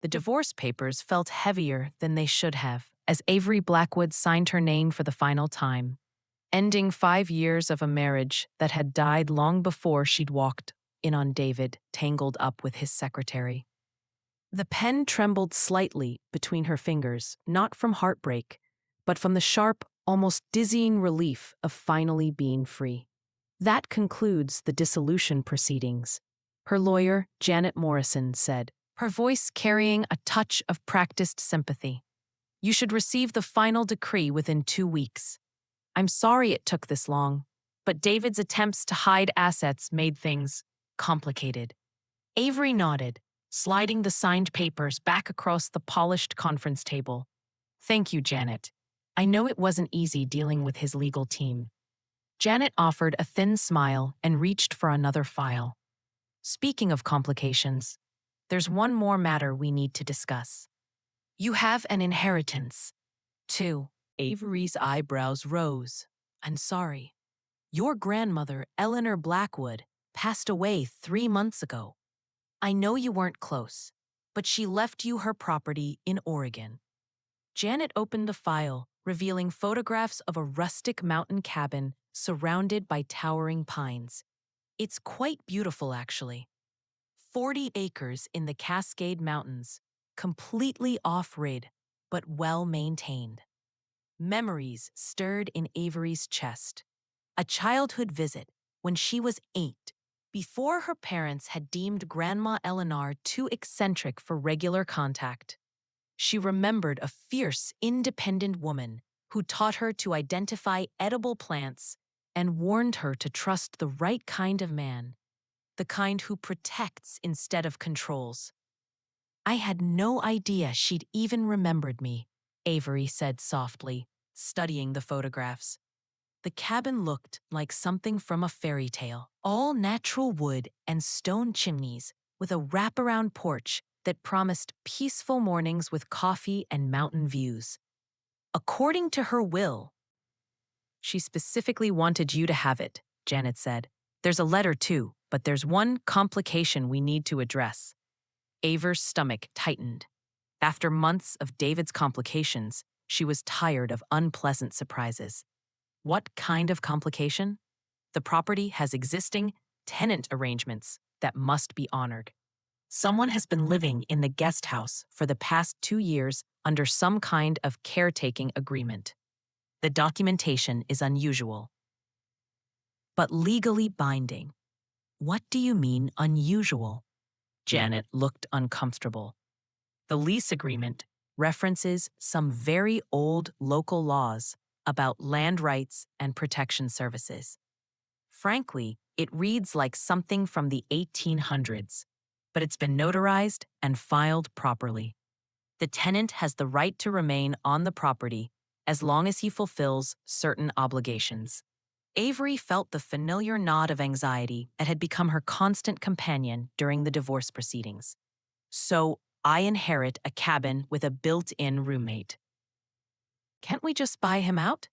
The divorce papers felt heavier than they should have, as Avery Blackwood signed her name for the final time, ending 5 years of a marriage that had died long before she'd walked in on David, tangled up with his secretary. The pen trembled slightly between her fingers, not from heartbreak, but from the sharp, almost dizzying relief of finally being free. That concludes the dissolution proceedings, her lawyer, Janet Morrison, said, her voice carrying a touch of practiced sympathy. You should receive the final decree within 2 weeks. I'm sorry it took this long, but David's attempts to hide assets made things complicated. Avery nodded, sliding the signed papers back across the polished conference table. Thank you, Janet. I know it wasn't easy dealing with his legal team. Janet offered a thin smile and reached for another file. Speaking of complications, there's one more matter we need to discuss. You have an inheritance, too. Avery's eyebrows rose. I'm sorry. Your grandmother, Eleanor Blackwood, passed away 3 months ago. I know you weren't close, but she left you her property in Oregon. Janet opened the file, revealing photographs of a rustic mountain cabin surrounded by towering pines. It's quite beautiful, actually. 40 acres in the Cascade Mountains, completely off-grid, but well-maintained. Memories stirred in Avery's chest. A childhood visit when she was 8, before her parents had deemed Grandma Eleanor too eccentric for regular contact. She remembered a fierce, independent woman who taught her to identify edible plants and warned her to trust the right kind of man, the kind who protects instead of controls. I had no idea she'd even remembered me, Avery said softly, studying the photographs. The cabin looked like something from a fairy tale, all natural wood and stone chimneys with a wraparound porch that promised peaceful mornings with coffee and mountain views. According to her will, she specifically wanted you to have it, Janet said. There's a letter too, but there's one complication we need to address. Avery's stomach tightened. After months of David's complications, she was tired of unpleasant surprises. What kind of complication? The property has existing tenant arrangements that must be honored. Someone has been living in the guest house for the past 2 years under some kind of caretaking agreement. The documentation is unusual, but legally binding. What do you mean unusual? Janet looked uncomfortable. The lease agreement references some very old local laws about land rights and protection services. Frankly, it reads like something from the 1800s, but it's been notarized and filed properly. The tenant has the right to remain on the property as long as he fulfills certain obligations. Avery felt the familiar nod of anxiety that had become her constant companion during the divorce proceedings. So, I inherit a cabin with a built-in roommate. Can't we just buy him out?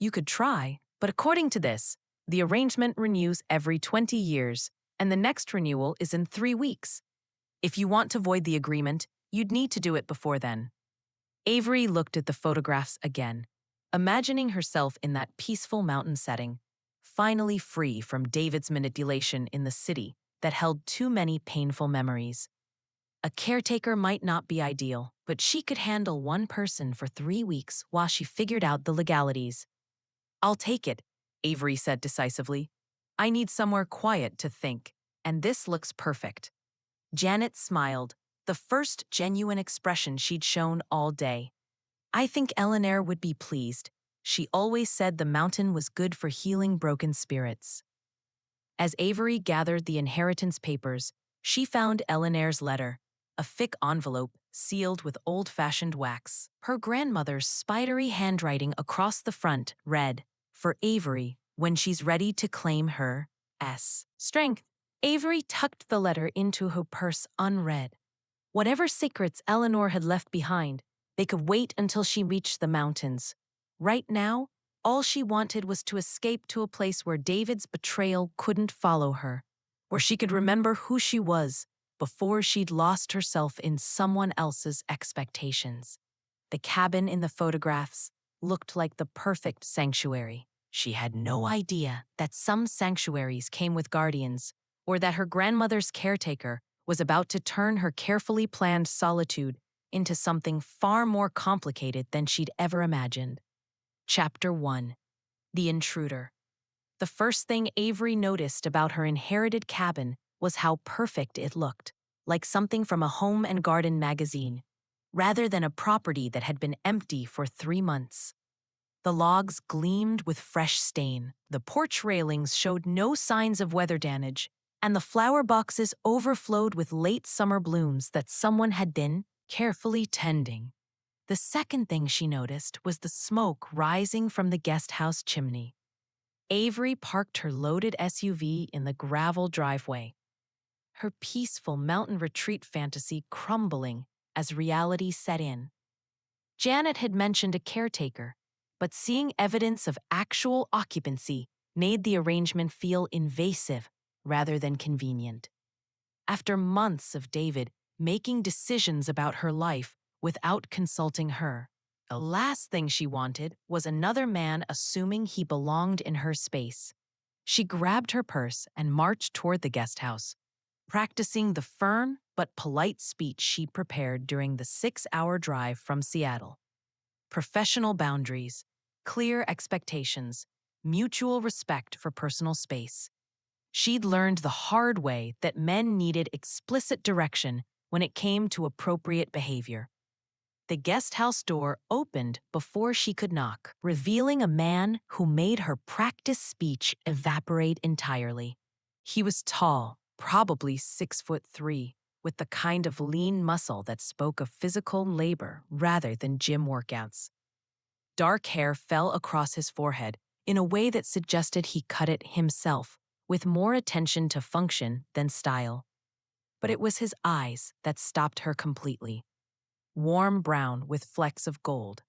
You could try, but according to this, the arrangement renews every 20 years, and the next renewal is in 3 weeks. If you want to void the agreement, you'd need to do it before then. Avery looked at the photographs again, imagining herself in that peaceful mountain setting, finally free from David's manipulation in the city that held too many painful memories. A caretaker might not be ideal, but she could handle one person for 3 weeks while she figured out the legalities. I'll take it, Avery said decisively. I need somewhere quiet to think, and this looks perfect. Janet smiled, the first genuine expression she'd shown all day. I think Eleanor would be pleased. She always said the mountain was good for healing broken spirits. As Avery gathered the inheritance papers, she found Eleanor's letter, a thick envelope sealed with old-fashioned wax. Her grandmother's spidery handwriting across the front read, "For Avery, when she's ready to claim her strength." Avery tucked the letter into her purse unread. Whatever secrets Eleanor had left behind, they could wait until she reached the mountains. Right now, all she wanted was to escape to a place where David's betrayal couldn't follow her, where she could remember who she was before she'd lost herself in someone else's expectations. The cabin in the photographs looked like the perfect sanctuary. She had no idea that some sanctuaries came with guardians, or that her grandmother's caretaker was about to turn her carefully planned solitude into something far more complicated than she'd ever imagined. Chapter 1. The Intruder. The first thing Avery noticed about her inherited cabin was how perfect it looked, like something from a home and garden magazine, rather than a property that had been empty for 3 months. The logs gleamed with fresh stain, the porch railings showed no signs of weather damage, and the flower boxes overflowed with late summer blooms that someone had been carefully tending. The second thing she noticed was the smoke rising from the guest house chimney. Avery parked her loaded SUV in the gravel driveway, her peaceful mountain retreat fantasy crumbling as reality set in. Janet had mentioned a caretaker, but seeing evidence of actual occupancy made the arrangement feel invasive rather than convenient. After months of David making decisions about her life without consulting her, the last thing she wanted was another man assuming he belonged in her space. She grabbed her purse and marched toward the guest house, practicing the firm but polite speech she prepared during the 6-hour drive from Seattle. Professional boundaries, clear expectations, mutual respect for personal space. She'd learned the hard way that men needed explicit direction when it came to appropriate behavior. The guest house door opened before she could knock, revealing a man who made her practice speech evaporate entirely. He was tall, probably 6'3", with the kind of lean muscle that spoke of physical labor rather than gym workouts. Dark hair fell across his forehead in a way that suggested he cut it himself, with more attention to function than style. But it was his eyes that stopped her completely. Warm brown with flecks of gold,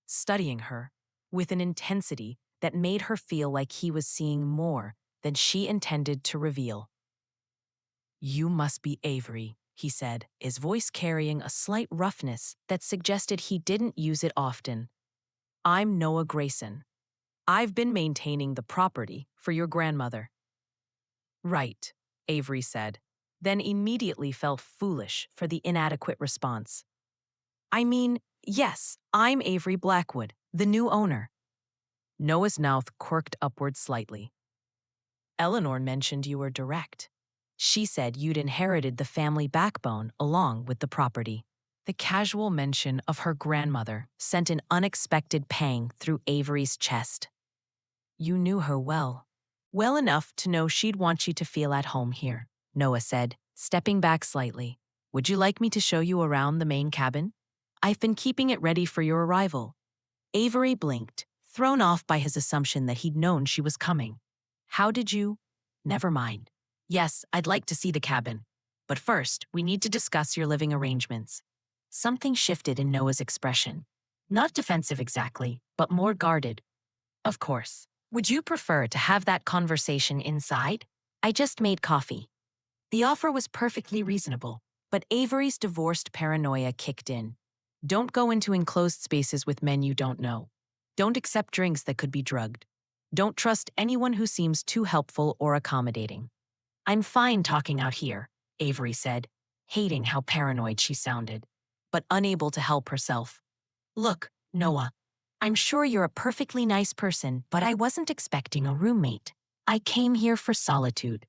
studying her with an intensity that made her feel like he was seeing more than she intended to reveal. "You must be Avery," he said, his voice carrying a slight roughness that suggested he didn't use it often. "I'm Noah Grayson. I've been maintaining the property for your grandmother." "Right," Avery said, then immediately felt foolish for the inadequate response. "I mean, yes, I'm Avery Blackwood, the new owner." Noah's mouth quirked upward slightly. "Eleanor mentioned you were direct. She said you'd inherited the family backbone along with the property." The casual mention of her grandmother sent an unexpected pang through Avery's chest. "You knew her well. Well enough to know she'd want you to feel at home here," Noah said, stepping back slightly. "Would you like me to show you around the main cabin? I've been keeping it ready for your arrival." Avery blinked, thrown off by his assumption that he'd known she was coming. "How did you?" "Never mind. Yes, I'd like to see the cabin. But first, we need to discuss your living arrangements." Something shifted in Noah's expression. Not defensive exactly, but more guarded. "Of course. Would you prefer to have that conversation inside? I just made coffee." The offer was perfectly reasonable, but Avery's divorced paranoia kicked in. Don't go into enclosed spaces with men you don't know. Don't accept drinks that could be drugged. Don't trust anyone who seems too helpful or accommodating. "I'm fine talking out here," Avery said, hating how paranoid she sounded, but unable to help herself. "Look, Noah, I'm sure you're a perfectly nice person, but I wasn't expecting a roommate. I came here for solitude.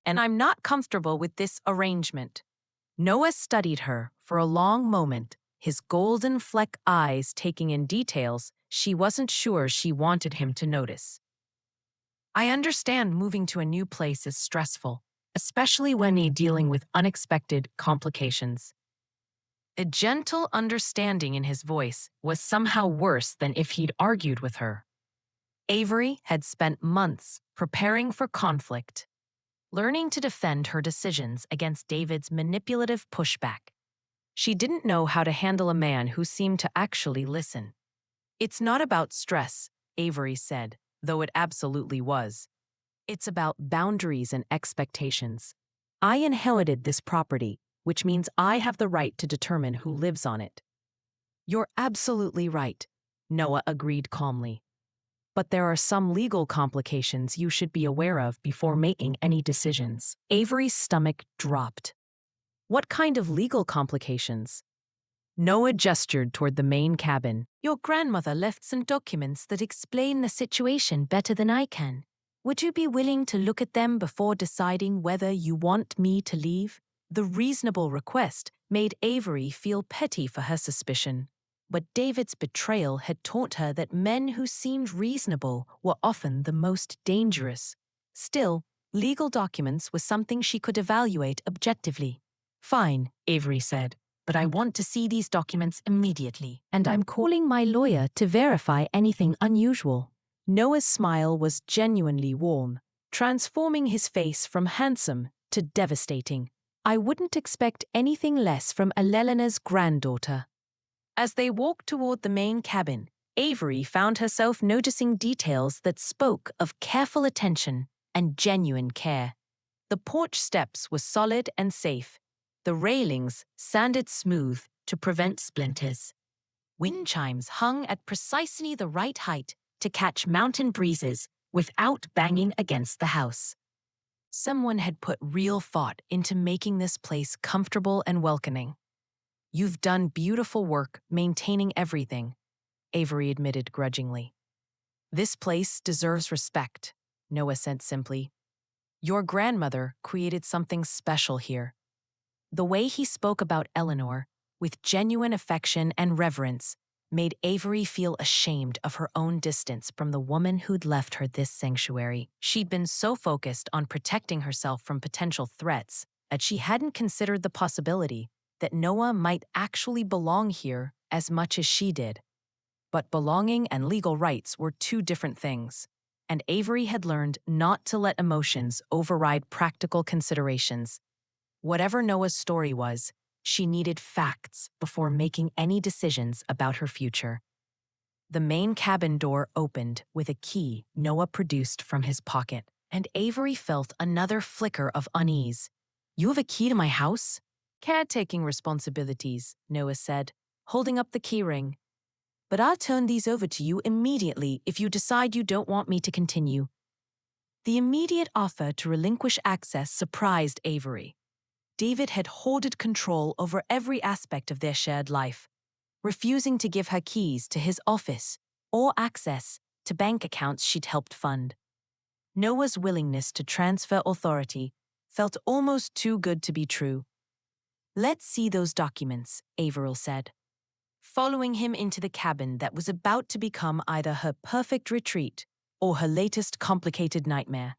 And I'm not comfortable with this arrangement." Noah studied her for a long moment, his golden fleck eyes taking in details she wasn't sure she wanted him to notice. "I understand moving to a new place is stressful, especially when you're dealing with unexpected complications." A gentle understanding in his voice was somehow worse than if he'd argued with her. Avery had spent months preparing for conflict, learning to defend her decisions against David's manipulative pushback. She didn't know how to handle a man who seemed to actually listen. "It's not about stress," Avery said, though it absolutely was. "It's about boundaries and expectations. I inherited this property, which means I have the right to determine who lives on it. You're absolutely right, Noah agreed calmly. But there are some legal complications you should be aware of before making any decisions. Avery's stomach dropped. What kind of legal complications? Noah gestured toward the main cabin. Your grandmother left some documents that explain the situation better than I can. Would you be willing to look at them before deciding whether you want me to leave? The reasonable request made Avery feel petty for her suspicion. But David's betrayal had taught her that men who seemed reasonable were often the most dangerous. Still, legal documents was something she could evaluate objectively. Fine, Avery said, but I want to see these documents immediately, and I'm calling my lawyer to verify anything unusual. Noah's smile was genuinely warm, transforming his face from handsome to devastating. I wouldn't expect anything less from Alelena's granddaughter. As they walked toward the main cabin, Avery found herself noticing details that spoke of careful attention and genuine care. The porch steps were solid and safe, the railings sanded smooth to prevent splinters. Wind chimes hung at precisely the right height to catch mountain breezes without banging against the house. Someone had put real thought into making this place comfortable and welcoming. You've done beautiful work maintaining everything, Avery admitted grudgingly. This place deserves respect, Noah said simply. Your grandmother created something special here. The way he spoke about Eleanor, with genuine affection and reverence, made Avery feel ashamed of her own distance from the woman who'd left her this sanctuary. She'd been so focused on protecting herself from potential threats that she hadn't considered the possibility that Noah might actually belong here as much as she did. But belonging and legal rights were two different things, and Avery had learned not to let emotions override practical considerations. Whatever Noah's story was, she needed facts before making any decisions about her future. The main cabin door opened with a key Noah produced from his pocket, and Avery felt another flicker of unease. You have a key to my house? Caretaking responsibilities, Noah said, holding up the key ring. But I'll turn these over to you immediately if you decide you don't want me to continue. The immediate offer to relinquish access surprised Avery. David had hoarded control over every aspect of their shared life, refusing to give her keys to his office or access to bank accounts she'd helped fund. Noah's willingness to transfer authority felt almost too good to be true. Let's see those documents, Avery said, following him into the cabin that was about to become either her perfect retreat or her latest complicated nightmare.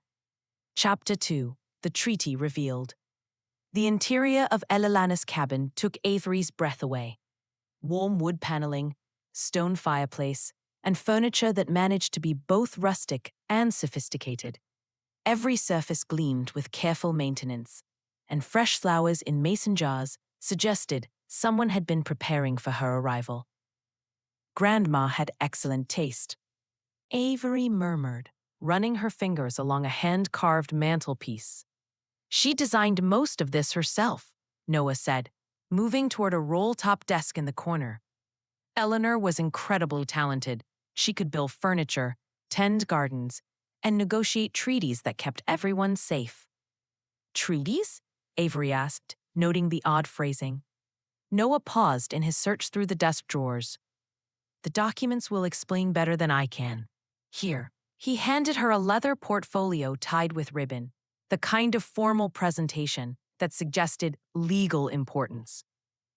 Chapter 2, The Treaty Revealed. The interior of Elilana's cabin took Avery's breath away. Warm wood paneling, stone fireplace, and furniture that managed to be both rustic and sophisticated. Every surface gleamed with careful maintenance, and fresh flowers in mason jars suggested someone had been preparing for her arrival. Grandma had excellent taste, Avery murmured, running her fingers along a hand-carved mantelpiece. She designed most of this herself, Noah said, moving toward a roll-top desk in the corner. Eleanor was incredibly talented. She could build furniture, tend gardens, and negotiate treaties that kept everyone safe. Treaties? Avery asked, noting the odd phrasing. Noah paused in his search through the desk drawers. The documents will explain better than I can. Here. He handed her a leather portfolio tied with ribbon, the kind of formal presentation that suggested legal importance.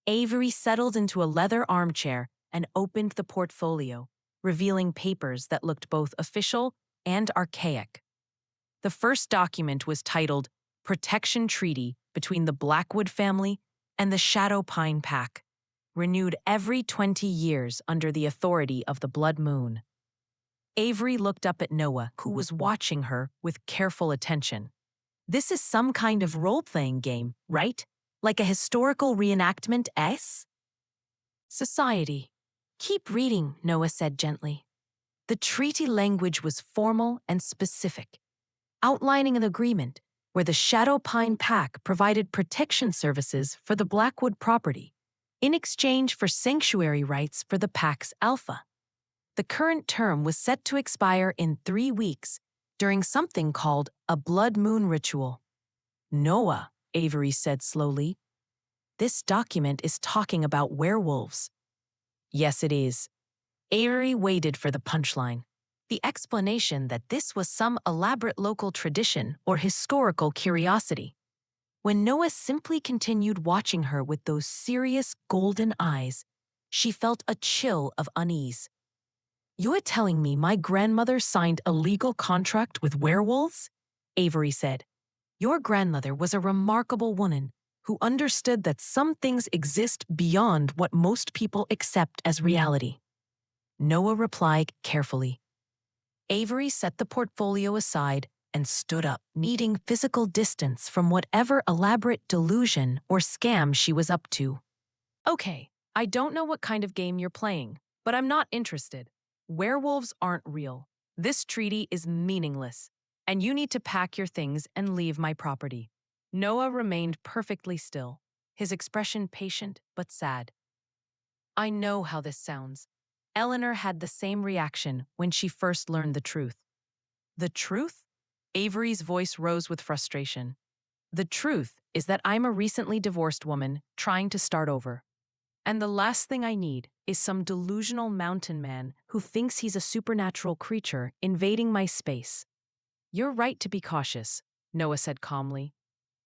Avery settled into a leather armchair and opened the portfolio, revealing papers that looked both official and archaic. The first document was titled Protection Treaty between the Blackwood family and the Shadow Pine Pack, renewed every 20 years under the authority of the Blood Moon. Avery looked up at Noah, who was watching her with careful attention. This is some kind of role-playing game, right? Like a historical reenactment, S? Society. Keep reading, Noah said gently. The treaty language was formal and specific, outlining an agreement where the Shadow Pine Pack provided protection services for the Blackwood property, in exchange for sanctuary rights for the pack's alpha. The current term was set to expire in 3 weeks during something called a blood moon ritual. Noah, Avery said slowly, this document is talking about werewolves. Yes, it is. Avery waited for the punchline. The explanation that this was some elaborate local tradition or historical curiosity. When Noah simply continued watching her with those serious golden eyes, she felt a chill of unease. You're telling me my grandmother signed a legal contract with werewolves? Avery said. Your grandmother was a remarkable woman who understood that some things exist beyond what most people accept as reality. Noah replied carefully. Avery set the portfolio aside and stood up, needing physical distance from whatever elaborate delusion or scam she was up to. Okay, I don't know what kind of game you're playing, but I'm not interested. Werewolves aren't real. This treaty is meaningless, and you need to pack your things and leave my property. Noah remained perfectly still, his expression patient but sad. I know how this sounds. Eleanor had the same reaction when she first learned the truth. The truth? Avery's voice rose with frustration. The truth is that I'm a recently divorced woman trying to start over. And the last thing I need is some delusional mountain man who thinks he's a supernatural creature invading my space. You're right to be cautious, Noah said calmly.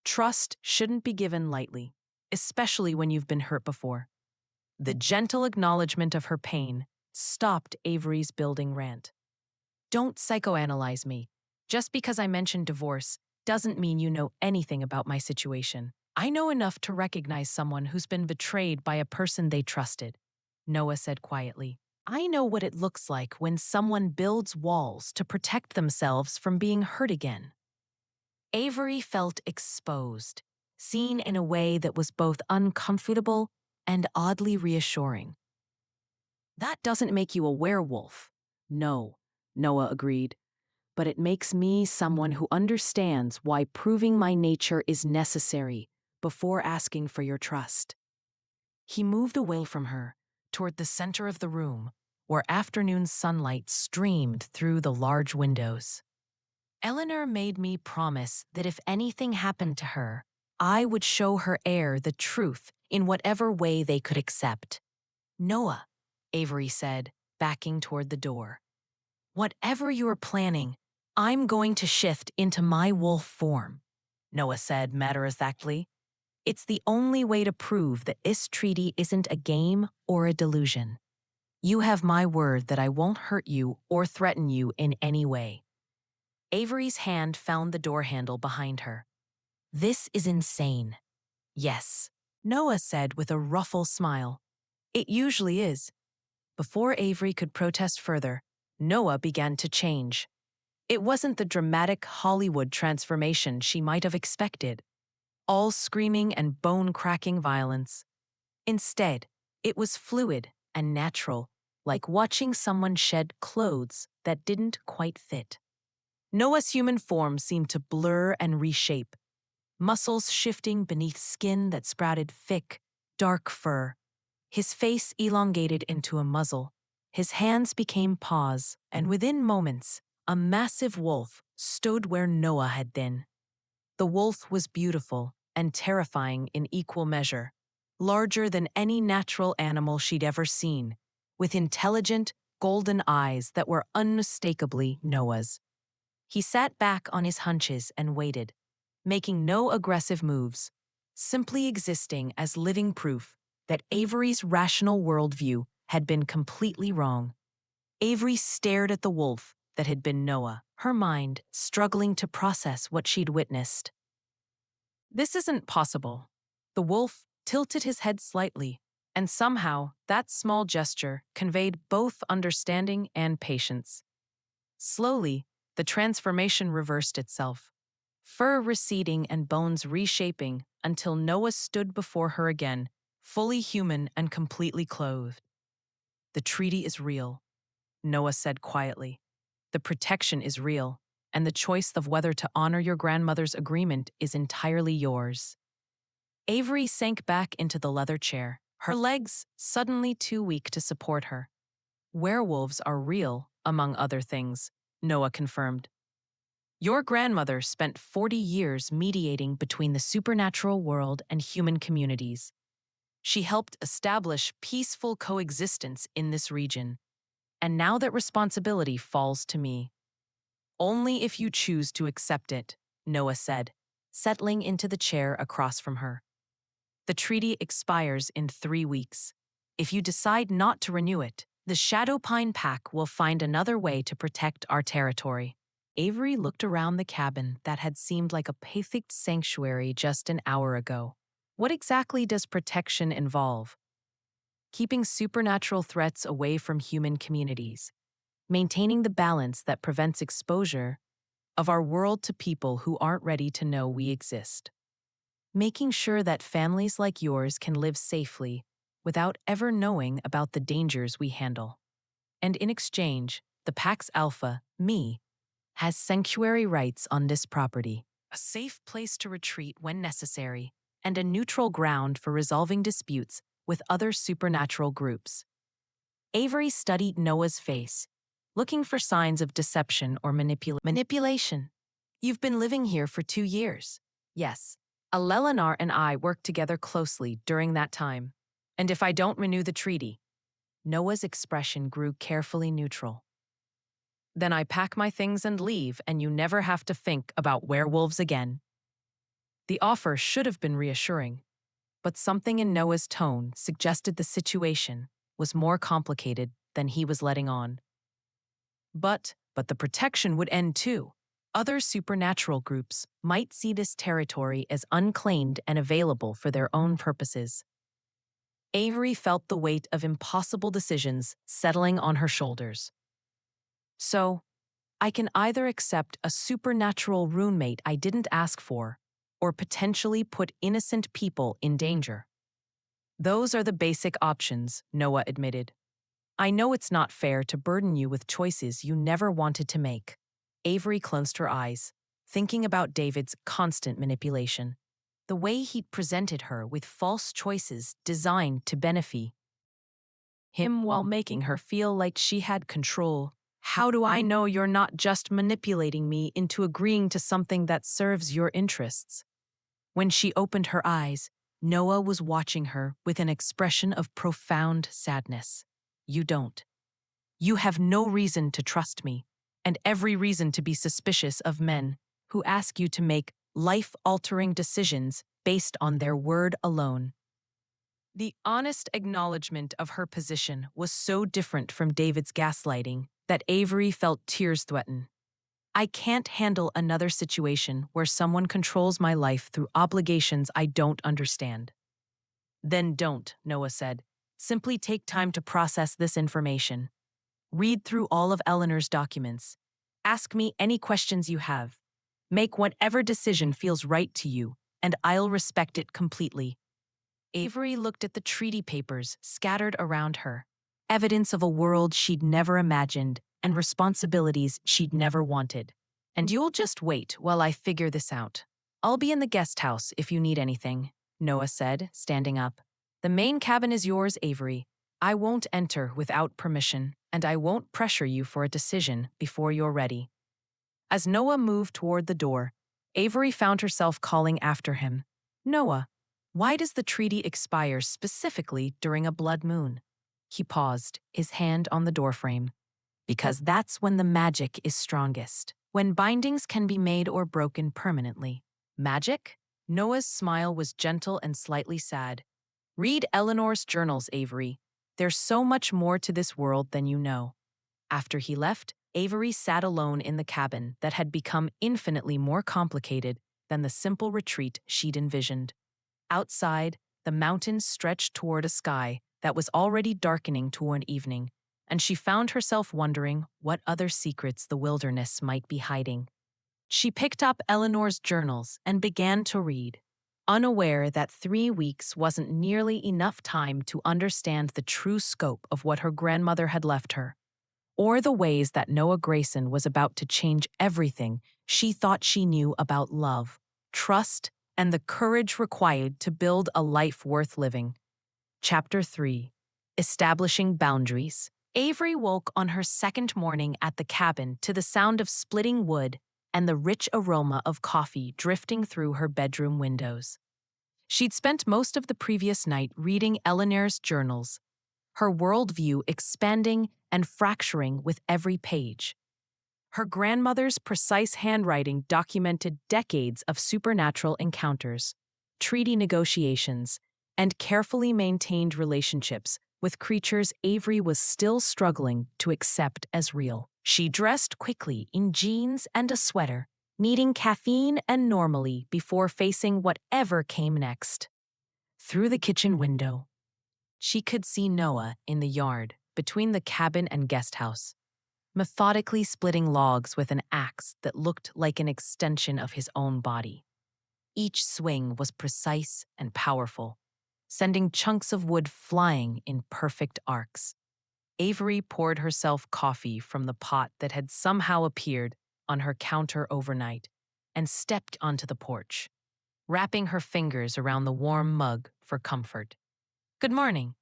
Trust shouldn't be given lightly, especially when you've been hurt before. The gentle acknowledgement of her pain stopped Avery's building rant. Don't psychoanalyze me. Just because I mentioned divorce doesn't mean you know anything about my situation. I know enough to recognize someone who's been betrayed by a person they trusted, Noah said quietly. I know what it looks like when someone builds walls to protect themselves from being hurt again. Avery felt exposed, seen in a way that was both uncomfortable and oddly reassuring. That doesn't make you a werewolf. No, Noah agreed. But it makes me someone who understands why proving my nature is necessary before asking for your trust. He moved away from her, toward the center of the room, where afternoon sunlight streamed through the large windows. Eleanor made me promise that if anything happened to her, I would show her heir the truth in whatever way they could accept. Noah, Avery said, backing toward the door. Whatever you're planning, I'm going to shift into my wolf form, Noah said matter-of-factly. It's the only way to prove that this treaty isn't a game or a delusion. You have my word that I won't hurt you or threaten you in any way. Avery's hand found the door handle behind her. This is insane. Yes, Noah said with a ruffled smile. It usually is. Before Avery could protest further, Noah began to change. It wasn't the dramatic Hollywood transformation she might have expected, all screaming and bone-cracking violence. Instead, it was fluid and natural, like watching someone shed clothes that didn't quite fit. Noah's human form seemed to blur and reshape, muscles shifting beneath skin that sprouted thick, dark fur. His face elongated into a muzzle. His hands became paws, and within moments, a massive wolf stood where Noah had been. The wolf was beautiful and terrifying in equal measure, larger than any natural animal she'd ever seen, with intelligent, golden eyes that were unmistakably Noah's. He sat back on his hunches and waited, making no aggressive moves, simply existing as living proof that Avery's rational worldview had been completely wrong. Avery stared at the wolf that had been Noah, her mind struggling to process what she'd witnessed. This isn't possible. The wolf tilted his head slightly, and somehow that small gesture conveyed both understanding and patience. Slowly, the transformation reversed itself, fur receding and bones reshaping until Noah stood before her again, fully human and completely clothed. The treaty is real, Noah said quietly. The protection is real. and the choice of whether to honor your grandmother's agreement is entirely yours. Avery sank back into the leather chair, her legs suddenly too weak to support her. Werewolves are real, among other things, Noah confirmed. Your grandmother spent 40 years mediating between the supernatural world and human communities. She helped establish peaceful coexistence in this region, and now that responsibility falls to me. Only if you choose to accept it, Noah said, settling into the chair across from her. The treaty expires in 3 weeks. If you decide not to renew it, the Shadow Pine Pack will find another way to protect our territory. Avery looked around the cabin that had seemed like a perfect sanctuary just an hour ago. What exactly does protection involve? Keeping supernatural threats away from human communities, maintaining the balance that prevents exposure of our world to people who aren't ready to know we exist. Making sure that families like yours can live safely without ever knowing about the dangers we handle. And in exchange, the Pax Alpha, me, has sanctuary rights on this property, a safe place to retreat when necessary, and a neutral ground for resolving disputes with other supernatural groups. Avery studied Noah's face, looking for signs of deception or manipulation. You've been living here for 2 years. Yes. Alelenar and I worked together closely during that time. And if I don't renew the treaty, Noah's expression grew carefully neutral. Then I pack my things and leave, and you never have to think about werewolves again. The offer should have been reassuring, but something in Noah's tone suggested the situation was more complicated than he was letting on. But the protection would end too. Other supernatural groups might see this territory as unclaimed and available for their own purposes. Avery felt the weight of impossible decisions settling on her shoulders. So, I can either accept a supernatural roommate I didn't ask for, or potentially put innocent people in danger. Those are the basic options, Noah admitted. I know it's not fair to burden you with choices you never wanted to make. Avery closed her eyes, thinking about David's constant manipulation. The way he'd presented her with false choices designed to benefit him while making her feel like she had control. How do I know you're not just manipulating me into agreeing to something that serves your interests? When she opened her eyes, Noah was watching her with an expression of profound sadness. You don't. You have no reason to trust me, and every reason to be suspicious of men who ask you to make life-altering decisions based on their word alone. The honest acknowledgement of her position was so different from David's gaslighting that Avery felt tears threaten. I can't handle another situation where someone controls my life through obligations I don't understand. Then don't, Noah said. Simply take time to process this information. Read through all of Eleanor's documents. Ask me any questions you have. Make whatever decision feels right to you, and I'll respect it completely. Avery looked at the treaty papers scattered around her, evidence of a world she'd never imagined and responsibilities she'd never wanted. And you'll just wait while I figure this out. I'll be in the guest house if you need anything, Noah said, standing up. The main cabin is yours, Avery. I won't enter without permission, and I won't pressure you for a decision before you're ready. As Noah moved toward the door, Avery found herself calling after him. Noah, why does the treaty expire specifically during a blood moon? He paused, his hand on the doorframe. Because that's when the magic is strongest, when bindings can be made or broken permanently. Magic? Noah's smile was gentle and slightly sad. Read Eleanor's journals, Avery. There's so much more to this world than you know. After he left, Avery sat alone in the cabin that had become infinitely more complicated than the simple retreat she'd envisioned. Outside, the mountains stretched toward a sky that was already darkening toward evening, and she found herself wondering what other secrets the wilderness might be hiding. She picked up Eleanor's journals and began to read, unaware that 3 weeks wasn't nearly enough time to understand the true scope of what her grandmother had left her, or the ways that Noah Grayson was about to change everything she thought she knew about love, trust, and the courage required to build a life worth living. Chapter 3. Establishing Boundaries. Avery woke on her second morning at the cabin to the sound of splitting wood and the rich aroma of coffee drifting through her bedroom windows. She'd spent most of the previous night reading Eleanor's journals, her worldview expanding and fracturing with every page. Her grandmother's precise handwriting documented decades of supernatural encounters, treaty negotiations, and carefully maintained relationships with creatures Avery was still struggling to accept as real. She dressed quickly in jeans and a sweater, needing caffeine and normally before facing whatever came next. Through the kitchen window, she could see Noah in the yard between the cabin and guest house, methodically splitting logs with an axe that looked like an extension of his own body. Each swing was precise and powerful, sending chunks of wood flying in perfect arcs. Avery poured herself coffee from the pot that had somehow appeared on her counter overnight and stepped onto the porch, wrapping her fingers around the warm mug for comfort. "Good morning."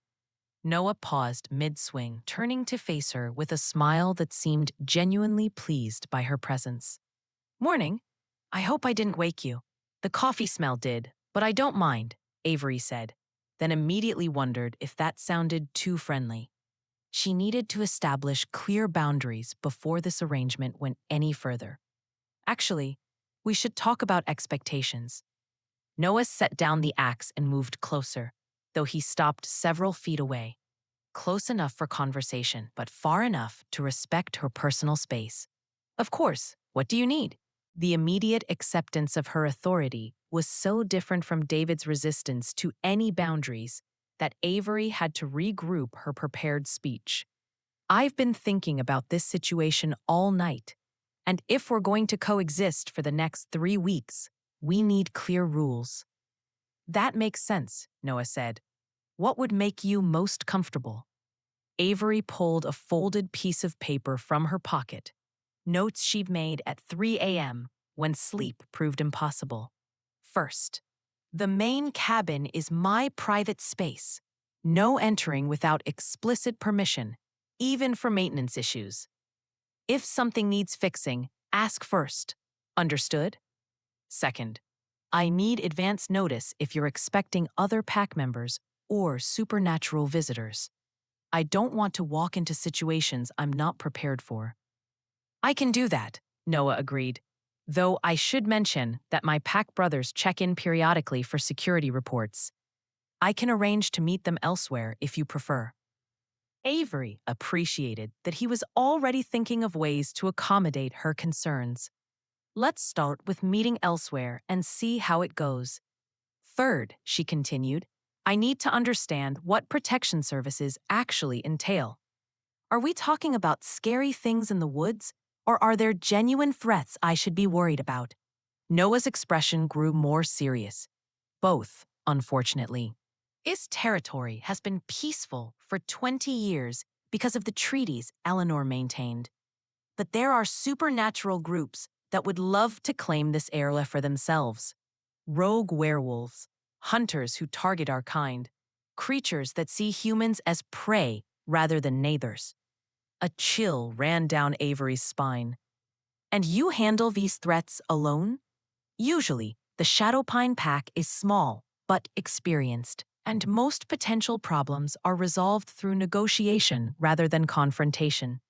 Noah paused mid-swing, turning to face her with a smile that seemed genuinely pleased by her presence. "Morning. I hope I didn't wake you." "The coffee smell did, but I don't mind," Avery said, then immediately wondered if that sounded too friendly. She needed to establish clear boundaries before this arrangement went any further. "Actually, we should talk about expectations." Noah set down the axe and moved closer, though he stopped several feet away. Close enough for conversation, but far enough to respect her personal space. "Of course, what do you need?" The immediate acceptance of her authority was so different from David's resistance to any boundaries that Avery had to regroup her prepared speech. "I've been thinking about this situation all night, and if we're going to coexist for the next 3 weeks, we need clear rules." "That makes sense," Noah said. "What would make you most comfortable?" Avery pulled a folded piece of paper from her pocket, notes she'd made at 3 a.m. when sleep proved impossible. "First, the main cabin is my private space. No entering without explicit permission, even for maintenance issues. If something needs fixing, ask first. Understood? Second, I need advance notice if you're expecting other pack members or supernatural visitors. I don't want to walk into situations I'm not prepared for." "I can do that," Noah agreed, though I should mention that my pack brothers check in periodically for security reports. I can arrange to meet them elsewhere if you prefer." Avery appreciated that he was already thinking of ways to accommodate her concerns. "Let's start with meeting elsewhere and see how it goes. Third," she continued, "I need to understand what protection services actually entail. Are we talking about scary things in the woods, or are there genuine threats I should be worried about?" Noah's expression grew more serious. "Both, unfortunately. This territory has been peaceful for 20 years because of the treaties Eleanor maintained. But there are supernatural groups that would love to claim this area for themselves. Rogue werewolves, hunters who target our kind, creatures that see humans as prey rather than neighbors." A chill ran down Avery's spine. "And you handle these threats alone?" "Usually, the Shadowpine pack is small but experienced, and most potential problems are resolved through negotiation rather than confrontation."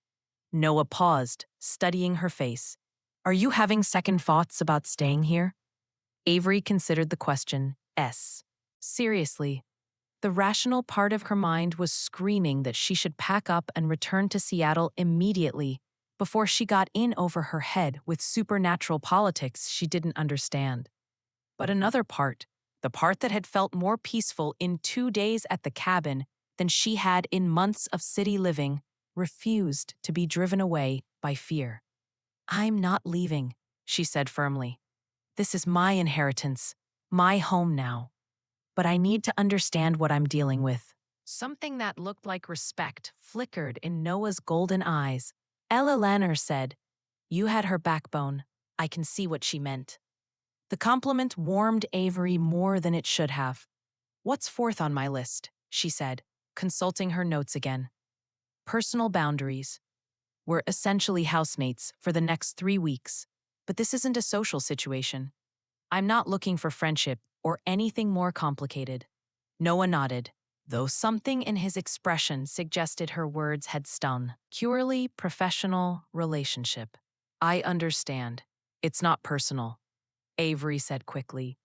Noah paused, studying her face. "Are you having second thoughts about staying here?" Avery considered the question. Seriously. The rational part of her mind was screaming that she should pack up and return to Seattle immediately before she got in over her head with supernatural politics she didn't understand. But another part, the part that had felt more peaceful in 2 days at the cabin than she had in months of city living, refused to be driven away by fear. "I'm not leaving," she said firmly. "This is my inheritance, my home now. But I need to understand what I'm dealing with. Something that looked like respect flickered in Noah's golden eyes. Ella Lanner said, "You had her backbone. I can see what she meant." The compliment warmed Avery more than it should have. "What's fourth on my list?" she said, consulting her notes again. "Personal boundaries. We're essentially housemates for the next 3 weeks, but this isn't a social situation. I'm not looking for friendship or anything more complicated." Noah nodded, though something in his expression suggested her words had stung. "Purely professional relationship." "I understand. It's not personal," Avery said quickly,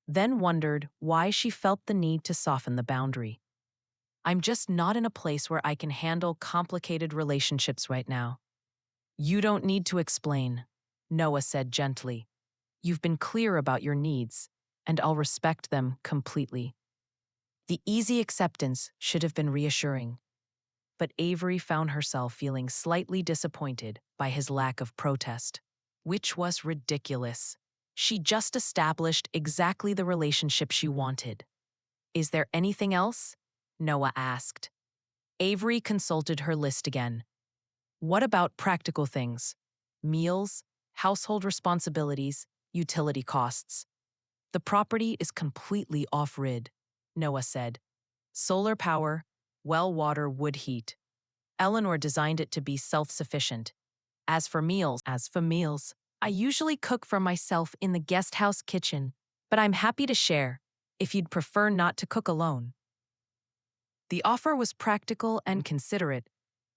then wondered why she felt the need to soften the boundary. "I'm just not in a place where I can handle complicated relationships right now." "You don't need to explain," Noah said gently. "You've been clear about your needs, and I'll respect them completely." The easy acceptance should have been reassuring, but Avery found herself feeling slightly disappointed by his lack of protest, which was ridiculous. She just established exactly the relationship she wanted. "Is there anything else?" Noah asked. Avery consulted her list again. "What about practical things? Meals, household responsibilities, utility costs?" "The property is completely off-grid," Noah said. "Solar power, well water, wood heat. Eleanor designed it to be self-sufficient. As for meals, I usually cook for myself in the guest house kitchen, but I'm happy to share if you'd prefer not to cook alone." The offer was practical and considerate,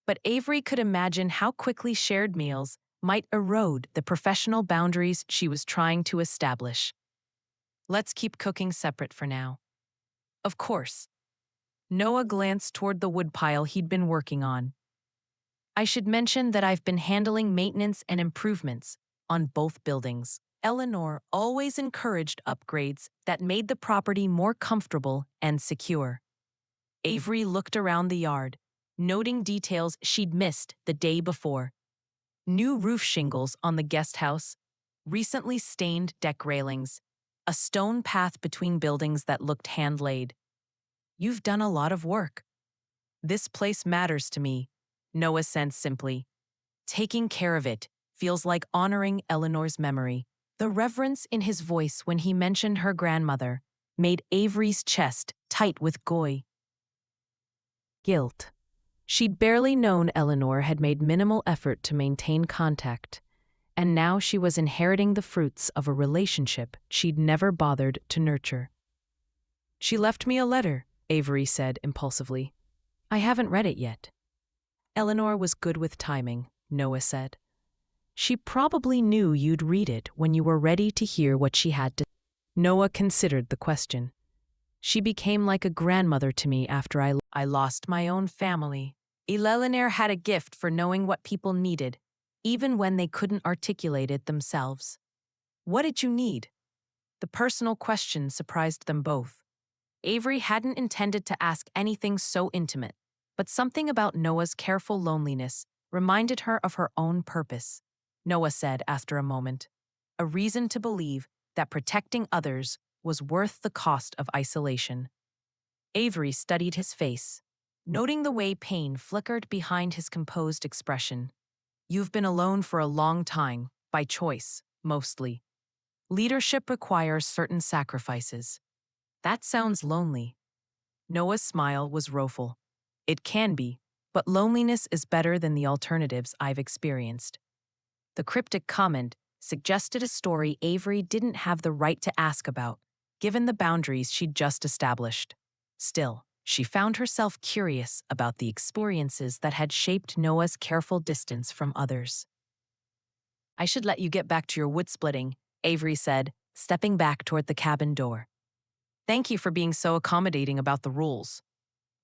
but Avery could imagine how quickly shared meals might erode the professional boundaries she was trying to establish. "Let's keep cooking separate for now." "Of course." Noah glanced toward the woodpile he'd been working on. "I should mention that I've been handling maintenance and improvements on both buildings." Eleanor always encouraged upgrades that made the property more comfortable and secure. Avery looked around the yard, noting details she'd missed the day before. New roof shingles on the guest house, recently stained deck railings, a stone path between buildings that looked hand-laid. "You've done a lot of work." "This place matters to me," Noah said simply. "Taking care of it feels like honoring Eleanor's memory." The reverence in his voice when he mentioned her grandmother made Avery's chest tight with guilt. She'd barely known Eleanor had made minimal effort to maintain contact, and now she was inheriting the fruits of a relationship she'd never bothered to nurture. "She left me a letter," Avery said impulsively. "I haven't read it yet." "Eleanor was good with timing," Noah said. "She probably knew you'd read it when you were ready to hear what she had to say." Noah considered the question. "She became like a grandmother to me after I lost my own family." Eleanor had a gift for knowing what people needed, even when they couldn't articulate it themselves. "What did you need?" The personal question surprised them both. Avery hadn't intended to ask anything so intimate, but something about Noah's careful loneliness reminded her of her own purpose. Noah said after a moment, "A reason to believe that protecting others was worth the cost of isolation." Avery studied his face, noting the way pain flickered behind his composed expression. "You've been alone for a long time, by choice, mostly. Leadership requires certain sacrifices." "That sounds lonely." Noah's smile was rueful. "It can be, but loneliness is better than the alternatives I've experienced." The cryptic comment suggested a story Avery didn't have the right to ask about, given the boundaries she'd just established. Still, she found herself curious about the experiences that had shaped Noah's careful distance from others. "I should let you get back to your wood splitting," Avery said, stepping back toward the cabin door. "Thank you for being so accommodating about the rules."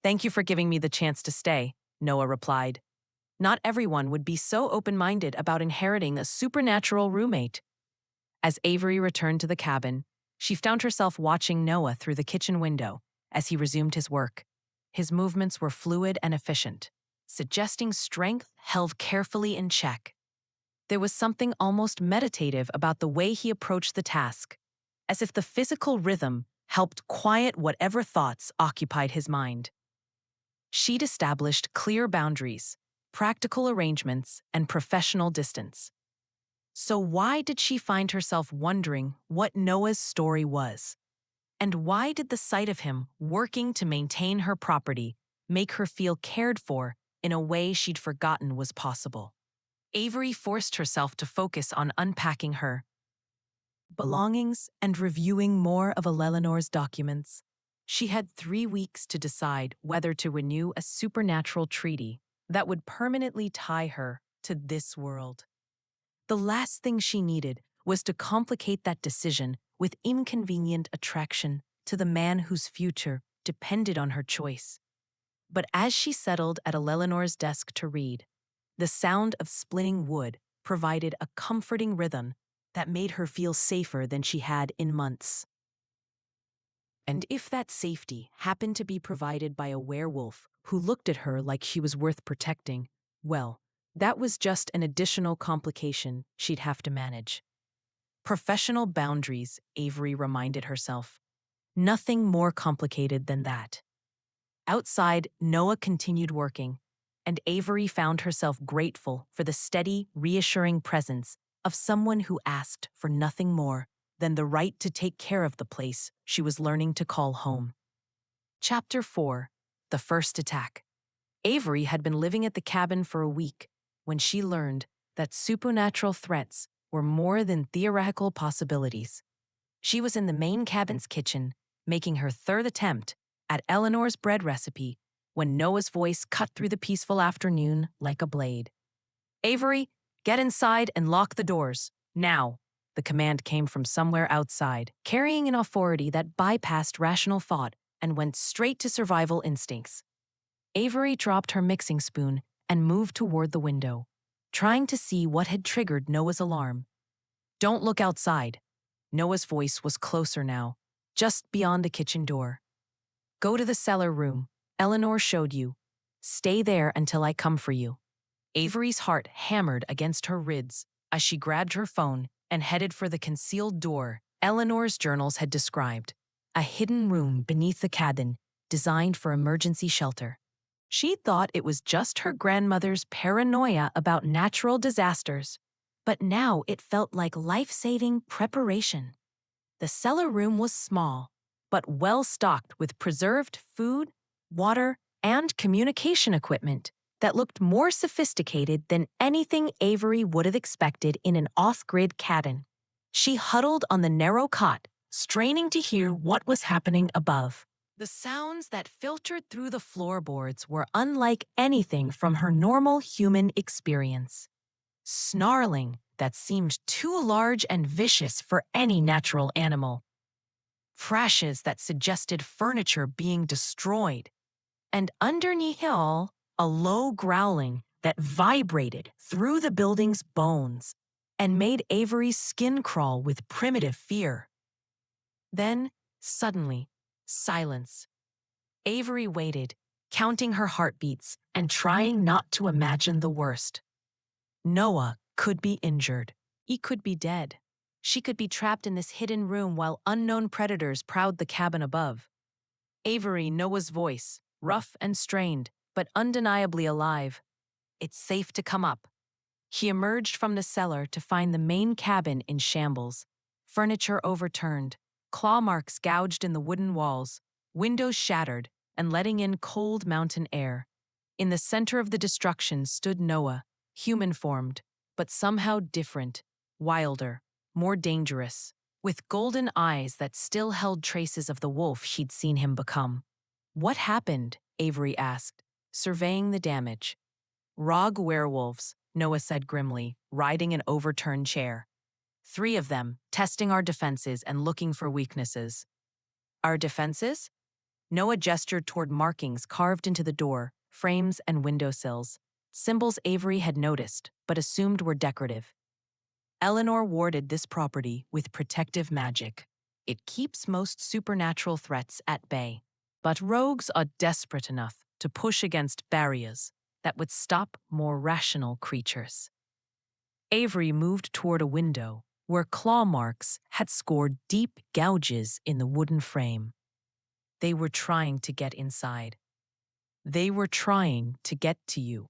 "Thank you for giving me the chance to stay," Noah replied. Not everyone would be so open-minded about inheriting a supernatural roommate. As Avery returned to the cabin, she found herself watching Noah through the kitchen window as he resumed his work. His movements were fluid and efficient, suggesting strength held carefully in check. There was something almost meditative about the way he approached the task, as if the physical rhythm helped quiet whatever thoughts occupied his mind. She'd established clear boundaries, practical arrangements, and professional distance. So why did she find herself wondering what Noah's story was? And why did the sight of him working to maintain her property make her feel cared for in a way she'd forgotten was possible? Avery forced herself to focus on unpacking her belongings and reviewing more of Eleanor's documents. She had 3 weeks to decide whether to renew a supernatural treaty that would permanently tie her to this world. The last thing she needed was to complicate that decision with inconvenient attraction to the man whose future depended on her choice. But as she settled at Eleanor's desk to read, the sound of splitting wood provided a comforting rhythm that made her feel safer than she had in months. And if that safety happened to be provided by a werewolf who looked at her like she was worth protecting, well, that was just an additional complication she'd have to manage. Professional boundaries, Avery reminded herself. Nothing more complicated than that. Outside, Noah continued working, and Avery found herself grateful for the steady, reassuring presence of someone who asked for nothing more than the right to take care of the place she was learning to call home. Chapter 4: The First Attack. Avery had been living at the cabin for a week when she learned that supernatural threats were more than theoretical possibilities. She was in the main cabin's kitchen, making her third attempt at Eleanor's bread recipe when Noah's voice cut through the peaceful afternoon like a blade. "Avery, get inside and lock the doors, now." The command came from somewhere outside, carrying an authority that bypassed rational thought and went straight to survival instincts. Avery dropped her mixing spoon and moved toward the window, trying to see what had triggered Noah's alarm. "Don't look outside." Noah's voice was closer now, just beyond the kitchen door. "Go to the cellar room. Eleanor showed you. Stay there until I come for you." Avery's heart hammered against her ribs as she grabbed her phone and headed for the concealed door Eleanor's journals had described, a hidden room beneath the cabin designed for emergency shelter. She thought it was just her grandmother's paranoia about natural disasters, but now it felt like life-saving preparation. The cellar room was small, but well-stocked with preserved food, water, and communication equipment that looked more sophisticated than anything Avery would have expected in an off-grid cabin. She huddled on the narrow cot, straining to hear what was happening above. The sounds that filtered through the floorboards were unlike anything from her normal human experience. Snarling that seemed too large and vicious for any natural animal. Crashes that suggested furniture being destroyed. And underneath it all, a low growling that vibrated through the building's bones and made Avery's skin crawl with primitive fear. Then, suddenly, silence. Avery waited, counting her heartbeats and trying not to imagine the worst. Noah could be injured. He could be dead. She could be trapped in this hidden room while unknown predators prowled the cabin above. Avery, Noah's voice, rough and strained, but undeniably alive. "It's safe to come up." He emerged from the cellar to find the main cabin in shambles. Furniture overturned, claw marks gouged in the wooden walls, windows shattered and letting in cold mountain air. In the center of the destruction stood Noah, human-formed, but somehow different, wilder, more dangerous, with golden eyes that still held traces of the wolf she'd seen him become. "What happened?" Avery asked, surveying the damage. "Rogue werewolves," Noah said grimly, riding an overturned chair. "3 of them, testing our defenses and looking for weaknesses." "Our defenses?" Noah gestured toward markings carved into the door, frames and windowsills, symbols Avery had noticed but assumed were decorative. "Eleanor warded this property with protective magic. It keeps most supernatural threats at bay. But rogues are desperate enough to push against barriers that would stop more rational creatures." Avery moved toward a window where claw marks had scored deep gouges in the wooden frame. They were trying to get inside. They were trying to get to you,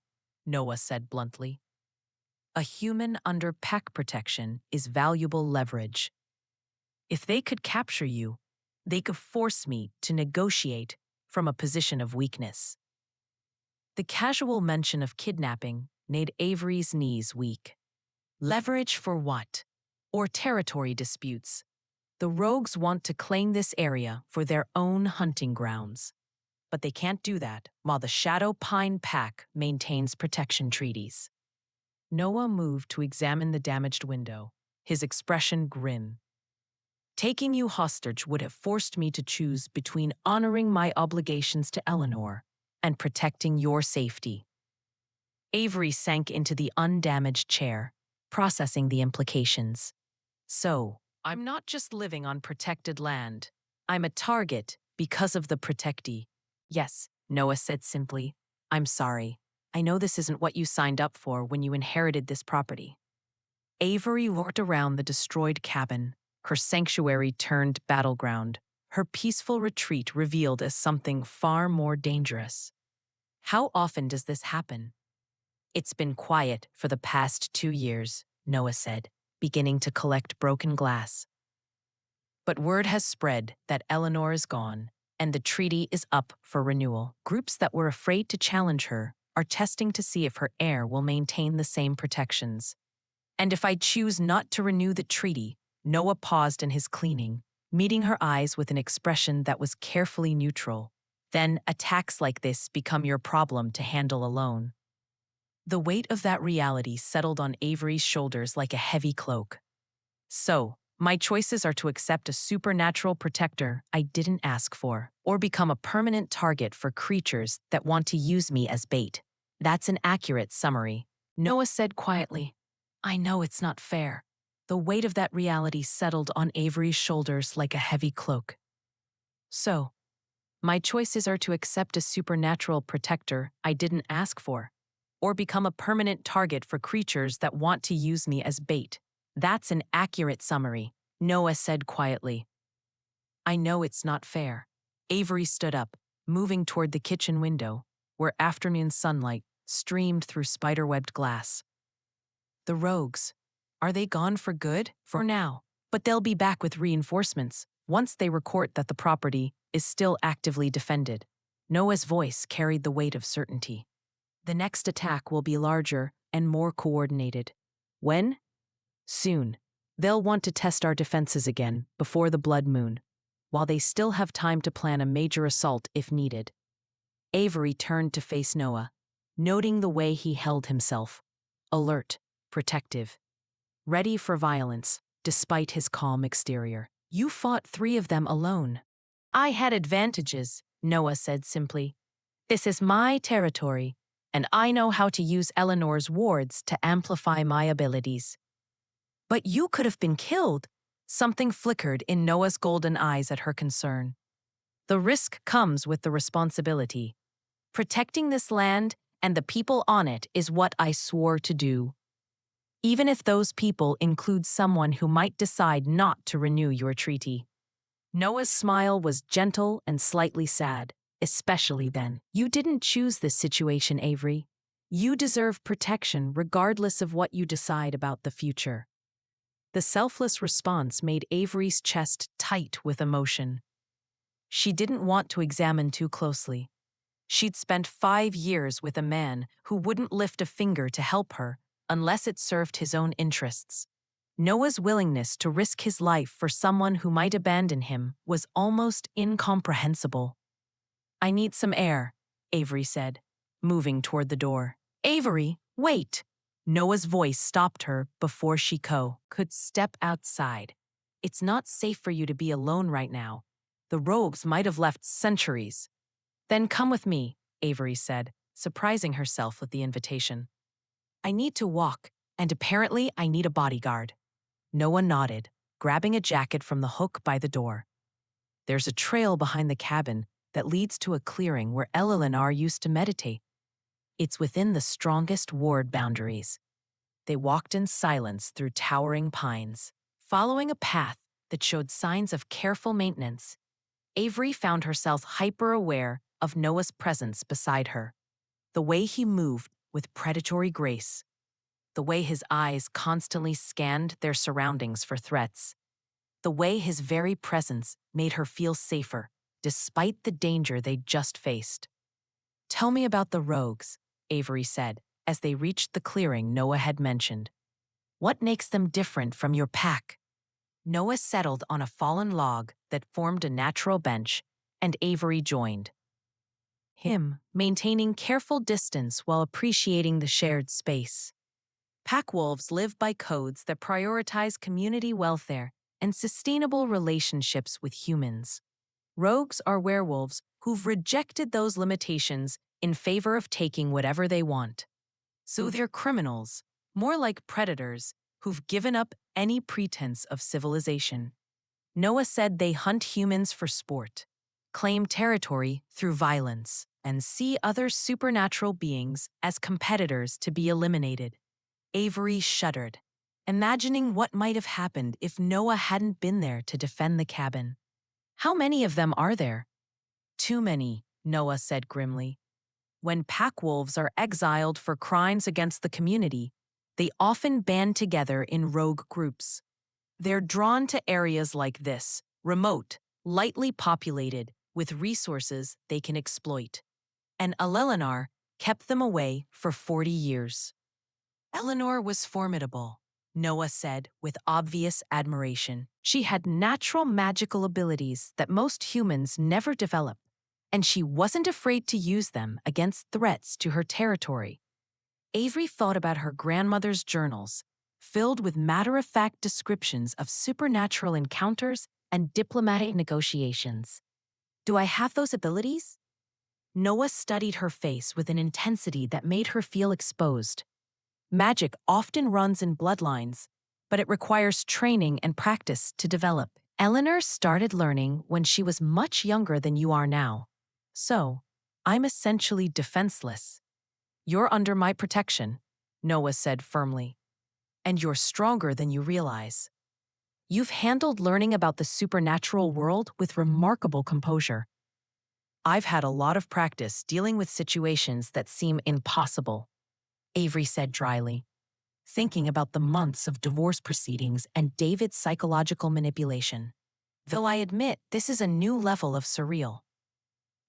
Noah said bluntly. A human under pack protection is valuable leverage. If they could capture you, they could force me to negotiate from a position of weakness. The casual mention of kidnapping made Avery's knees weak. Leverage for what? Or territory disputes. The rogues want to claim this area for their own hunting grounds. But they can't do that while the Shadow Pine Pack maintains protection treaties. Noah moved to examine the damaged window, his expression grim. Taking you hostage would have forced me to choose between honoring my obligations to Eleanor and protecting your safety. Avery sank into the undamaged chair, processing the implications. So, I'm not just living on protected land. I'm a target because of the protectee. Yes, Noah said simply. I'm sorry. I know this isn't what you signed up for when you inherited this property. Avery walked around the destroyed cabin, her sanctuary turned battleground, her peaceful retreat revealed as something far more dangerous. How often does this happen? It's been quiet for the past 2 years, Noah said, beginning to collect broken glass. But word has spread that Eleanor is gone, and the treaty is up for renewal. Groups that were afraid to challenge her are testing to see if her heir will maintain the same protections. And if I choose not to renew the treaty, Noah paused in his cleaning, meeting her eyes with an expression that was carefully neutral. Then attacks like this become your problem to handle alone. The weight of that reality settled on Avery's shoulders like a heavy cloak. So, my choices are to accept a supernatural protector I didn't ask for, or become a permanent target for creatures that want to use me as bait. That's an accurate summary, Noah said quietly. I know it's not fair. The weight of that reality settled on Avery's shoulders like a heavy cloak. So, my choices are to accept a supernatural protector I didn't ask for, or become a permanent target for creatures that want to use me as bait. That's an accurate summary, Noah said quietly. I know it's not fair. Avery stood up, moving toward the kitchen window, where afternoon sunlight streamed through spider-webbed glass. The rogues. Are they gone for good? For now. But they'll be back with reinforcements once they report that the property is still actively defended. Noah's voice carried the weight of certainty. The next attack will be larger and more coordinated. When? Soon. They'll want to test our defenses again, before the blood moon, while they still have time to plan a major assault if needed. Avery turned to face Noah, noting the way he held himself. Alert, protective, ready for violence, despite his calm exterior. You fought 3 of them alone. I had advantages, Noah said simply. This is my territory, and I know how to use Eleanor's wards to amplify my abilities. But you could have been killed. Something flickered in Noah's golden eyes at her concern. The risk comes with the responsibility. Protecting this land and the people on it is what I swore to do. Even if those people include someone who might decide not to renew your treaty. Noah's smile was gentle and slightly sad, especially then. You didn't choose this situation, Avery. You deserve protection regardless of what you decide about the future. The selfless response made Avery's chest tight with emotion. She didn't want to examine too closely. She'd spent 5 years with a man who wouldn't lift a finger to help her unless it served his own interests. Noah's willingness to risk his life for someone who might abandon him was almost incomprehensible. I need some air, Avery said, moving toward the door. Avery, wait! Noah's voice stopped her before she could step outside. It's not safe for you to be alone right now. The rogues might have left centuries. Then come with me, Avery said, surprising herself with the invitation. I need to walk, and apparently I need a bodyguard. Noah nodded, grabbing a jacket from the hook by the door. There's a trail behind the cabin that leads to a clearing where Eleanor used to meditate. It's within the strongest ward boundaries. They walked in silence through towering pines, following a path that showed signs of careful maintenance. Avery found herself hyper-aware of Noah's presence beside her. The way he moved with predatory grace. The way his eyes constantly scanned their surroundings for threats. The way his very presence made her feel safer, despite the danger they'd just faced. "Tell me about the rogues," Avery said, as they reached the clearing Noah had mentioned. "What makes them different from your pack?" Noah settled on a fallen log that formed a natural bench, and Avery joined him, maintaining careful distance while appreciating the shared space. Pack wolves live by codes that prioritize community welfare and sustainable relationships with humans. Rogues are werewolves who've rejected those limitations in favor of taking whatever they want. So they're criminals, more like predators, who've given up any pretense of civilization. Noah said they hunt humans for sport, claim territory through violence, and see other supernatural beings as competitors to be eliminated. Avery shuddered, imagining what might have happened if Noah hadn't been there to defend the cabin. "How many of them are there?" "Too many," Noah said grimly. "When pack wolves are exiled for crimes against the community, they often band together in rogue groups. They're drawn to areas like this, remote, lightly populated, with resources they can exploit. And Eleanor kept them away for 40 years. Eleanor was formidable, Noah said with obvious admiration. She had natural magical abilities that most humans never develop, and she wasn't afraid to use them against threats to her territory. Avery thought about her grandmother's journals, filled with matter-of-fact descriptions of supernatural encounters and diplomatic negotiations. "Do I have those abilities?" Noah studied her face with an intensity that made her feel exposed. "Magic often runs in bloodlines, but it requires training and practice to develop. Eleanor started learning when she was much younger than you are now. So, I'm essentially defenseless." "You're under my protection," Noah said firmly. "And you're stronger than you realize. You've handled learning about the supernatural world with remarkable composure." "I've had a lot of practice dealing with situations that seem impossible," Avery said dryly, thinking about the months of divorce proceedings and David's psychological manipulation. "Though I admit this is a new level of surreal."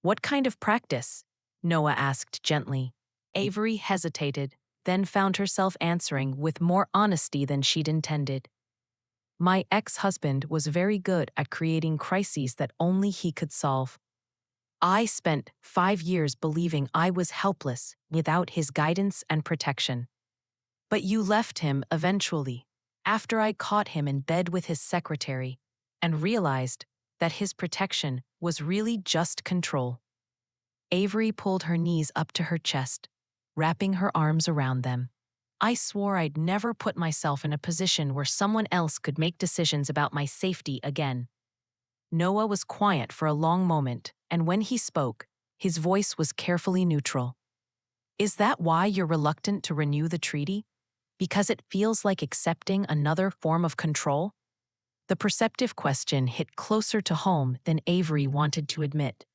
"What kind of practice?" Noah asked gently. Avery hesitated, then found herself answering with more honesty than she'd intended. "My ex-husband was very good at creating crises that only he could solve. I spent 5 years believing I was helpless without his guidance and protection. But you left him eventually, after I caught him in bed with his secretary, and realized that his protection was really just control." Avery pulled her knees up to her chest, wrapping her arms around them. "I swore I'd never put myself in a position where someone else could make decisions about my safety again." Noah was quiet for a long moment, and when he spoke, his voice was carefully neutral. "Is that why you're reluctant to renew the treaty? Because it feels like accepting another form of control?" The perceptive question hit closer to home than Avery wanted to admit.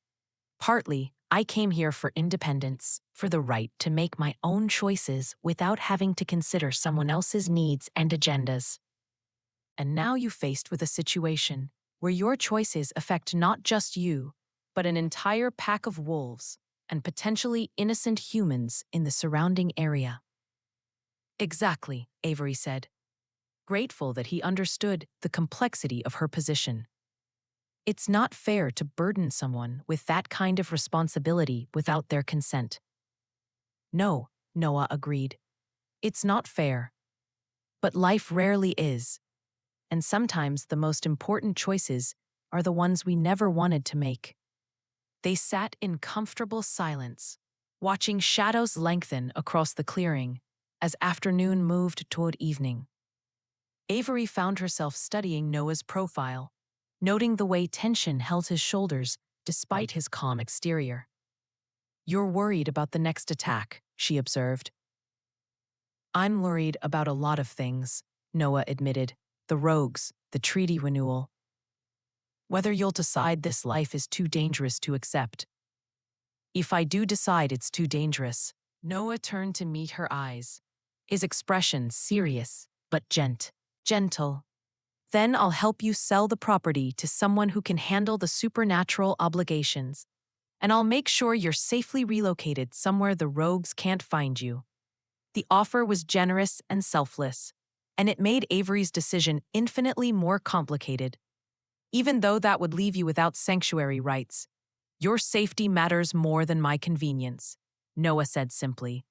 "Partly, I came here for independence, for the right to make my own choices without having to consider someone else's needs and agendas. And now you're faced with a situation where your choices affect not just you, but an entire pack of wolves and potentially innocent humans in the surrounding area." "Exactly," Avery said, grateful that he understood the complexity of her position. "It's not fair to burden someone with that kind of responsibility without their consent." "No," Noah agreed. "It's not fair. But life rarely is. And sometimes the most important choices are the ones we never wanted to make." They sat in comfortable silence, watching shadows lengthen across the clearing as afternoon moved toward evening. Avery found herself studying Noah's profile, noting the way tension held his shoulders despite his calm exterior. "You're worried about the next attack," she observed. "I'm worried about a lot of things," Noah admitted. "The rogues, the treaty renewal. Whether you'll decide this life is too dangerous to accept." If I do decide it's too dangerous. Noah turned to meet her eyes, his expression serious but gentle. Then I'll help you sell the property to someone who can handle the supernatural obligations, and I'll make sure you're safely relocated somewhere the rogues can't find you. The offer was generous and selfless, and it made Avery's decision infinitely more complicated. Even though that would leave you without sanctuary rights, your safety matters more than my convenience, Noah said simply.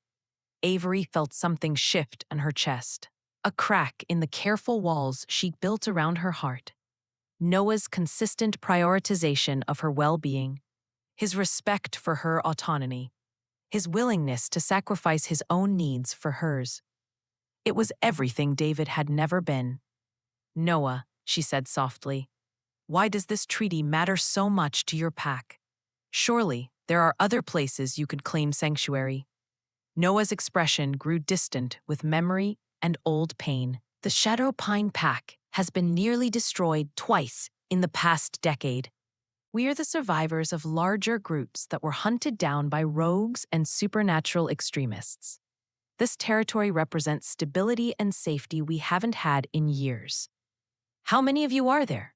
Avery felt something shift in her chest, a crack in the careful walls she'd built around her heart. Noah's consistent prioritization of her well-being, his respect for her autonomy, his willingness to sacrifice his own needs for hers. It was everything David had never been. Noah, she said softly, why does this treaty matter so much to your pack? Surely, there are other places you could claim sanctuary. Noah's expression grew distant with memory and old pain. The Shadow Pine Pack has been nearly destroyed twice in the past decade. We are the survivors of larger groups that were hunted down by rogues and supernatural extremists. This territory represents stability and safety we haven't had in years. How many of you are there?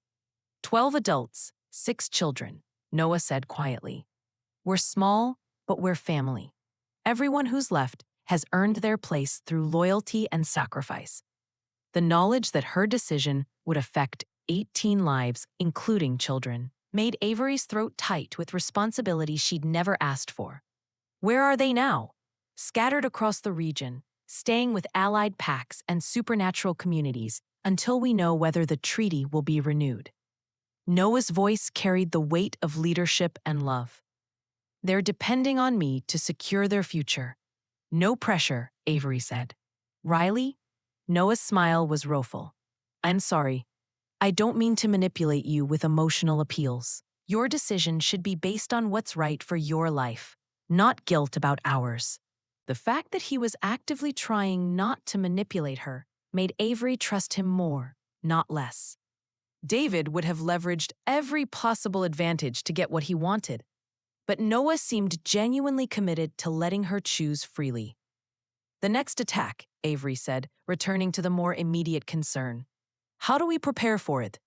12 adults, 6 children, Noah said quietly. We're small, but we're family. Everyone who's left has earned their place through loyalty and sacrifice. The knowledge that her decision would affect 18 lives, including children, made Avery's throat tight with responsibility she'd never asked for. Where are they now? Scattered across the region, staying with allied packs and supernatural communities until we know whether the treaty will be renewed. Noah's voice carried the weight of leadership and love. They're depending on me to secure their future. No pressure, Avery said. Riley? Noah's smile was rueful. I'm sorry. I don't mean to manipulate you with emotional appeals. Your decision should be based on what's right for your life, not guilt about ours. The fact that he was actively trying not to manipulate her made Avery trust him more, not less. David would have leveraged every possible advantage to get what he wanted, but Noah seemed genuinely committed to letting her choose freely. The next attack, Avery said, returning to the more immediate concern. How do we prepare for it?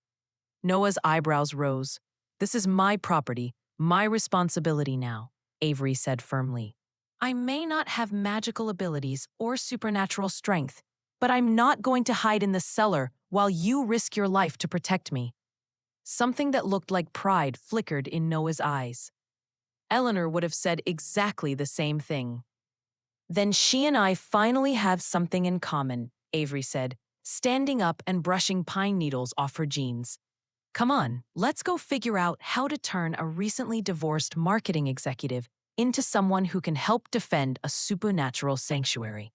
Noah's eyebrows rose. This is my property, my responsibility now, Avery said firmly. I may not have magical abilities or supernatural strength, but I'm not going to hide in the cellar while you risk your life to protect me. Something that looked like pride flickered in Noah's eyes. Eleanor would have said exactly the same thing. Then she and I finally have something in common, Avery said, standing up and brushing pine needles off her jeans. Come on, let's go figure out how to turn a recently divorced marketing executive into someone who can help defend a supernatural sanctuary.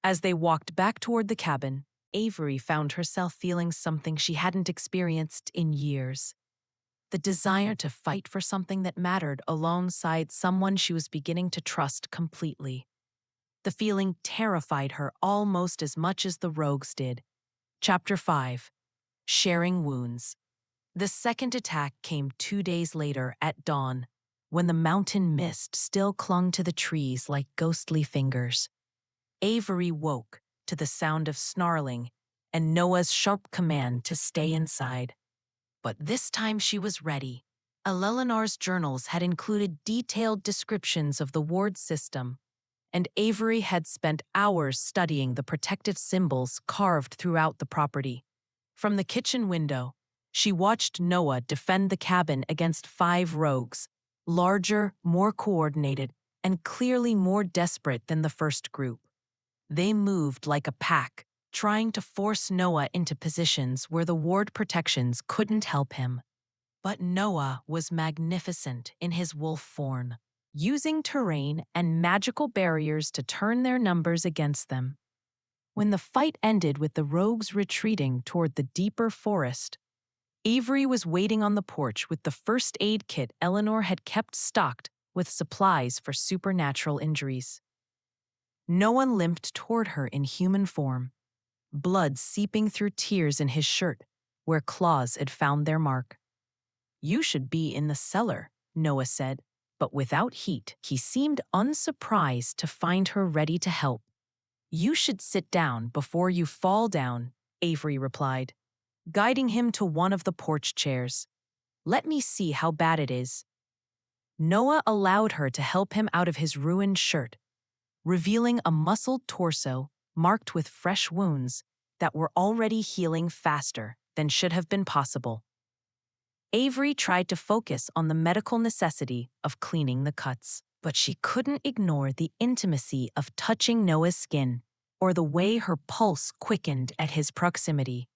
As they walked back toward the cabin, Avery found herself feeling something she hadn't experienced in years. The desire to fight for something that mattered alongside someone she was beginning to trust completely. The feeling terrified her almost as much as the rogues did. Chapter 5. Sharing Wounds. The second attack came 2 days later at dawn, when the mountain mist still clung to the trees like ghostly fingers. Avery woke to the sound of snarling and Noah's sharp command to stay inside. But this time she was ready. Eleanor's journals had included detailed descriptions of the ward system, and Avery had spent hours studying the protective symbols carved throughout the property. From the kitchen window, she watched Noah defend the cabin against 5 rogues, larger, more coordinated, and clearly more desperate than the first group. They moved like a pack, trying to force Noah into positions where the ward protections couldn't help him. But Noah was magnificent in his wolf form, using terrain and magical barriers to turn their numbers against them. When the fight ended with the rogues retreating toward the deeper forest, Avery was waiting on the porch with the first aid kit Eleanor had kept stocked with supplies for supernatural injuries. Noah limped toward her in human form, blood seeping through tears in his shirt, where claws had found their mark. You should be in the cellar, Noah said, but without heat. He seemed unsurprised to find her ready to help. "You should sit down before you fall down," Avery replied, guiding him to one of the porch chairs. "Let me see how bad it is." Noah allowed her to help him out of his ruined shirt, revealing a muscled torso marked with fresh wounds that were already healing faster than should have been possible. Avery tried to focus on the medical necessity of cleaning the cuts, but she couldn't ignore the intimacy of touching Noah's skin or the way her pulse quickened at his proximity.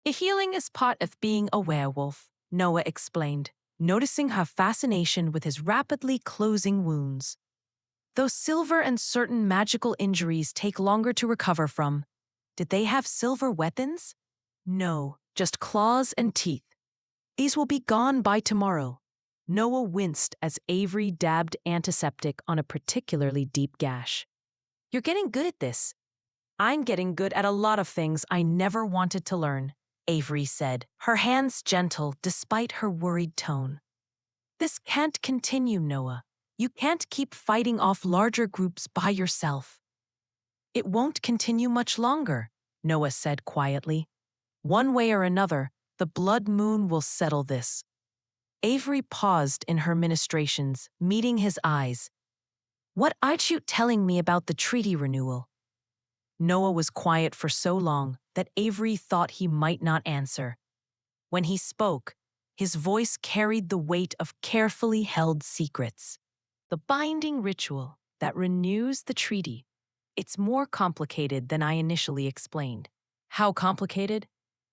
"Healing is part of being a werewolf," Noah explained, noticing her fascination with his rapidly closing wounds. "Though silver and certain magical injuries take longer to recover from." "Did they have silver weapons?" "No, just claws and teeth. These will be gone by tomorrow." Noah winced as Avery dabbed antiseptic on a particularly deep gash. "You're getting good at this." "I'm getting good at a lot of things I never wanted to learn," Avery said, her hands gentle despite her worried tone. "This can't continue, Noah. You can't keep fighting off larger groups by yourself." "It won't continue much longer," Noah said quietly. "One way or another, the blood moon will settle this." Avery paused in her ministrations, meeting his eyes. "What aren't you telling me about the treaty renewal?" Noah was quiet for so long that Avery thought he might not answer. When he spoke, his voice carried the weight of carefully held secrets. "The binding ritual that renews the treaty. It's more complicated than I initially explained." "How complicated?"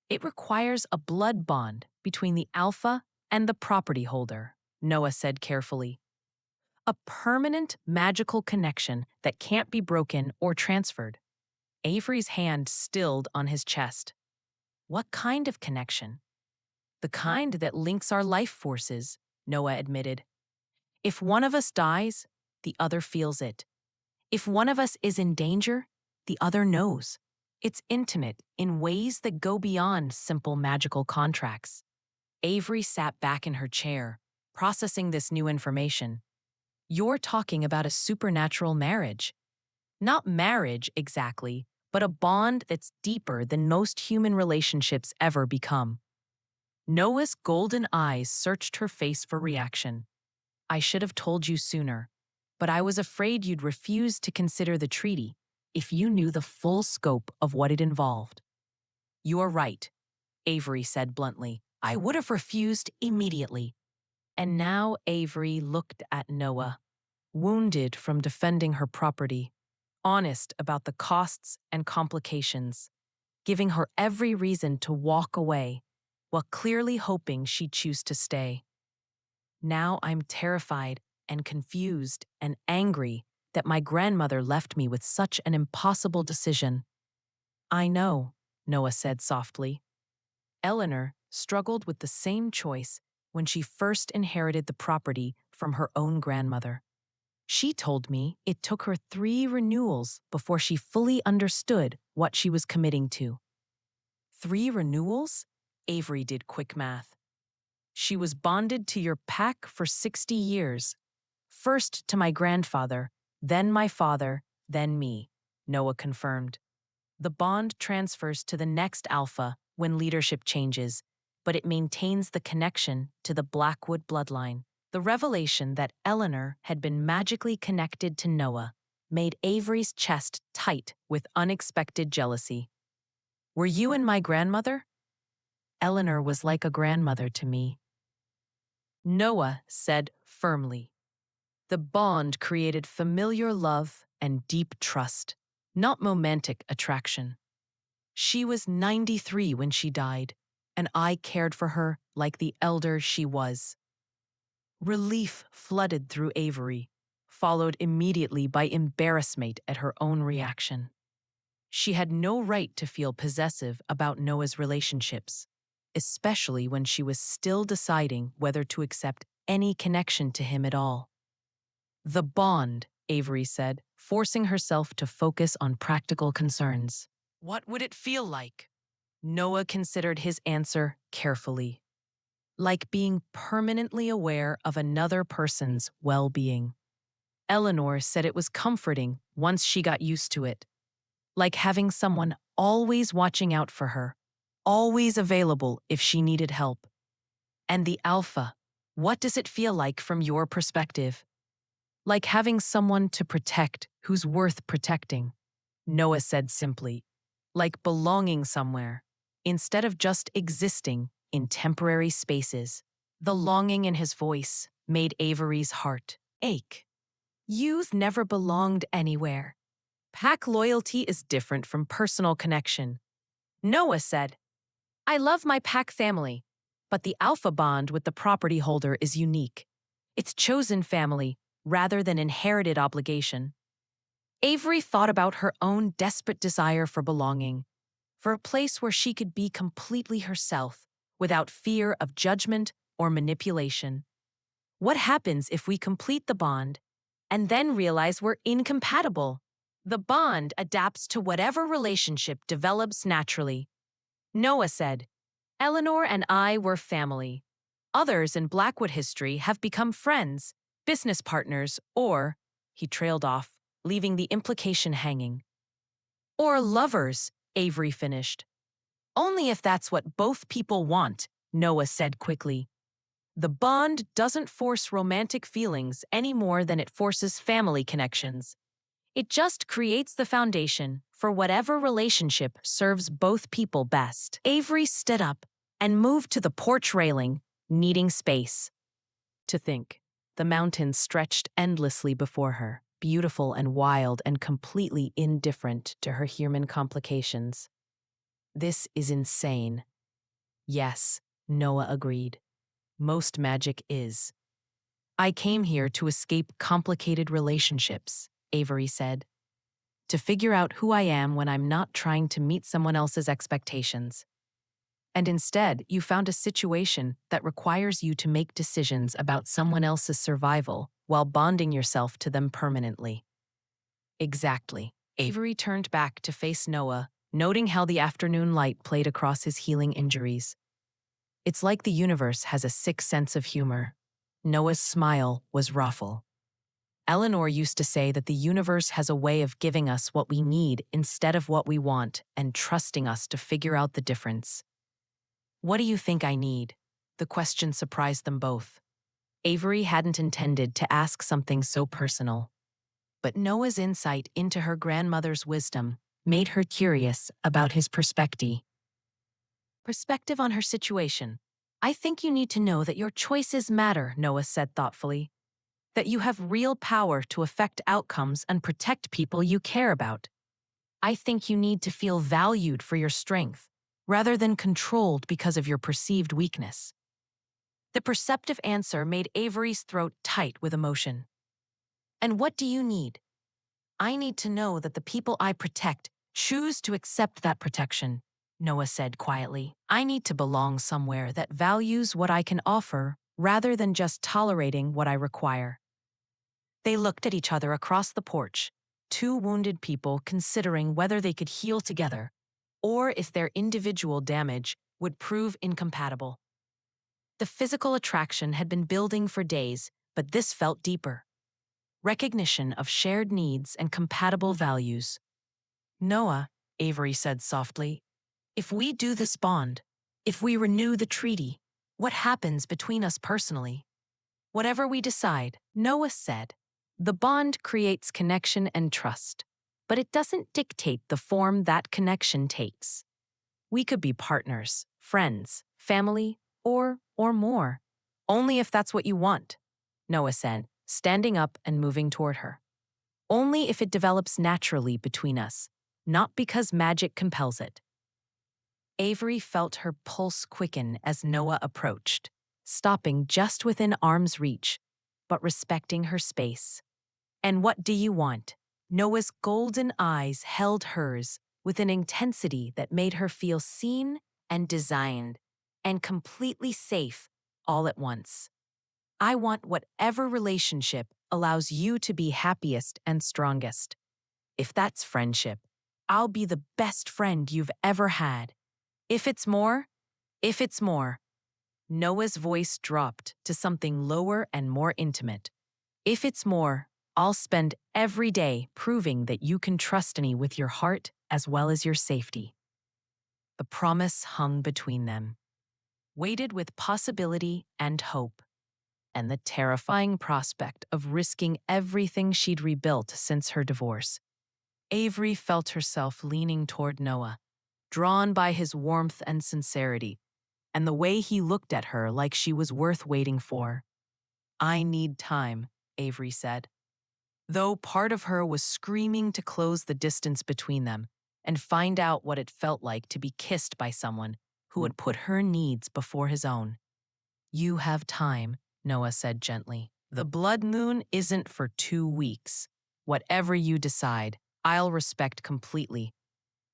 "It requires a blood bond between the alpha and the property holder," Noah said carefully. "A permanent magical connection that can't be broken or transferred." Avery's hand stilled on his chest. "What kind of connection?" "The kind that links our life forces," Noah admitted. "If one of us dies, the other feels it. If one of us is in danger, the other knows. It's intimate in ways that go beyond simple magical contracts." Avery sat back in her chair, processing this new information. "You're talking about a supernatural marriage." "Not marriage, exactly, but a bond that's deeper than most human relationships ever become." Noah's golden eyes searched her face for reaction. "I should have told you sooner, but I was afraid you'd refuse to consider the treaty if you knew the full scope of what it involved." "You're right," Avery said bluntly. "I would have refused immediately." And now Avery looked at Noah, wounded from defending her property, honest about the costs and complications, giving her every reason to walk away, while clearly hoping she'd choose to stay. "Now I'm terrified and confused and angry that my grandmother left me with such an impossible decision." "I know," Noah said softly. "Eleanor struggled with the same choice when she first inherited the property from her own grandmother. She told me it took her 3 renewals before she fully understood what she was committing to." 3 renewals? Avery did quick math. "She was bonded to your pack for 60 years. First to my grandfather, then my father, then me," Noah confirmed. "The bond transfers to the next alpha when leadership changes, but it maintains the connection to the Blackwood bloodline." The revelation that Eleanor had been magically connected to Noah made Avery's chest tight with unexpected jealousy. "Were you and my grandmother?" "Eleanor was like a grandmother to me," Noah said firmly. "The bond created familiar love and deep trust, not romantic attraction. She was 93 when she died, and I cared for her like the elder she was." Relief flooded through Avery, followed immediately by embarrassment at her own reaction. She had no right to feel possessive about Noah's relationships, especially when she was still deciding whether to accept any connection to him at all. "The bond," Avery said, forcing herself to focus on practical concerns. "What would it feel like?" Noah considered his answer carefully. like being permanently aware of another person's well-being. Eleanor said it was comforting once she got used to it, like having someone always watching out for her, always available if she needed help. And the alpha, what does it feel like from your perspective? Like having someone to protect who's worth protecting, Noah said simply. Like belonging somewhere, instead of just existing in temporary spaces. The longing in his voice made Avery's heart ache. You've never belonged anywhere. Pack loyalty is different from personal connection. Noah said, I love my pack family, but the alpha bond with the property holder is unique. It's chosen family rather than inherited obligation. Avery thought about her own desperate desire for belonging, for a place where she could be completely herself, without fear of judgment or manipulation. What happens if we complete the bond and then realize we're incompatible? The bond adapts to whatever relationship develops naturally. Noah said, Eleanor and I were family. Others in Blackwood history have become friends, business partners, or, he trailed off, leaving the implication hanging. Or lovers, Avery finished. Only if that's what both people want, Noah said quickly. The bond doesn't force romantic feelings any more than it forces family connections. It just creates the foundation for whatever relationship serves both people best. Avery stood up and moved to the porch railing, needing space. To think, the mountains stretched endlessly before her, beautiful and wild and completely indifferent to her human complications. This is insane. Yes, Noah agreed. Most magic is. I came here to escape complicated relationships, Avery said. To figure out who I am when I'm not trying to meet someone else's expectations. And instead, you found a situation that requires you to make decisions about someone else's survival while bonding yourself to them permanently. Exactly. Avery turned back to face Noah, noting how the afternoon light played across his healing injuries. It's like the universe has a sick sense of humor. Noah's smile was rueful. Eleanor used to say that the universe has a way of giving us what we need instead of what we want and trusting us to figure out the difference. What do you think I need? The question surprised them both. Avery hadn't intended to ask something so personal. But Noah's insight into her grandmother's wisdom made her curious about his perspective. Perspective on her situation. I think you need to know that your choices matter, Noah said thoughtfully. That you have real power to affect outcomes and protect people you care about. I think you need to feel valued for your strength, rather than controlled because of your perceived weakness. The perceptive answer made Avery's throat tight with emotion. And what do you need? I need to know that the people I protect choose to accept that protection, Noah said quietly. I need to belong somewhere that values what I can offer rather than just tolerating what I require. They looked at each other across the porch, two wounded people considering whether they could heal together, or if their individual damage would prove incompatible. The physical attraction had been building for days, but this felt deeper. Recognition of shared needs and compatible values. Noah, Avery said softly, if we do this bond, if we renew the treaty, what happens between us personally? Whatever we decide, Noah said, the bond creates connection and trust, but it doesn't dictate the form that connection takes. We could be partners, friends, family, or more. Only if that's what you want, Noah said, standing up and moving toward her. Only if it develops naturally between us, not because magic compels it. Avery felt her pulse quicken as Noah approached, stopping just within arm's reach, but respecting her space. And what do you want? Noah's golden eyes held hers with an intensity that made her feel seen and designed, and completely safe all at once. I want whatever relationship allows you to be happiest and strongest. If that's friendship, I'll be the best friend you've ever had. If it's more, Noah's voice dropped to something lower and more intimate. If it's more, I'll spend every day proving that you can trust me with your heart as well as your safety. The promise hung between them, weighted with possibility and hope, and the terrifying prospect of risking everything she'd rebuilt since her divorce. Avery felt herself leaning toward Noah, drawn by his warmth and sincerity, and the way he looked at her like she was worth waiting for. I need time, Avery said, though part of her was screaming to close the distance between them and find out what it felt like to be kissed by someone who would put her needs before his own. You have time, Noah said gently. The blood moon isn't for 2 weeks. Whatever you decide, I'll respect completely.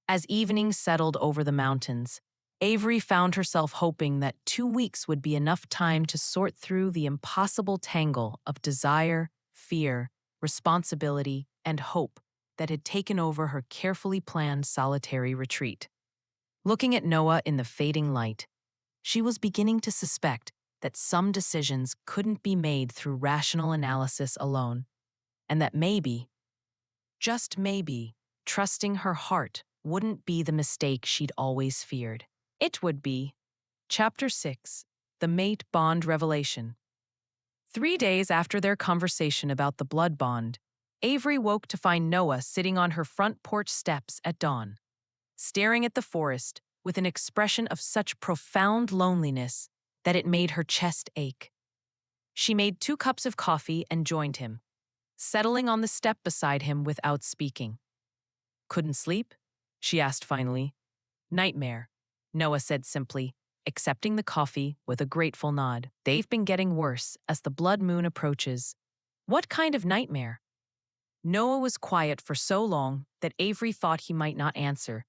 As evening settled over the mountains, Avery found herself hoping that 2 weeks would be enough time to sort through the impossible tangle of desire, fear, responsibility, and hope that had taken over her carefully planned solitary retreat. Looking at Noah in the fading light, she was beginning to suspect that some decisions couldn't be made through rational analysis alone, and that maybe, just maybe, trusting her heart wouldn't be the mistake she'd always feared. It would be. Chapter 6, The Mate Bond Revelation. 3 days after their conversation about the blood bond, Avery woke to find Noah sitting on her front porch steps at dawn, staring at the forest with an expression of such profound loneliness that it made her chest ache. She made 2 cups of coffee and joined him, settling on the step beside him without speaking. Couldn't sleep? She asked finally. Nightmare, Noah said simply, accepting the coffee with a grateful nod. They've been getting worse as the blood moon approaches. What kind of nightmare? Noah was quiet for so long that Avery thought he might not answer.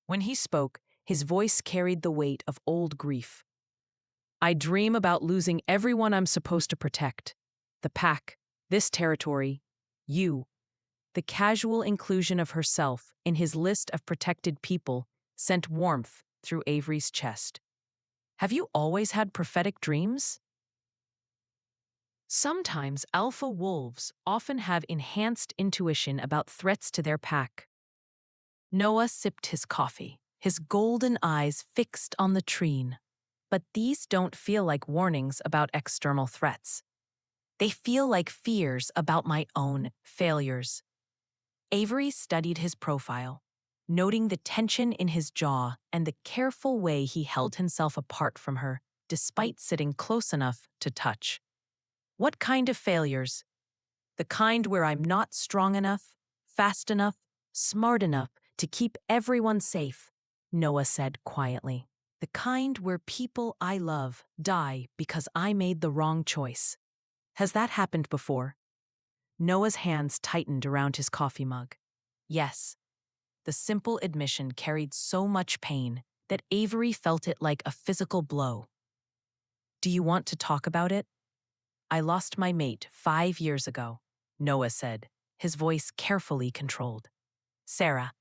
When he spoke, his voice carried the weight of old grief. I dream about losing everyone I'm supposed to protect. The pack, this territory, you. The casual inclusion of herself in his list of protected people sent warmth through Avery's chest. Have you always had prophetic dreams? Sometimes alpha wolves often have enhanced intuition about threats to their pack. Noah sipped his coffee, his golden eyes fixed on the tree. But these don't feel like warnings about external threats. They feel like fears about my own failures. Avery studied his profile, noting the tension in his jaw and the careful way he held himself apart from her, despite sitting close enough to touch. What kind of failures? The kind where I'm not strong enough, fast enough, smart enough to keep everyone safe, Noah said quietly. The kind where people I love die because I made the wrong choice. Has that happened before? Noah's hands tightened around his coffee mug. Yes. The simple admission carried so much pain that Avery felt it like a physical blow. Do you want to talk about it? I lost my mate 5 years ago, Noah said, his voice carefully controlled. Sarah.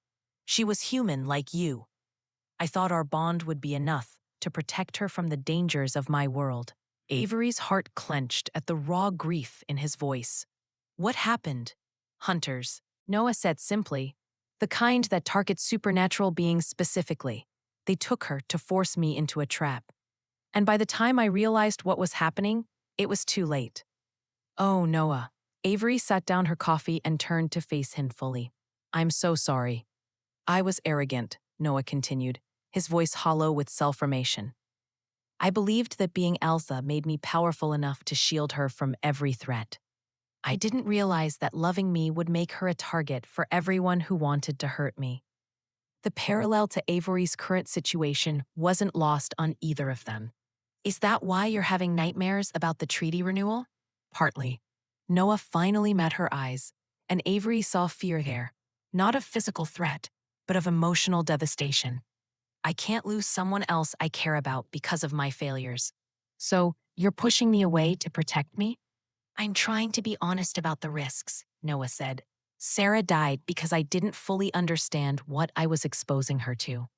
She was human like you. I thought our bond would be enough to protect her from the dangers of my world. Avery's heart clenched at the raw grief in his voice. What happened? Hunters, Noah said simply, the kind that targets supernatural beings specifically. They took her to force me into a trap. And by the time I realized what was happening, it was too late. Oh, Noah. Avery sat down her coffee and turned to face him fully. I'm so sorry. I was arrogant, Noah continued, his voice hollow with self-formation. I believed that being Elsa made me powerful enough to shield her from every threat. I didn't realize that loving me would make her a target for everyone who wanted to hurt me. The parallel to Avery's current situation wasn't lost on either of them. Is that why you're having nightmares about the treaty renewal? Partly. Noah finally met her eyes, and Avery saw fear there, not of physical threat, but of emotional devastation. I can't lose someone else I care about because of my failures. So, you're pushing me away to protect me? I'm trying to be honest about the risks, Noah said. Sarah died because I didn't fully understand what I was exposing her to.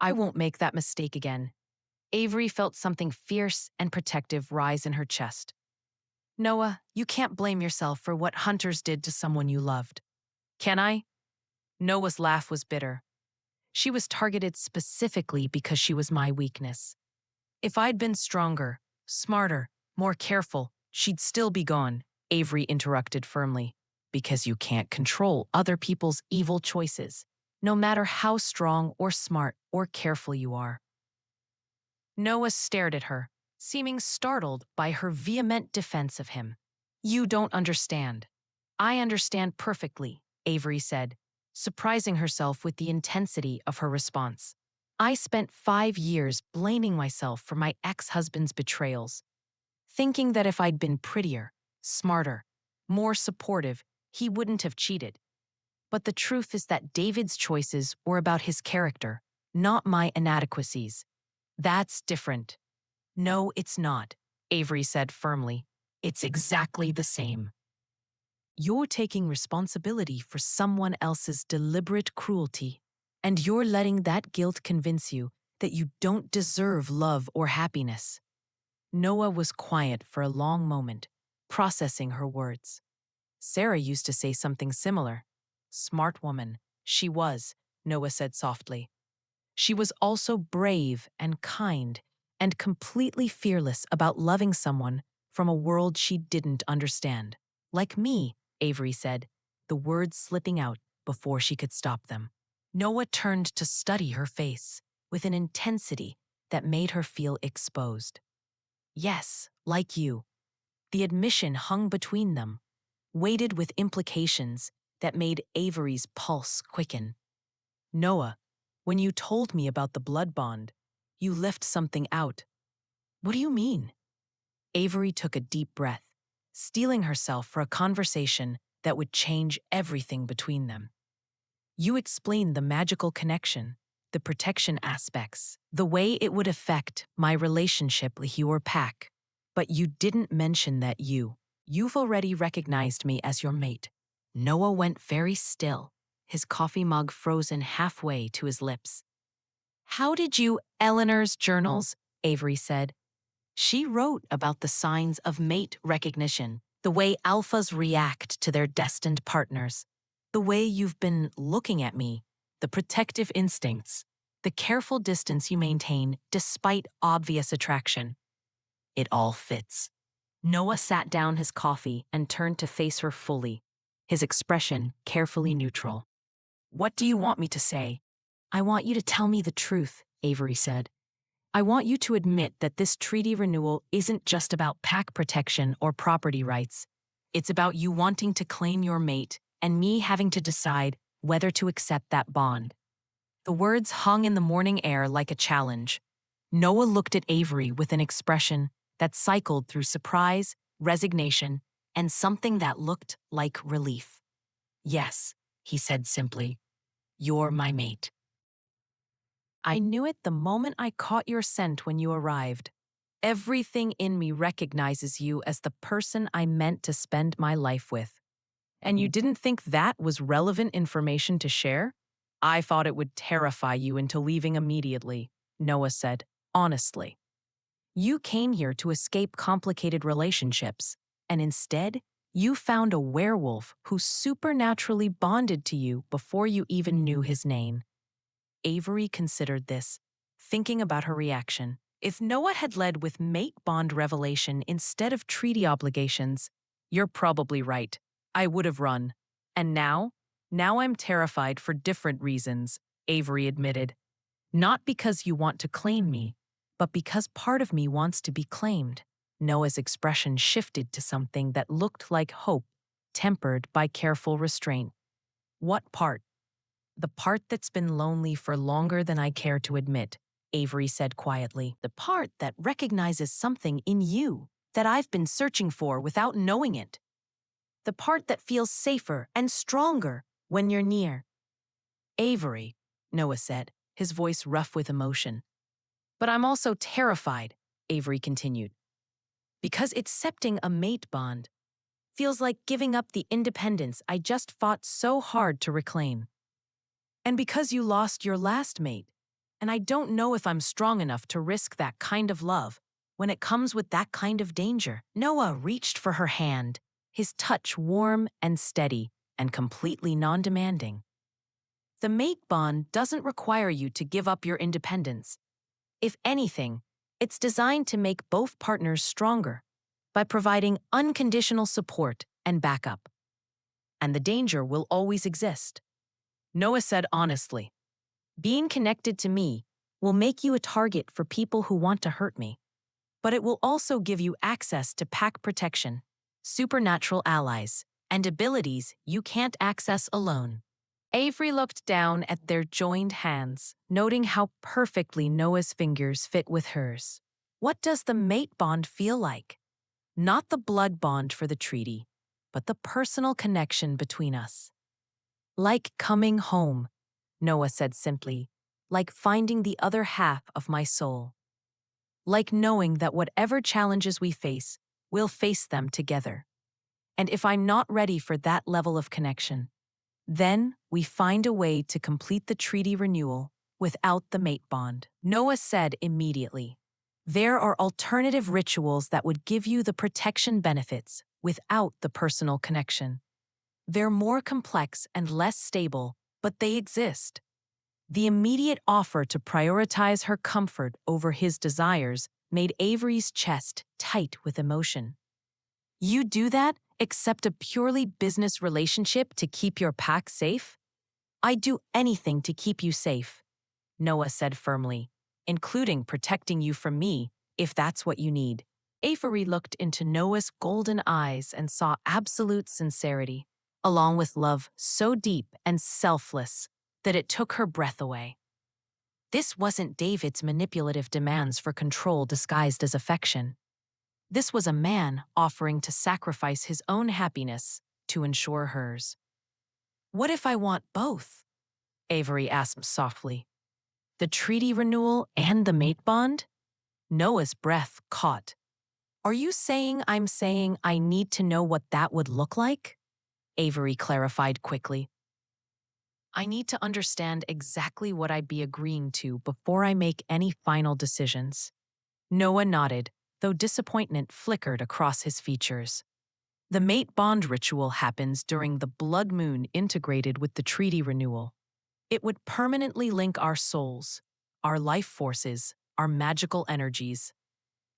I won't make that mistake again. Avery felt something fierce and protective rise in her chest. Noah, you can't blame yourself for what hunters did to someone you loved. Can I? Noah's laugh was bitter. She was targeted specifically because she was my weakness. If I'd been stronger, smarter, more careful, she'd still be gone, Avery interrupted firmly. Because you can't control other people's evil choices, no matter how strong or smart or careful you are. Noah stared at her, seeming startled by her vehement defense of him. You don't understand. I understand perfectly, Avery said, surprising herself with the intensity of her response. I spent 5 years blaming myself for my ex-husband's betrayals, thinking that if I'd been prettier, smarter, more supportive, he wouldn't have cheated. But the truth is that David's choices were about his character, not my inadequacies. That's different. No, it's not, Avery said firmly. It's exactly the same. You're taking responsibility for someone else's deliberate cruelty, and you're letting that guilt convince you that you don't deserve love or happiness. Noah was quiet for a long moment, processing her words. Sarah used to say something similar. Smart woman, she was, Noah said softly. She was also brave and kind and completely fearless about loving someone from a world she didn't understand. Like me, Avery said, the words slipping out before she could stop them. Noah turned to study her face with an intensity that made her feel exposed. Yes, like you. The admission hung between them, weighted with implications that made Avery's pulse quicken. Noah, when you told me about the blood bond, you left something out. What do you mean? Avery took a deep breath, steeling herself for a conversation that would change everything between them. You explained the magical connection, the protection aspects, the way it would affect my relationship with your pack. But you didn't mention that you've already recognized me as your mate. Noah went very still, his coffee mug frozen halfway to his lips. How did you, Eleanor's journals? Avery said. She wrote about the signs of mate recognition, the way alphas react to their destined partners, the way you've been looking at me, the protective instincts, the careful distance you maintain despite obvious attraction. It all fits. Noah sat down his coffee and turned to face her fully, his expression carefully neutral. What do you want me to say? I want you to tell me the truth, Avery said. I want you to admit that this treaty renewal isn't just about pack protection or property rights. It's about you wanting to claim your mate and me having to decide whether to accept that bond. The words hung in the morning air like a challenge. Noah looked at Avery with an expression that cycled through surprise, resignation, and something that looked like relief. Yes, he said simply. You're my mate. I knew it the moment I caught your scent when you arrived. Everything in me recognizes you as the person I meant to spend my life with. And you didn't think that was relevant information to share? I thought it would terrify you into leaving immediately, Noah said, honestly. You came here to escape complicated relationships, and instead, you found a werewolf who supernaturally bonded to you before you even knew his name. Avery considered this, thinking about her reaction. If Noah had led with mate bond revelation instead of treaty obligations, you're probably right. I would have run. And now I'm terrified for different reasons, Avery admitted. Not because you want to claim me, but because part of me wants to be claimed. Noah's expression shifted to something that looked like hope, tempered by careful restraint. What part? The part that's been lonely for longer than I care to admit, Avery said quietly. The part that recognizes something in you that I've been searching for without knowing it. The part that feels safer and stronger when you're near. Avery, Noah said, his voice rough with emotion. But I'm also terrified, Avery continued. Because accepting a mate bond feels like giving up the independence I just fought so hard to reclaim. And because you lost your last mate, And I don't know if I'm strong enough to risk that kind of love when it comes with that kind of danger. Noah reached for her hand, his touch warm and steady and completely non-demanding. The mate bond doesn't require you to give up your independence. If anything, it's designed to make both partners stronger by providing unconditional support and backup. And the danger will always exist. Noah said honestly, being connected to me will make you a target for people who want to hurt me, but it will also give you access to pack protection, supernatural allies, and abilities you can't access alone. Avery looked down at their joined hands, noting how perfectly Noah's fingers fit with hers. What does the mate bond feel like? Not the blood bond for the treaty, but the personal connection between us. Like coming home, Noah said simply, like finding the other half of my soul. Like knowing that whatever challenges we face, we'll face them together. And if I'm not ready for that level of connection, then we find a way to complete the treaty renewal without the mate bond. Noah said immediately, there are alternative rituals that would give you the protection benefits without the personal connection. They're more complex and less stable, but they exist. The immediate offer to prioritize her comfort over his desires made Avery's chest tight with emotion. You do that, accept a purely business relationship to keep your pack safe? I'd do anything to keep you safe, Noah said firmly, including protecting you from me, if that's what you need. Avery looked into Noah's golden eyes and saw absolute sincerity, along with love so deep and selfless that it took her breath away. This wasn't David's manipulative demands for control disguised as affection. This was a man offering to sacrifice his own happiness to ensure hers. What if I want both? Avery asked softly. The treaty renewal and the mate bond? Noah's breath caught. Are you saying I'm saying I need to know what that would look like? Avery clarified quickly. I need to understand exactly what I'd be agreeing to before I make any final decisions. Noah nodded, though disappointment flickered across his features. The mate bond ritual happens during the blood moon integrated with the treaty renewal. It would permanently link our souls, our life forces, our magical energies.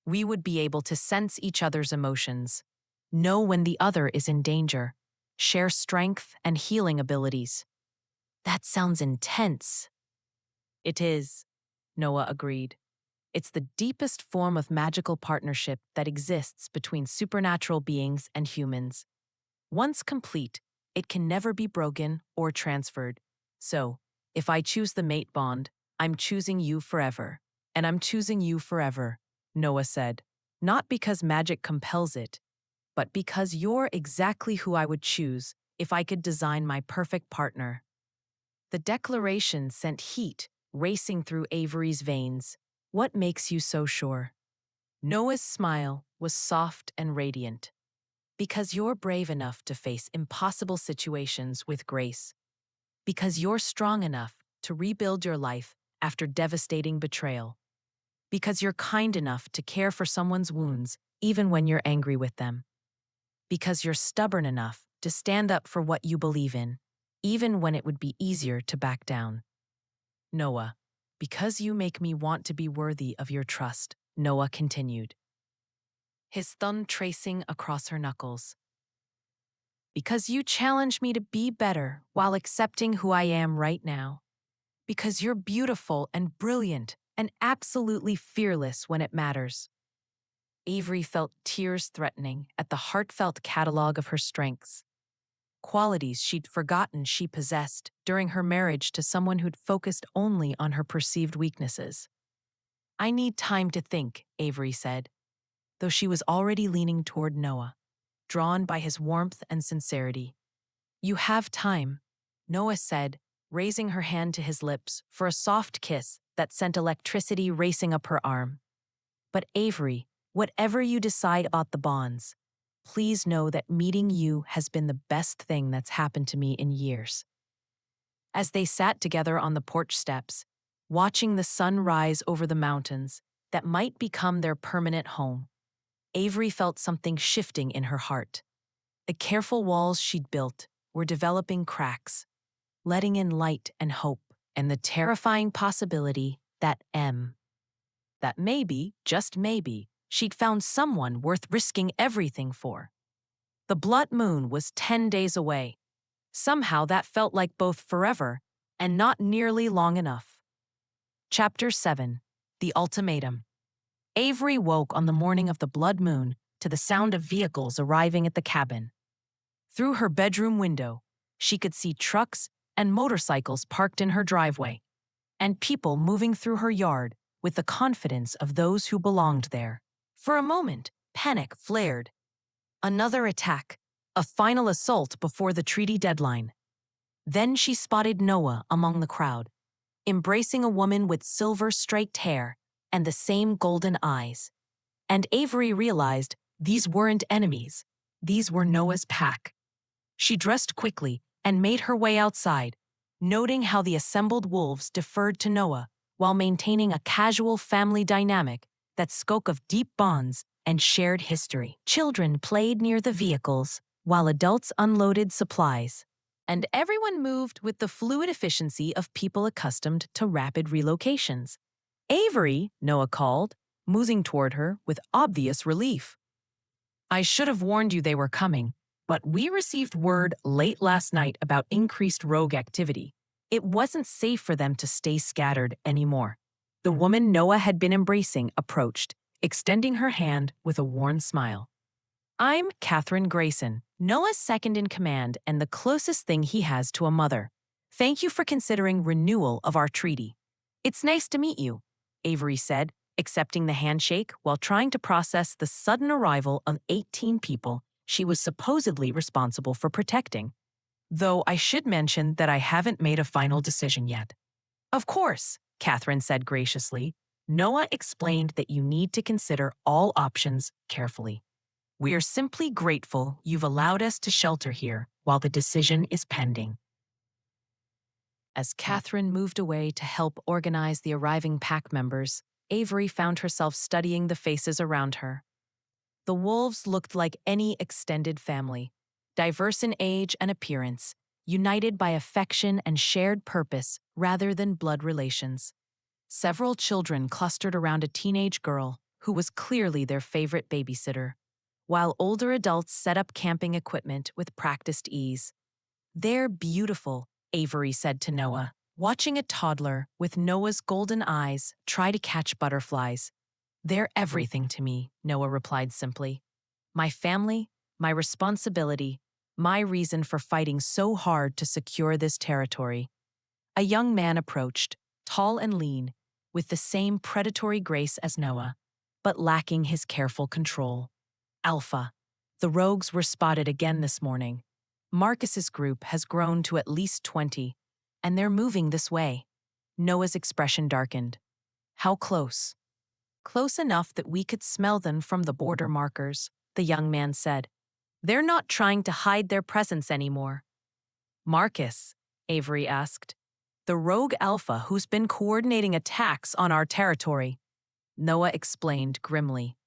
We would be able to sense each other's emotions, know when the other is in danger, share strength and healing abilities. That sounds intense. It is, Noah agreed. It's the deepest form of magical partnership that exists between supernatural beings and humans. Once complete, it can never be broken or transferred. So, if I choose the mate bond, I'm choosing you forever. And I'm choosing you forever, Noah said. Not because magic compels it, but because you're exactly who I would choose if I could design my perfect partner. The declaration sent heat racing through Avery's veins. What makes you so sure? Noah's smile was soft and radiant. Because you're brave enough to face impossible situations with grace. Because you're strong enough to rebuild your life after devastating betrayal. Because you're kind enough to care for someone's wounds even when you're angry with them. Because you're stubborn enough to stand up for what you believe in, even when it would be easier to back down. Noah, because you make me want to be worthy of your trust, Noah continued, his thumb tracing across her knuckles. Because you challenge me to be better while accepting who I am right now. Because you're beautiful and brilliant and absolutely fearless when it matters. Avery felt tears threatening at the heartfelt catalog of her strengths. Qualities she'd forgotten she possessed during her marriage to someone who'd focused only on her perceived weaknesses. I need time to think, Avery said, though she was already leaning toward Noah, drawn by his warmth and sincerity. You have time, Noah said, raising her hand to his lips for a soft kiss that sent electricity racing up her arm. But Avery, whatever you decide about the bonds, please know that meeting you has been the best thing that's happened to me in years. As they sat together on the porch steps, watching the sun rise over the mountains that might become their permanent home. Avery felt something shifting in her heart. The careful walls she'd built were developing cracks, letting in light and hope, and the terrifying possibility that maybe, just maybe, she'd found someone worth risking everything for. The blood moon was 10 days away. Somehow that felt like both forever and not nearly long enough. Chapter 7. The Ultimatum. Avery woke on the morning of the blood moon to the sound of vehicles arriving at the cabin. Through her bedroom window, she could see trucks and motorcycles parked in her driveway, and people moving through her yard with the confidence of those who belonged there. For a moment, panic flared. Another attack, a final assault before the treaty deadline. Then she spotted Noah among the crowd, embracing a woman with silver-streaked hair and the same golden eyes. And Avery realized these weren't enemies. These were Noah's pack. She dressed quickly and made her way outside, noting how the assembled wolves deferred to Noah while maintaining a casual family dynamic that spoke of deep bonds and shared history. Children played near the vehicles while adults unloaded supplies, and everyone moved with the fluid efficiency of people accustomed to rapid relocations. "Avery," Noah called, moving toward her with obvious relief. "I should have warned you they were coming, but we received word late last night about increased rogue activity. It wasn't safe for them to stay scattered anymore." The woman Noah had been embracing approached, extending her hand with a worn smile. "I'm Catherine Grayson, Noah's second in command and the closest thing he has to a mother. Thank you for considering renewal of our treaty." "It's nice to meet you," Avery said, accepting the handshake while trying to process the sudden arrival of 18 people she was supposedly responsible for protecting. "Though I should mention that I haven't made a final decision yet." "Of course," Catherine said graciously. "Noah explained that you need to consider all options carefully. We are simply grateful you've allowed us to shelter here while the decision is pending." As Catherine moved away to help organize the arriving pack members, Avery found herself studying the faces around her. The wolves looked like any extended family, diverse in age and appearance, united by affection and shared purpose rather than blood relations. Several children clustered around a teenage girl who was clearly their favorite babysitter, while older adults set up camping equipment with practiced ease. "They're beautiful," Avery said to Noah, watching a toddler with Noah's golden eyes try to catch butterflies. "They're everything to me," Noah replied simply. "My family, my responsibility, my reason for fighting so hard to secure this territory." A young man approached, tall and lean, with the same predatory grace as Noah, but lacking his careful control. "Alpha. The rogues were spotted again this morning. Marcus's group has grown to at least 20, and they're moving this way." Noah's expression darkened. "How close?" "Close enough that we could smell them from the border markers," the young man said. "They're not trying to hide their presence anymore." "Marcus?" Avery asked. "The rogue Alpha who's been coordinating attacks on our territory," Noah explained grimly.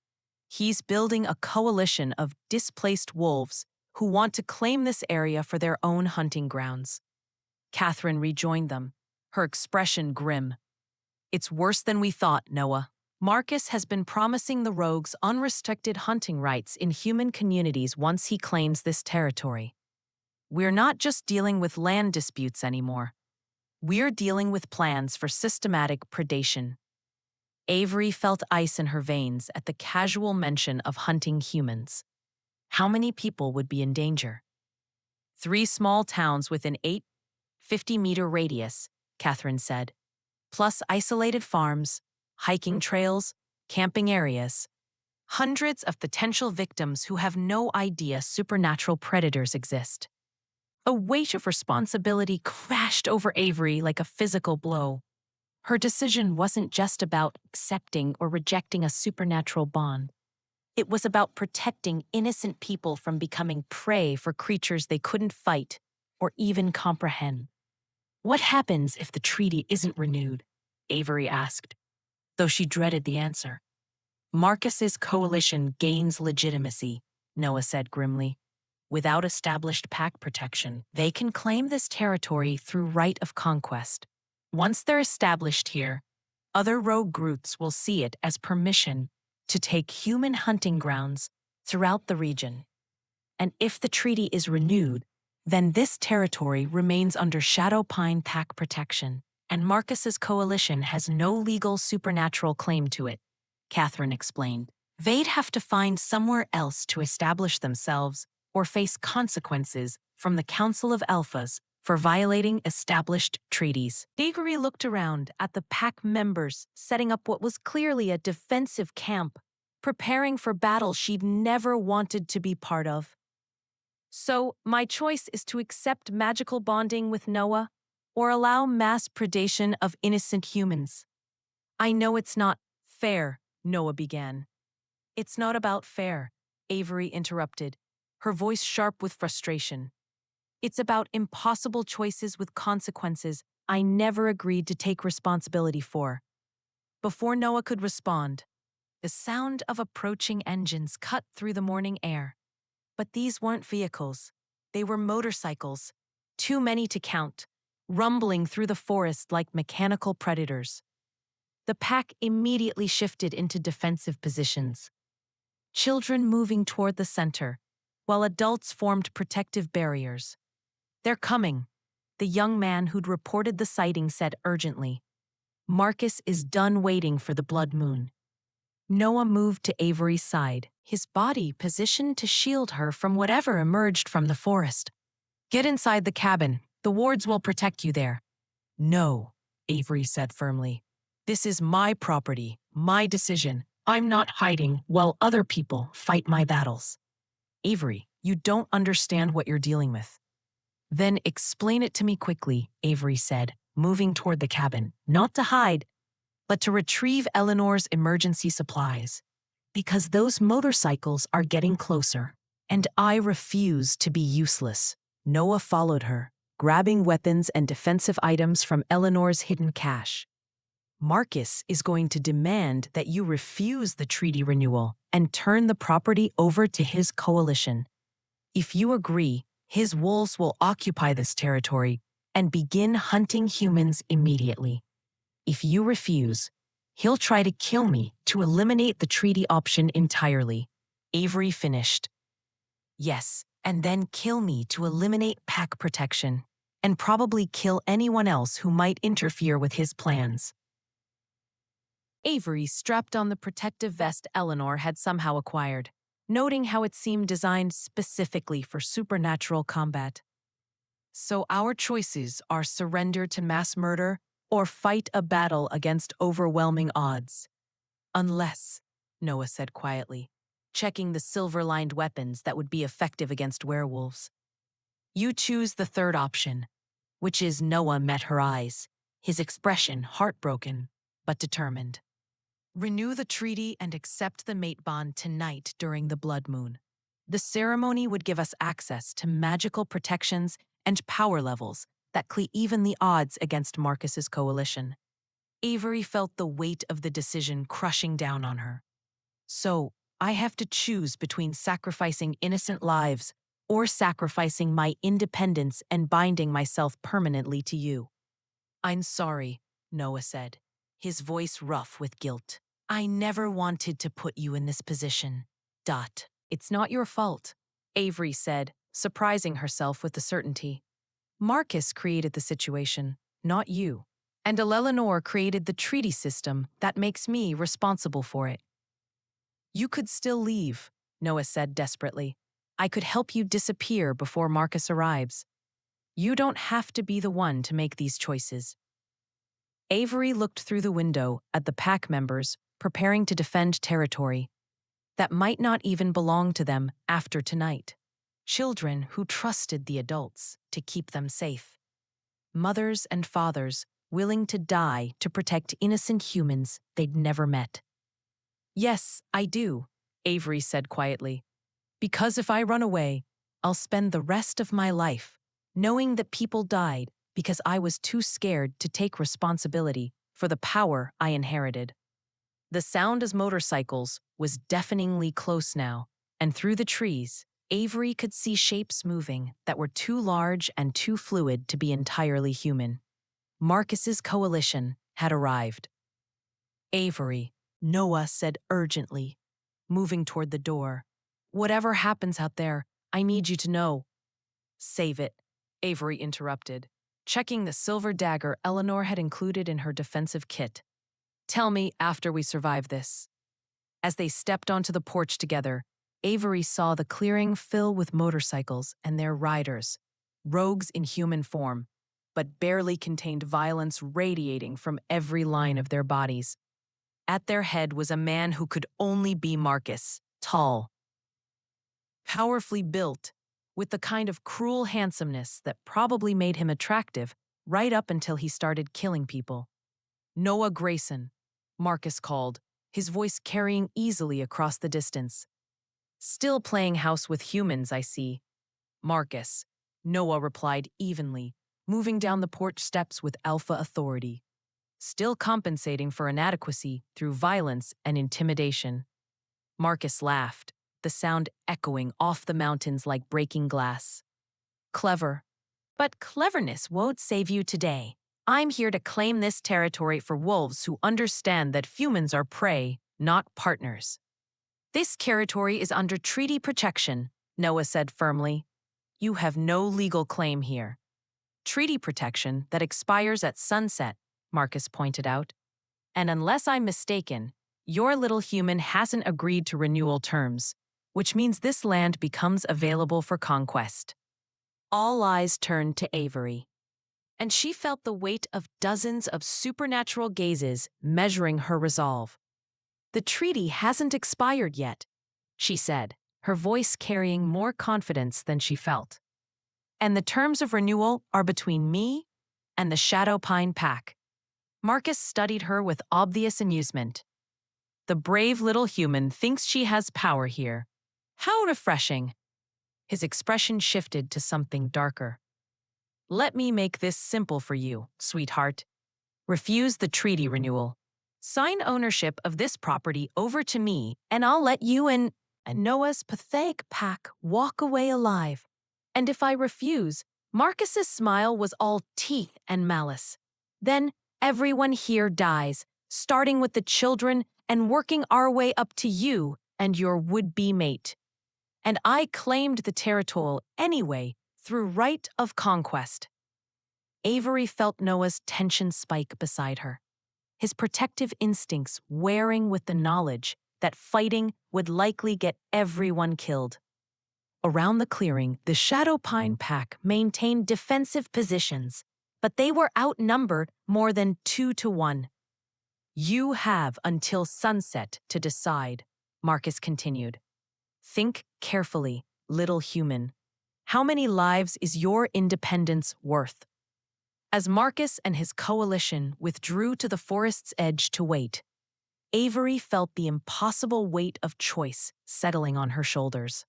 "He's building a coalition of displaced wolves who want to claim this area for their own hunting grounds." Catherine rejoined them, her expression grim. "It's worse than we thought, Noah. Marcus has been promising the rogues unrestricted hunting rights in human communities once he claims this territory. We're not just dealing with land disputes anymore. We're dealing with plans for systematic predation." Avery felt ice in her veins at the casual mention of hunting humans. How many people would be in danger? 3 small towns within 50-meter radius, Catherine said, plus isolated farms, hiking trails, camping areas. Hundreds of potential victims who have no idea supernatural predators exist. A weight of responsibility crashed over Avery like a physical blow. Her decision wasn't just about accepting or rejecting a supernatural bond. It was about protecting innocent people from becoming prey for creatures they couldn't fight or even comprehend. What happens if the treaty isn't renewed? Avery asked, though she dreaded the answer. Marcus's coalition gains legitimacy, Noah said grimly. Without established pack protection, they can claim this territory through right of conquest. Once they're established here, other rogue groups will see it as permission to take human hunting grounds throughout the region. And if the treaty is renewed, then this territory remains under Shadow Pine pack protection, and Marcus's coalition has no legal supernatural claim to it, Catherine explained. They'd have to find somewhere else to establish themselves or face consequences from the Council of Alphas for violating established treaties. Avery looked around at the pack members setting up what was clearly a defensive camp, preparing for battle she'd never wanted to be part of. So, my choice is to accept magical bonding with Noah or allow mass predation of innocent humans. I know it's not fair, Noah began. It's not about fair, Avery interrupted, her voice sharp with frustration. It's about impossible choices with consequences I never agreed to take responsibility for. Before Noah could respond, the sound of approaching engines cut through the morning air. But these weren't vehicles. They were motorcycles, too many to count, rumbling through the forest like mechanical predators. The pack immediately shifted into defensive positions. Children moving toward the center, while adults formed protective barriers. They're coming, the young man who'd reported the sighting said urgently. Marcus is done waiting for the blood moon. Noah moved to Avery's side, his body positioned to shield her from whatever emerged from the forest. Get inside the cabin. The wards will protect you there. No, Avery said firmly. This is my property, my decision. I'm not hiding while other people fight my battles. Avery, you don't understand what you're dealing with. Then explain it to me quickly, Avery said, moving toward the cabin, not to hide, but to retrieve Eleanor's emergency supplies. Because those motorcycles are getting closer, and I refuse to be useless. Noah followed her, grabbing weapons and defensive items from Eleanor's hidden cache. Marcus is going to demand that you refuse the treaty renewal and turn the property over to his coalition. If you agree, his wolves will occupy this territory and begin hunting humans immediately. If you refuse, he'll try to kill me to eliminate the treaty option entirely. Avery finished. Yes, and then kill me to eliminate pack protection, and probably kill anyone else who might interfere with his plans. Avery strapped on the protective vest Eleanor had somehow acquired, noting how it seemed designed specifically for supernatural combat. So our choices are surrender to mass murder or fight a battle against overwhelming odds. Unless, Noah said quietly, checking the silver-lined weapons that would be effective against werewolves. You choose the third option, which is Noah met her eyes, his expression heartbroken, but determined. Renew the treaty and accept the mate bond tonight during the blood moon. The ceremony would give us access to magical protections and power levels that even the odds against Marcus's coalition. Avery felt the weight of the decision crushing down on her. So, I have to choose between sacrificing innocent lives or sacrificing my independence and binding myself permanently to you. I'm sorry, Noah said, his voice rough with guilt. I never wanted to put you in this position. It's not your fault, Avery said, surprising herself with the certainty. Marcus created the situation, not you. And Eleanor created the treaty system that makes me responsible for it. You could still leave, Noah said desperately. I could help you disappear before Marcus arrives. You don't have to be the one to make these choices. Avery looked through the window at the pack members preparing to defend territory that might not even belong to them after tonight. Children who trusted the adults to keep them safe. Mothers and fathers willing to die to protect innocent humans they'd never met. Yes, I do, Avery said quietly. Because if I run away, I'll spend the rest of my life knowing that people died because I was too scared to take responsibility for the power I inherited. The sound of motorcycles was deafeningly close now, and through the trees, Avery could see shapes moving that were too large and too fluid to be entirely human. Marcus's coalition had arrived. Avery, Noah said urgently, moving toward the door. Whatever happens out there, I need you to know. Save it, Avery interrupted, checking the silver dagger Eleanor had included in her defensive kit. Tell me after we survive this. As they stepped onto the porch together, Avery saw the clearing fill with motorcycles and their riders, rogues in human form, but barely contained violence radiating from every line of their bodies. At their head was a man who could only be Marcus, tall, powerfully built, with the kind of cruel handsomeness that probably made him attractive right up until he started killing people. Noah Grayson, Marcus called, his voice carrying easily across the distance. Still playing house with humans, I see. Marcus, Noah replied evenly, moving down the porch steps with alpha authority. Still compensating for inadequacy through violence and intimidation. Marcus laughed, the sound echoing off the mountains like breaking glass. Clever. But cleverness won't save you today. I'm here to claim this territory for wolves who understand that humans are prey, not partners. This territory is under treaty protection, Noah said firmly. You have no legal claim here. Treaty protection that expires at sunset, Marcus pointed out. And unless I'm mistaken, your little human hasn't agreed to renewal terms, which means this land becomes available for conquest. All eyes turned to Avery, and she felt the weight of dozens of supernatural gazes measuring her resolve. The treaty hasn't expired yet, she said, her voice carrying more confidence than she felt. And the terms of renewal are between me and the Shadow Pine Pack. Marcus studied her with obvious amusement. The brave little human thinks she has power here. How refreshing. His expression shifted to something darker. Let me make this simple for you, sweetheart. Refuse the treaty renewal. Sign ownership of this property over to me, and I'll let you and Noah's pathetic pack walk away alive. And if I refuse, Marcus's smile was all teeth and malice. Then everyone here dies, starting with the children and working our way up to you and your would-be mate. And I claimed the territory anyway through right of conquest. Avery felt Noah's tension spike beside her, his protective instincts wearing with the knowledge that fighting would likely get everyone killed. Around the clearing, the Shadow Pine Pack maintained defensive positions, but they were outnumbered more than 2-1. You have until sunset to decide, Marcus continued. Think carefully, little human. How many lives is your independence worth? As Marcus and his coalition withdrew to the forest's edge to wait, Avery felt the impossible weight of choice settling on her shoulders.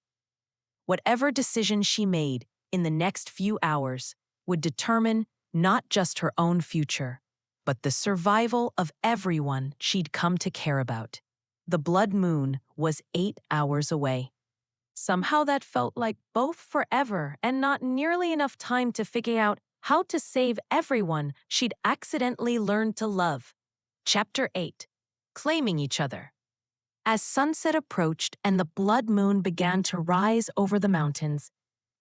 Whatever decision she made in the next few hours would determine not just her own future, but the survival of everyone she'd come to care about. The blood moon was 8 hours away. Somehow that felt like both forever and not nearly enough time to figure out how to save everyone she'd accidentally learned to love. Chapter 8. Claiming Each Other. As sunset approached and the blood moon began to rise over the mountains,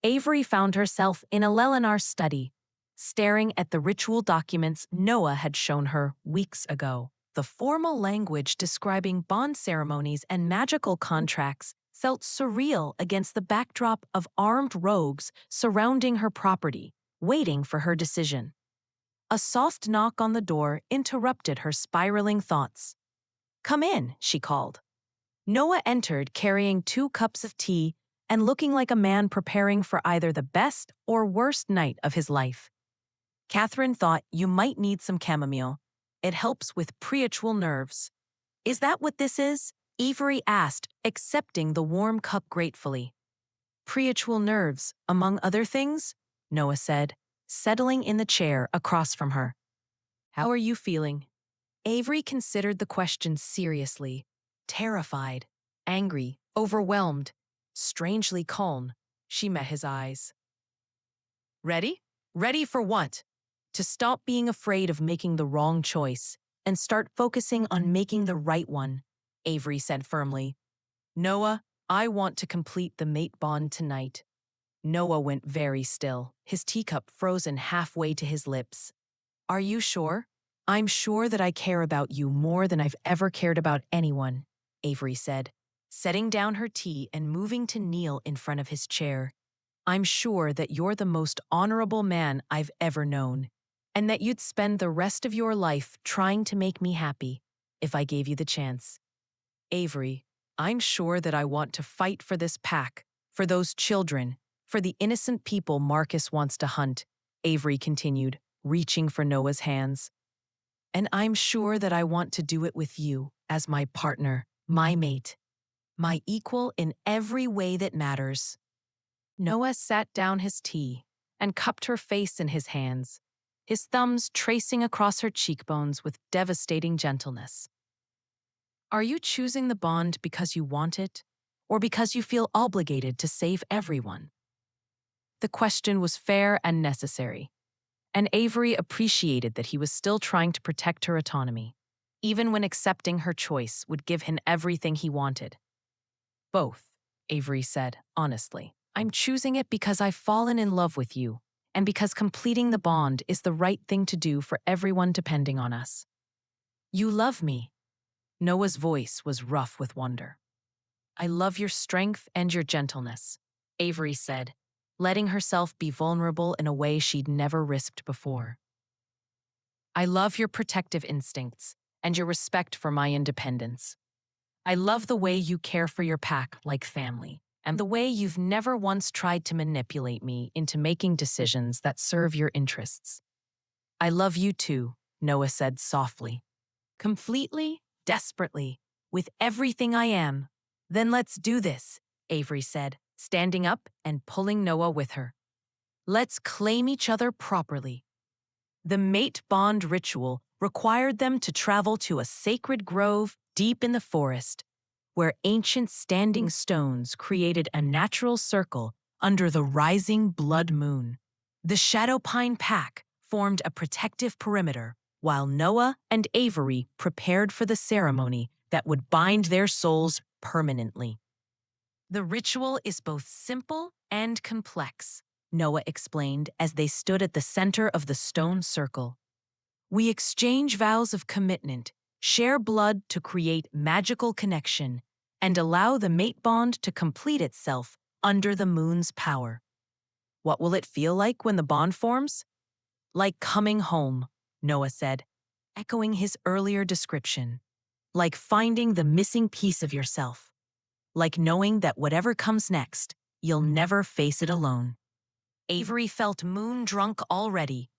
Avery found herself in Eleanor's study, staring at the ritual documents Noah had shown her weeks ago. The formal language describing bond ceremonies and magical contracts felt surreal against the backdrop of armed rogues surrounding her property, waiting for her decision. A soft knock on the door interrupted her spiraling thoughts. "Come in," she called. Noah entered carrying 2 cups of tea and looking like a man preparing for either the best or worst night of his life. Catherine thought you might need some chamomile. It helps with preatrial nerves. Is that what this is? Avery asked, accepting the warm cup gratefully. Preatrial nerves, among other things, Noah said, settling in the chair across from her. How are you feeling? Avery considered the question seriously, terrified, angry, overwhelmed, strangely calm. She met his eyes. Ready? Ready for what? To stop being afraid of making the wrong choice and start focusing on making the right one, Avery said firmly. Noah, I want to complete the mate bond tonight. Noah went very still, his teacup frozen halfway to his lips. Are you sure? I'm sure that I care about you more than I've ever cared about anyone, Avery said, setting down her tea and moving to kneel in front of his chair. I'm sure that you're the most honorable man I've ever known, and that you'd spend the rest of your life trying to make me happy if I gave you the chance. Avery, I'm sure that I want to fight for this pack, for those children, for the innocent people Marcus wants to hunt, Avery continued, reaching for Noah's hands. And I'm sure that I want to do it with you as my partner, my mate, my equal in every way that matters. Noah sat down his tea and cupped her face in his hands, his thumbs tracing across her cheekbones with devastating gentleness. Are you choosing the bond because you want it, or because you feel obligated to save everyone? The question was fair and necessary, and Avery appreciated that he was still trying to protect her autonomy, even when accepting her choice would give him everything he wanted. Both, Avery said, honestly. I'm choosing it because I've fallen in love with you, and because completing the bond is the right thing to do for everyone depending on us. You love me. Noah's voice was rough with wonder. I love your strength and your gentleness, Avery said, letting herself be vulnerable in a way she'd never risked before. I love your protective instincts and your respect for my independence. I love the way you care for your pack like family, and the way you've never once tried to manipulate me into making decisions that serve your interests. I love you too, Noah said softly. Completely, desperately, with everything I am. Then let's do this, Avery said, standing up and pulling Noah with her. Let's claim each other properly. The mate bond ritual required them to travel to a sacred grove deep in the forest, where ancient standing stones created a natural circle under the rising blood moon. The Shadow Pine Pack formed a protective perimeter, while Noah and Avery prepared for the ceremony that would bind their souls permanently. The ritual is both simple and complex, Noah explained as they stood at the center of the stone circle. We exchange vows of commitment, share blood to create magical connection, and allow the mate bond to complete itself under the moon's power. What will it feel like when the bond forms? Like coming home, Noah said, echoing his earlier description. Like finding the missing piece of yourself. Like knowing that whatever comes next, you'll never face it alone. Avery felt moon-drunk already,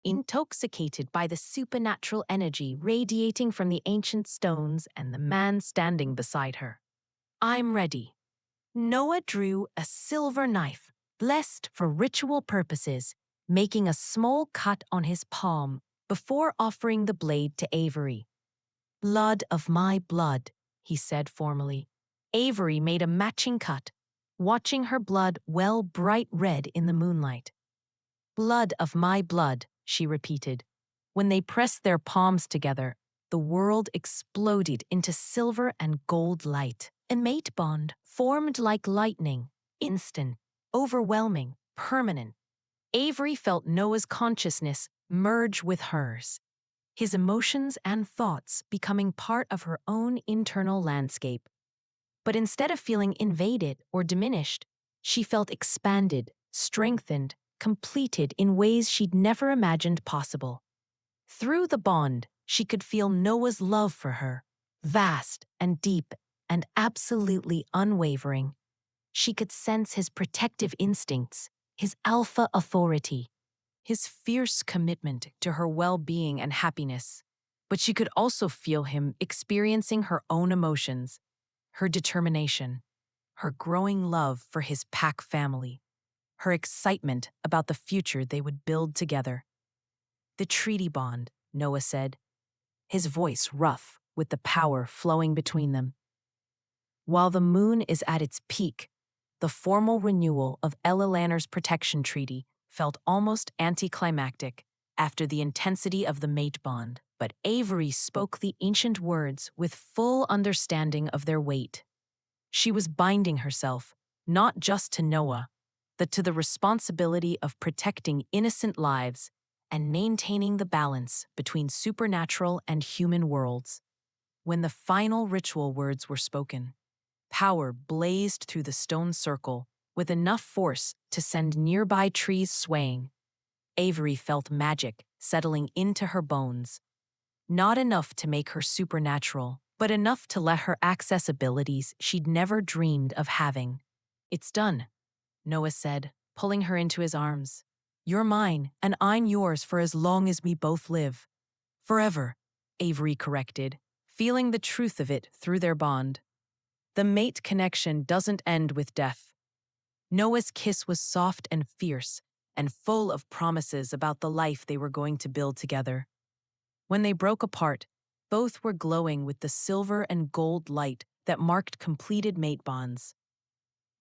intoxicated by the supernatural energy radiating from the ancient stones and the man standing beside her. I'm ready. Noah drew a silver knife, blessed for ritual purposes, making a small cut on his palm before offering the blade to Avery. Blood of my blood, he said formally. Avery made a matching cut, watching her blood well bright red in the moonlight. Blood of my blood, she repeated. When they pressed their palms together, the world exploded into silver and gold light. A mate bond formed like lightning, instant, overwhelming, permanent. Avery felt Noah's consciousness merge with hers, his emotions and thoughts becoming part of her own internal landscape. But instead of feeling invaded or diminished, she felt expanded, strengthened, completed in ways she'd never imagined possible. Through the bond, she could feel Noah's love for her, vast and deep and absolutely unwavering. She could sense his protective instincts, his alpha authority, his fierce commitment to her well-being and happiness. But she could also feel him experiencing her own emotions, her determination, her growing love for his pack family, her excitement about the future they would build together. The treaty bond, Noah said. his voice rough with the power flowing between them. While the moon is at its peak, the formal renewal of Elalanner's protection treaty felt almost anticlimactic after the intensity of the mate bond, but Avery spoke the ancient words with full understanding of their weight. She was binding herself, not just to Noah, but to the responsibility of protecting innocent lives and maintaining the balance between supernatural and human worlds. When the final ritual words were spoken, power blazed through the stone circle with enough force to send nearby trees swaying. Avery felt magic settling into her bones. Not enough to make her supernatural, but enough to let her access abilities she'd never dreamed of having. "It's done," Noah said, pulling her into his arms. "You're mine, and I'm yours for as long as we both live." "Forever," Avery corrected, feeling the truth of it through their bond. The mate connection doesn't end with death. Noah's kiss was soft and fierce, and full of promises about the life they were going to build together. When they broke apart, both were glowing with the silver and gold light that marked completed mate bonds.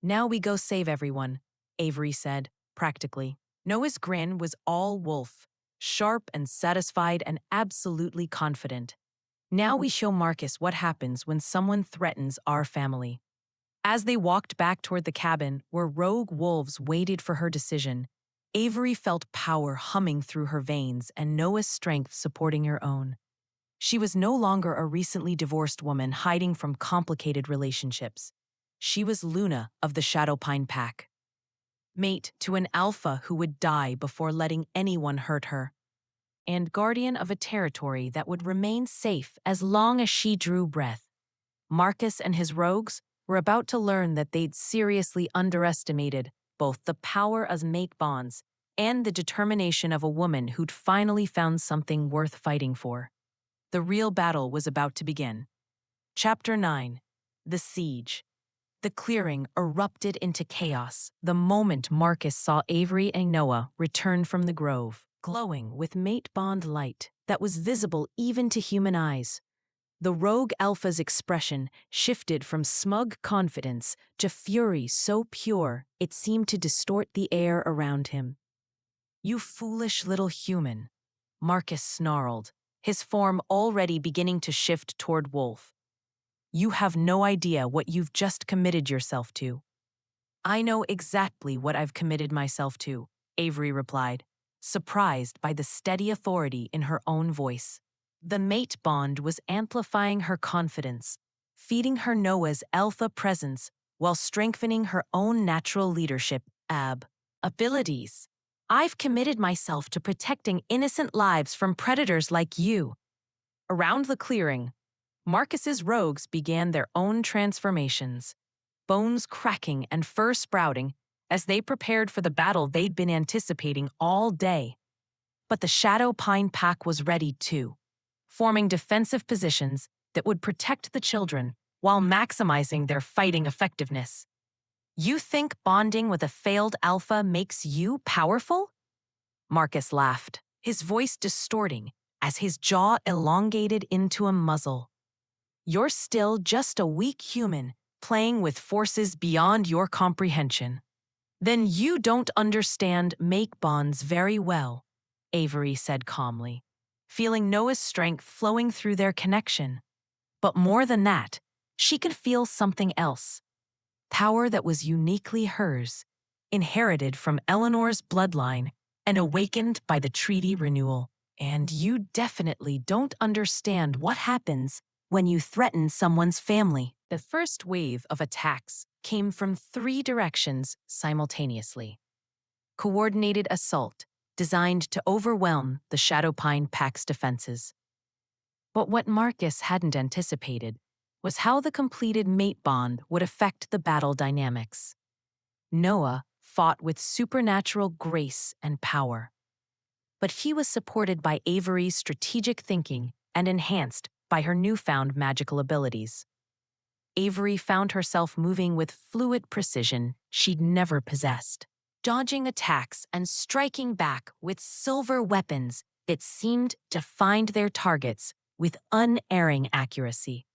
"Now we go save everyone," Avery said, practically. Noah's grin was all wolf, sharp and satisfied and absolutely confident. "Now we show Marcus what happens when someone threatens our family." As they walked back toward the cabin where rogue wolves waited for her decision, Avery felt power humming through her veins and Noah's strength supporting her own. She was no longer a recently divorced woman hiding from complicated relationships. She was Luna of the Shadowpine Pack, mate to an alpha who would die before letting anyone hurt her, and guardian of a territory that would remain safe as long as she drew breath. Marcus and his rogues were about to learn that they'd seriously underestimated both the power of mate bonds and the determination of a woman who'd finally found something worth fighting for. The real battle was about to begin. Chapter 9. The Siege. The clearing erupted into chaos the moment Marcus saw Avery and Noah return from the grove, glowing with mate bond light that was visible even to human eyes. The rogue alpha's expression shifted from smug confidence to fury so pure it seemed to distort the air around him. "You foolish little human," Marcus snarled, his form already beginning to shift toward wolf. "You have no idea what you've just committed yourself to." "I know exactly what I've committed myself to," Avery replied, surprised by the steady authority in her own voice. The mate bond was amplifying her confidence, feeding her Noah's alpha presence while strengthening her own natural leadership abilities. "I've committed myself to protecting innocent lives from predators like you." Around the clearing, Marcus's rogues began their own transformations, bones cracking and fur sprouting as they prepared for the battle they'd been anticipating all day. But the Shadowpine Pack was ready too, forming defensive positions that would protect the children while maximizing their fighting effectiveness. "You think bonding with a failed alpha makes you powerful?" Marcus laughed, his voice distorting as his jaw elongated into a muzzle. "You're still just a weak human playing with forces beyond your comprehension." "Then you don't understand make bonds very well," Avery said calmly, feeling Noah's strength flowing through their connection. But more than that, she could feel something else. Power that was uniquely hers, inherited from Eleanor's bloodline and awakened by the treaty renewal. "And you definitely don't understand what happens when you threaten someone's family." The first wave of attacks came from 3 directions simultaneously. Coordinated assault designed to overwhelm the Shadowpine Pack's defenses. But what Marcus hadn't anticipated was how the completed mate bond would affect the battle dynamics. Noah fought with supernatural grace and power, but he was supported by Avery's strategic thinking and enhanced by her newfound magical abilities. Avery found herself moving with fluid precision she'd never possessed, dodging attacks and striking back with silver weapons that seemed to find their targets with unerring accuracy.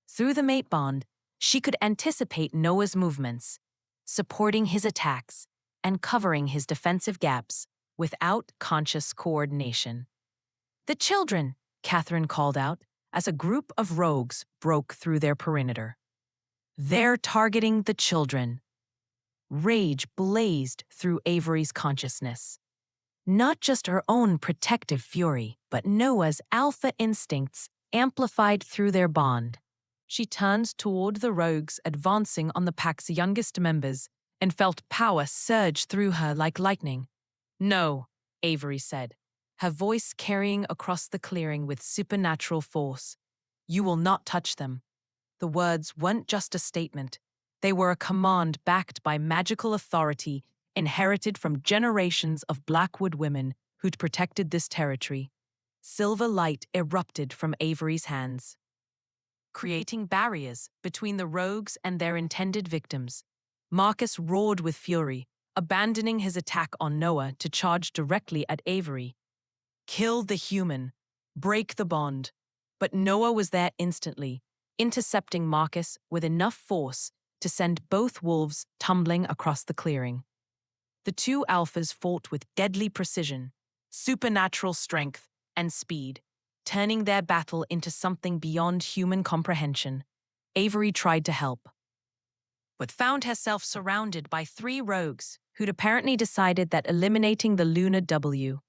Through the mate bond, she could anticipate Noah's movements, supporting his attacks and covering his defensive gaps without conscious coordination. "The children!" Catherine called out as a group of rogues broke through their perimeter. "They're targeting the children." Rage blazed through Avery's consciousness. Not just her own protective fury, but Noah's alpha instincts amplified through their bond. She turned toward the rogues advancing on the pack's youngest members and felt power surge through her like lightning. "No," Avery said, her voice carrying across the clearing with supernatural force. "You will not touch them." The words weren't just a statement. They were a command backed by magical authority inherited from generations of Blackwood women who'd protected this territory. Silver light erupted from Avery's hands, creating barriers between the rogues and their intended victims. Marcus roared with fury, abandoning his attack on Noah to charge directly at Avery. "Kill the human. Break the bond." But Noah was there instantly, intercepting Marcus with enough force to send both wolves tumbling across the clearing. The two alphas fought with deadly precision, supernatural strength, and speed, turning their battle into something beyond human comprehension. Avery tried to help, but found herself surrounded by three rogues who'd apparently decided that eliminating the Lunar W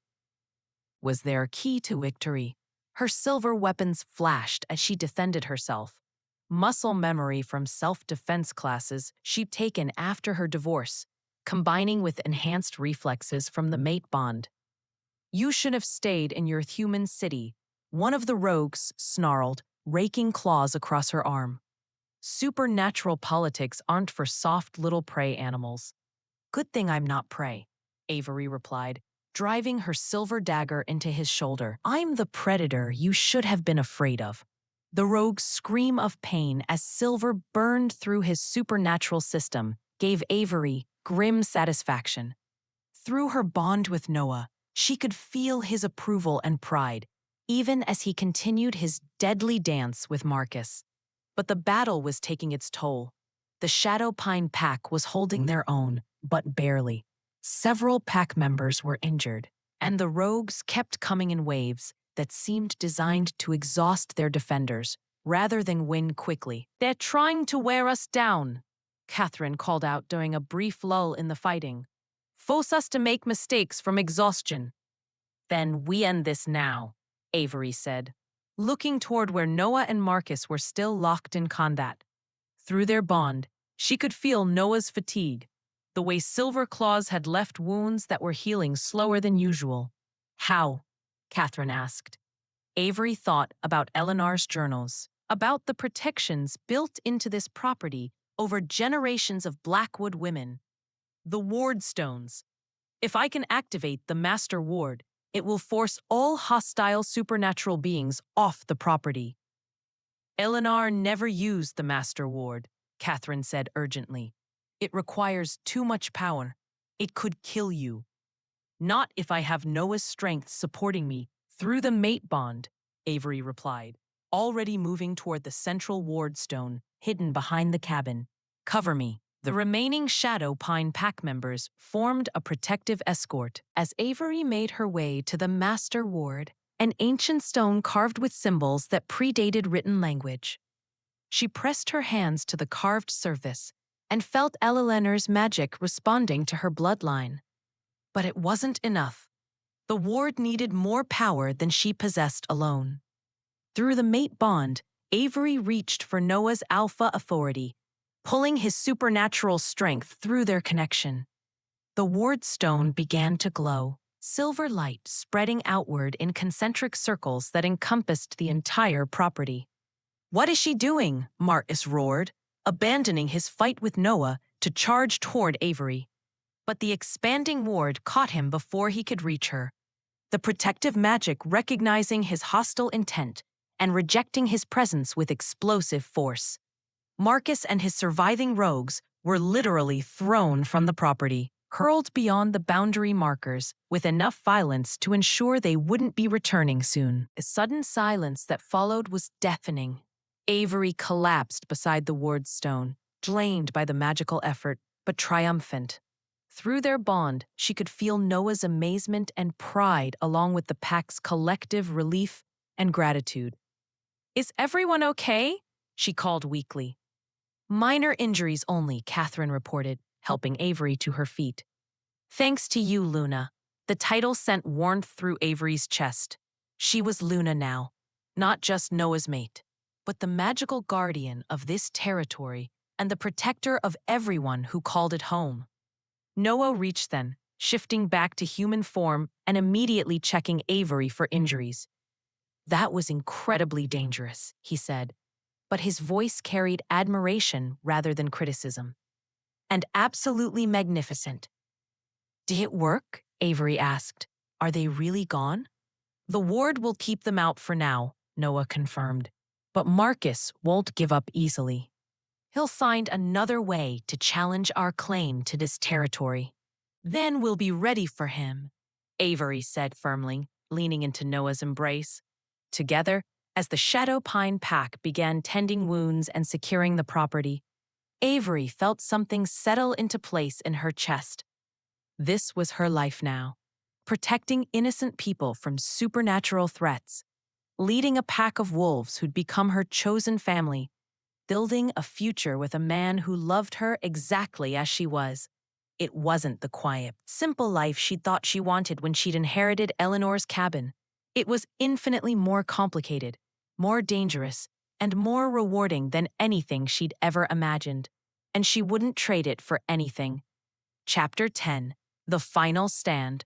was their key to victory. Her silver weapons flashed as she defended herself. Muscle memory from self-defense classes she'd taken after her divorce, combining with enhanced reflexes from the mate bond. "You should have stayed in your human city," one of the rogues snarled, raking claws across her arm. "Supernatural politics aren't for soft little prey animals." "Good thing I'm not prey," Avery replied, driving her silver dagger into his shoulder. "I'm the predator you should have been afraid of." The rogue's scream of pain as silver burned through his supernatural system gave Avery grim satisfaction. Through her bond with Noah, she could feel his approval and pride, even as he continued his deadly dance with Marcus. But the battle was taking its toll. The Shadow Pine pack was holding their own, but barely. Several pack members were injured, and the rogues kept coming in waves that seemed designed to exhaust their defenders rather than win quickly. "They're trying to wear us down," Catherine called out during a brief lull in the fighting. "Force us to make mistakes from exhaustion." "Then we end this now," Avery said, looking toward where Noah and Marcus were still locked in combat. Through their bond, she could feel Noah's fatigue, the way silver claws had left wounds that were healing slower than usual. "How?" Catherine asked. Avery thought about Eleanor's journals, about the protections built into this property over generations of Blackwood women. "The ward stones. If I can activate the master ward, it will force all hostile supernatural beings off the property." "Eleanor never used the master ward," Catherine said urgently. "It requires too much power. It could kill you." "Not if I have Noah's strength supporting me through the mate bond," Avery replied, already moving toward the central ward stone hidden behind the cabin. "Cover me." The remaining Shadow Pine pack members formed a protective escort as Avery made her way to the master ward, an ancient stone carved with symbols that predated written language. She pressed her hands to the carved surface and felt Eleanor's magic responding to her bloodline. But it wasn't enough. The ward needed more power than she possessed alone. Through the mate bond, Avery reached for Noah's alpha authority, pulling his supernatural strength through their connection. The ward stone began to glow, silver light spreading outward in concentric circles that encompassed the entire property. "What is she doing?" Marcus roared, abandoning his fight with Noah to charge toward Avery. But the expanding ward caught him before he could reach her, the protective magic recognizing his hostile intent and rejecting his presence with explosive force. Marcus and his surviving rogues were literally thrown from the property, curled beyond the boundary markers with enough violence to ensure they wouldn't be returning soon. The sudden silence that followed was deafening. Avery collapsed beside the ward stone, drained by the magical effort, but triumphant. Through their bond, she could feel Noah's amazement and pride along with the pack's collective relief and gratitude. "Is everyone okay?" she called weakly. "Minor injuries only," Catherine reported, helping Avery to her feet. "Thanks to you, Luna." The title sent warmth through Avery's chest. She was Luna now, not just Noah's mate, but the magical guardian of this territory and the protector of everyone who called it home. Noah reached then, shifting back to human form and immediately checking Avery for injuries. "That was incredibly dangerous," he said, but his voice carried admiration rather than criticism. "And absolutely magnificent." "Did it work?" Avery asked. "Are they really gone?" "The ward will keep them out for now," Noah confirmed. "But Marcus won't give up easily. He'll find another way to challenge our claim to this territory. Then we'll be ready for him," Avery said firmly, leaning into Noah's embrace. Together, as the Shadow Pine Pack began tending wounds and securing the property, Avery felt something settle into place in her chest. This was her life now, protecting innocent people from supernatural threats, leading a pack of wolves who'd become her chosen family, building a future with a man who loved her exactly as she was. It wasn't the quiet, simple life she'd thought she wanted when she'd inherited Eleanor's cabin. It was infinitely more complicated, more dangerous, and more rewarding than anything she'd ever imagined. And she wouldn't trade it for anything. Chapter 10. The Final Stand.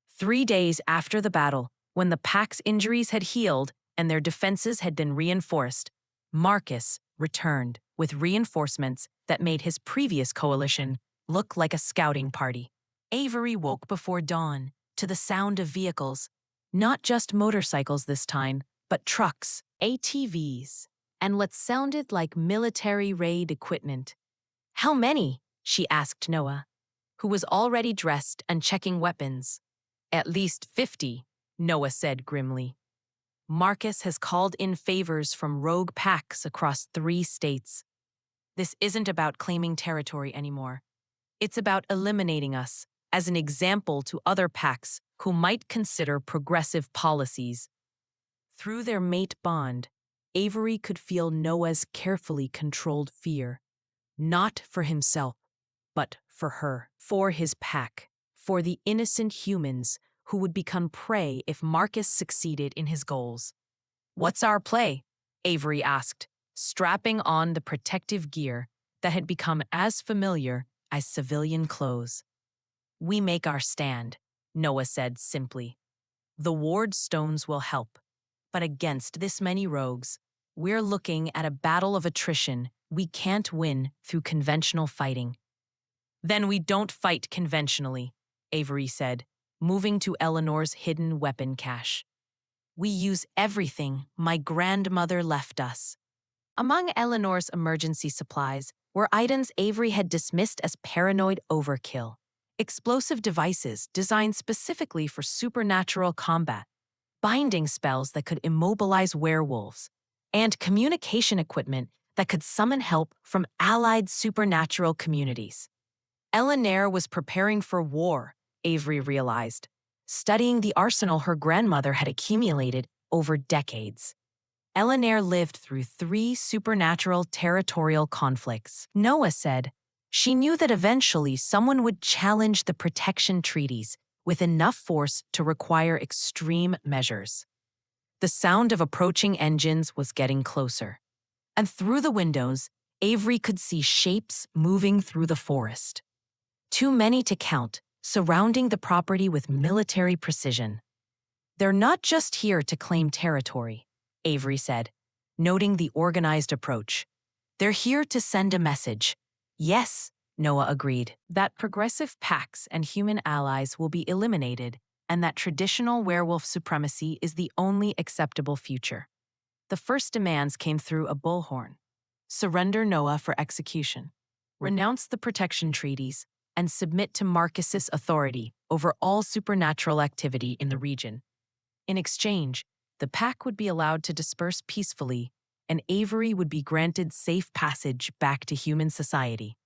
3 days after the battle, when the pack's injuries had healed and their defenses had been reinforced, Marcus returned with reinforcements that made his previous coalition look like a scouting party. Avery woke before dawn to the sound of vehicles, not just motorcycles this time, but trucks, ATVs, and what sounded like military raid equipment. "How many?" she asked Noah, who was already dressed and checking weapons. "At least 50, Noah said grimly. "Marcus has called in favors from rogue packs across 3 states. This isn't about claiming territory anymore. It's about eliminating us as an example to other packs who might consider progressive policies." Through their mate bond, Avery could feel Noah's carefully controlled fear, not for himself, but for her, for his pack, for the innocent humans who would become prey if Marcus succeeded in his goals. "What's our play?" Avery asked, strapping on the protective gear that had become as familiar as civilian clothes. "We make our stand," Noah said simply. "The ward stones will help, but against this many rogues, we're looking at a battle of attrition we can't win through conventional fighting." "Then we don't fight conventionally," Avery said, moving to Eleanor's hidden weapon cache. "We use everything my grandmother left us." Among Eleanor's emergency supplies were items Avery had dismissed as paranoid overkill, explosive devices designed specifically for supernatural combat, binding spells that could immobilize werewolves, and communication equipment that could summon help from allied supernatural communities. Eleanor was preparing for war, Avery realized, studying the arsenal her grandmother had accumulated over decades. Eleanor lived through 3 supernatural territorial conflicts. Noah said she knew that eventually someone would challenge the protection treaties with enough force to require extreme measures. The sound of approaching engines was getting closer, and through the windows, Avery could see shapes moving through the forest. Too many to count, surrounding the property with military precision. "They're not just here to claim territory," Avery said, noting the organized approach. "They're here to send a message." "Yes," Noah agreed, "that progressive packs and human allies will be eliminated and that traditional werewolf supremacy is the only acceptable future." The first demands came through a bullhorn. "Surrender Noah for execution. Renounce the protection treaties. and submit to Marcus's authority over all supernatural activity in the region. In exchange, the pack would be allowed to disperse peacefully, and Avery would be granted safe passage back to human society.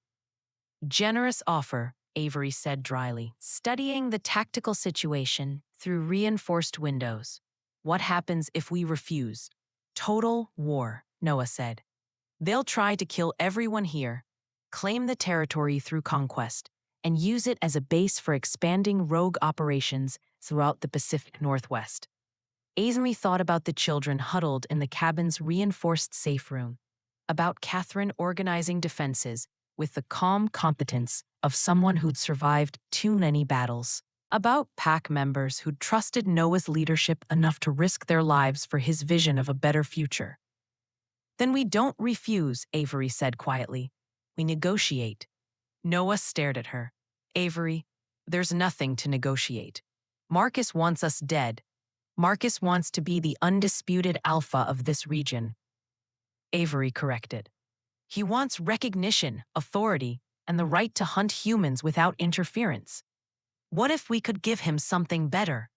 Generous offer, Avery said dryly, studying the tactical situation through reinforced windows. What happens if we refuse? Total war, Noah said. They'll try to kill everyone here, claim the territory through conquest, and use it as a base for expanding rogue operations throughout the Pacific Northwest. Avery thought about the children huddled in the cabin's reinforced safe room, about Catherine organizing defenses with the calm competence of someone who'd survived too many battles, about pack members who'd trusted Noah's leadership enough to risk their lives for his vision of a better future. Then we don't refuse, Avery said quietly. We negotiate. Noah stared at her. Avery, there's nothing to negotiate. Marcus wants us dead. Marcus wants to be the undisputed alpha of this region. Avery corrected. He wants recognition, authority, and the right to hunt humans without interference. What if we could give him something better?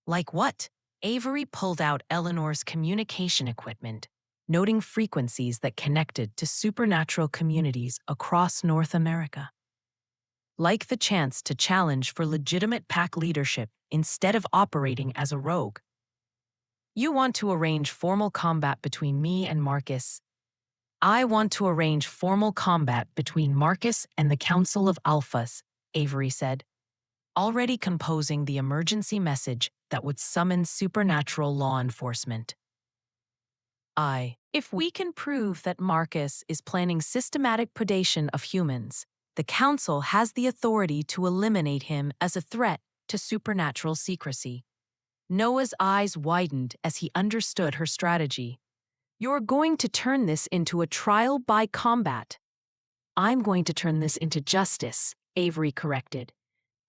Like what? Avery pulled out Eleanor's communication equipment, noting frequencies that connected to supernatural communities across North America. Like the chance to challenge for legitimate pack leadership instead of operating as a rogue. You want to arrange formal combat between me and Marcus. I want to arrange formal combat between Marcus and the Council of Alphas, Avery said, already composing the emergency message that would summon supernatural law enforcement. If we can prove that Marcus is planning systematic predation of humans, the Council has the authority to eliminate him as a threat to supernatural secrecy. Noah's eyes widened as he understood her strategy. You're going to turn this into a trial by combat. I'm going to turn this into justice, Avery corrected.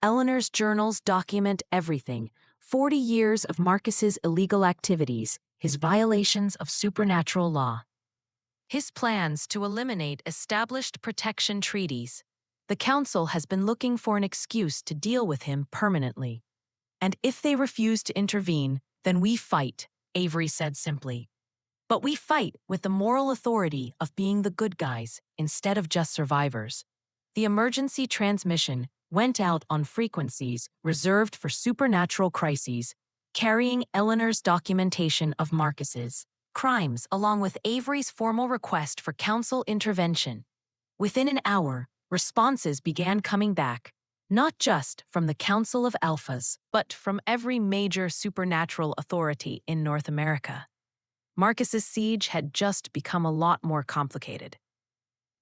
Eleanor's journals document everything, 40 years of Marcus's illegal activities, his violations of supernatural law. His plans to eliminate established protection treaties. The Council has been looking for an excuse to deal with him permanently. And if they refuse to intervene, then we fight, Avery said simply. But we fight with the moral authority of being the good guys instead of just survivors. The emergency transmission went out on frequencies reserved for supernatural crises, carrying Eleanor's documentation of Marcus's crimes along with Avery's formal request for Council intervention. Within an hour, responses began coming back, not just from the Council of Alphas, but from every major supernatural authority in North America. Marcus's siege had just become a lot more complicated.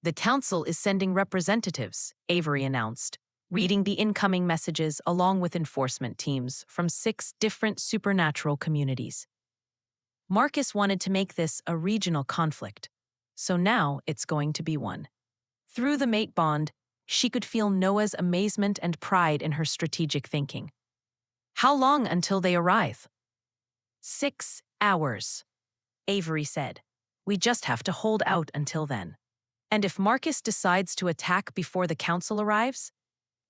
The Council is sending representatives, Avery announced, reading the incoming messages along with enforcement teams from 6 different supernatural communities. Marcus wanted to make this a regional conflict, so now it's going to be one. Through the mate bond, she could feel Noah's amazement and pride in her strategic thinking. How long until they arrive? 6 hours, Avery said. We just have to hold out until then. And if Marcus decides to attack before the Council arrives?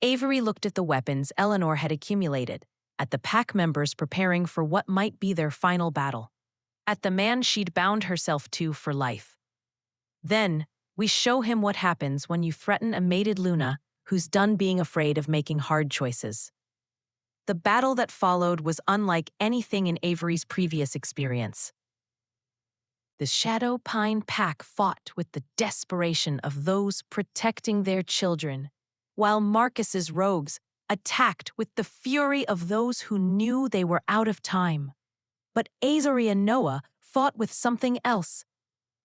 Avery looked at the weapons Eleanor had accumulated, at the pack members preparing for what might be their final battle, at the man she'd bound herself to for life. Then, we show him what happens when you threaten a mated Luna who's done being afraid of making hard choices. The battle that followed was unlike anything in Avery's previous experience. The Shadow Pine Pack fought with the desperation of those protecting their children, while Marcus's rogues attacked with the fury of those who knew they were out of time. But Avery and Noah fought with something else.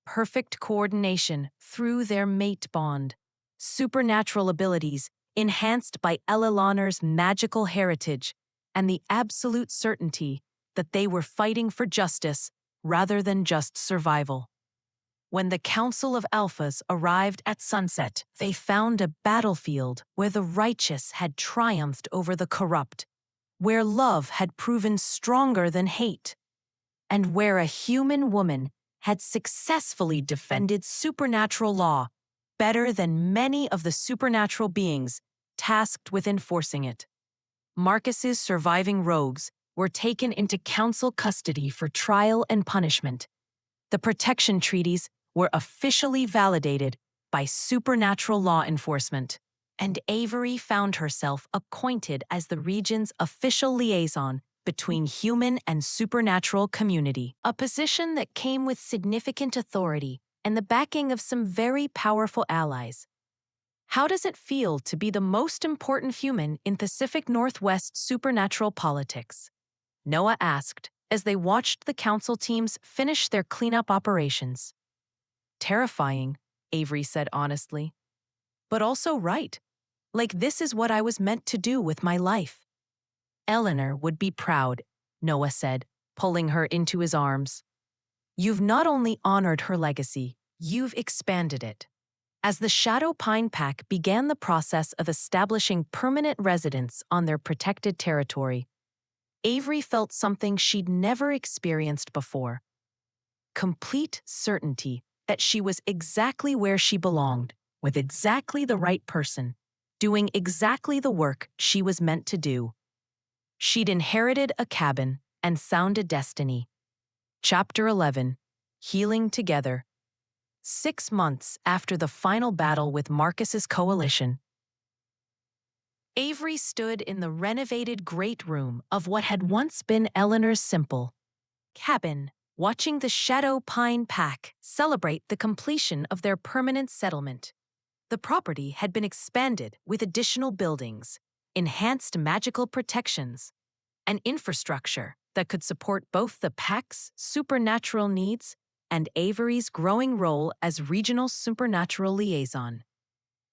Perfect coordination through their mate bond, supernatural abilities enhanced by Eleanor's magical heritage, and the absolute certainty that they were fighting for justice rather than just survival. When the Council of Alphas arrived at sunset, they found a battlefield where the righteous had triumphed over the corrupt, where love had proven stronger than hate, and where a human woman had successfully defended supernatural law better than many of the supernatural beings tasked with enforcing it. Marcus's surviving rogues were taken into council custody for trial and punishment. The protection treaties were officially validated by supernatural law enforcement, and Avery found herself appointed as the region's official liaison between human and supernatural community, a position that came with significant authority and the backing of some very powerful allies. How does it feel to be the most important human in Pacific Northwest supernatural politics? Noah asked as they watched the council teams finish their cleanup operations. Terrifying, Avery said honestly. But also right. Like this is what I was meant to do with my life. Eleanor would be proud, Noah said, pulling her into his arms. You've not only honored her legacy, you've expanded it. As the Shadow Pine Pack began the process of establishing permanent residence on their protected territory, Avery felt something she'd never experienced before. Complete certainty that she was exactly where she belonged, with exactly the right person, doing exactly the work she was meant to do. She'd inherited a cabin and found a destiny. Chapter 11, Healing Together. 6 months after the final battle with Marcus's coalition, Avery stood in the renovated great room of what had once been Eleanor's simple cabin, watching the Shadow Pine Pack celebrate the completion of their permanent settlement. The property had been expanded with additional buildings, enhanced magical protections, and infrastructure that could support both the pack's supernatural needs and Avery's growing role as regional supernatural liaison.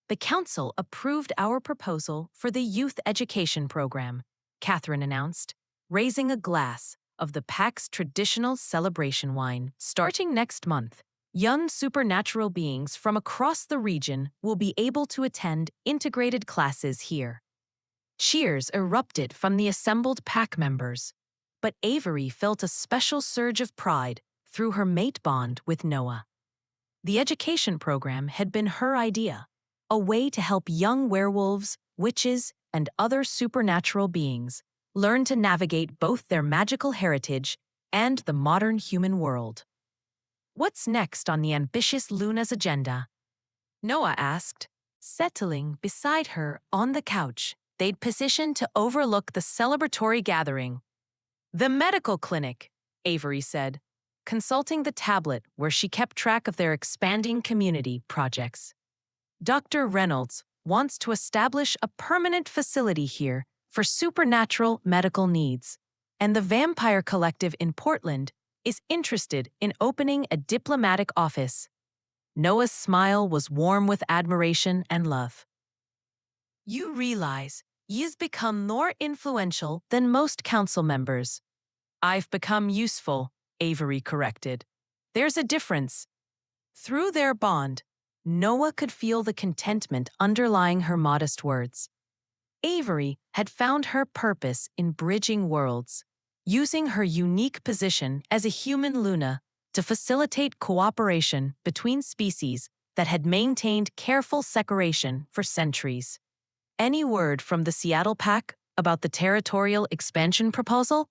The council approved our proposal for the youth education program, Catherine announced, raising a glass of the pack's traditional celebration wine. Starting next month, young supernatural beings from across the region will be able to attend integrated classes here. Cheers erupted from the assembled pack members, but Avery felt a special surge of pride through her mate bond with Noah. The education program had been her idea, a way to help young werewolves, witches, and other supernatural beings learn to navigate both their magical heritage and the modern human world. What's next on the ambitious Luna's agenda? Noah asked, settling beside her on the couch they'd positioned to overlook the celebratory gathering. The medical clinic, Avery said, consulting the tablet where she kept track of their expanding community projects. Dr. Reynolds wants to establish a permanent facility here for supernatural medical needs, and the Vampire Collective in Portland is interested in opening a diplomatic office. Noah's smile was warm with admiration and love. You realize you've become more influential than most council members. I've become useful, Avery corrected. There's a difference. Through their bond, Noah could feel the contentment underlying her modest words. Avery had found her purpose in bridging worlds, using her unique position as a human Luna to facilitate cooperation between species that had maintained careful separation for centuries. Any word from the Seattle Pack about the territorial expansion proposal?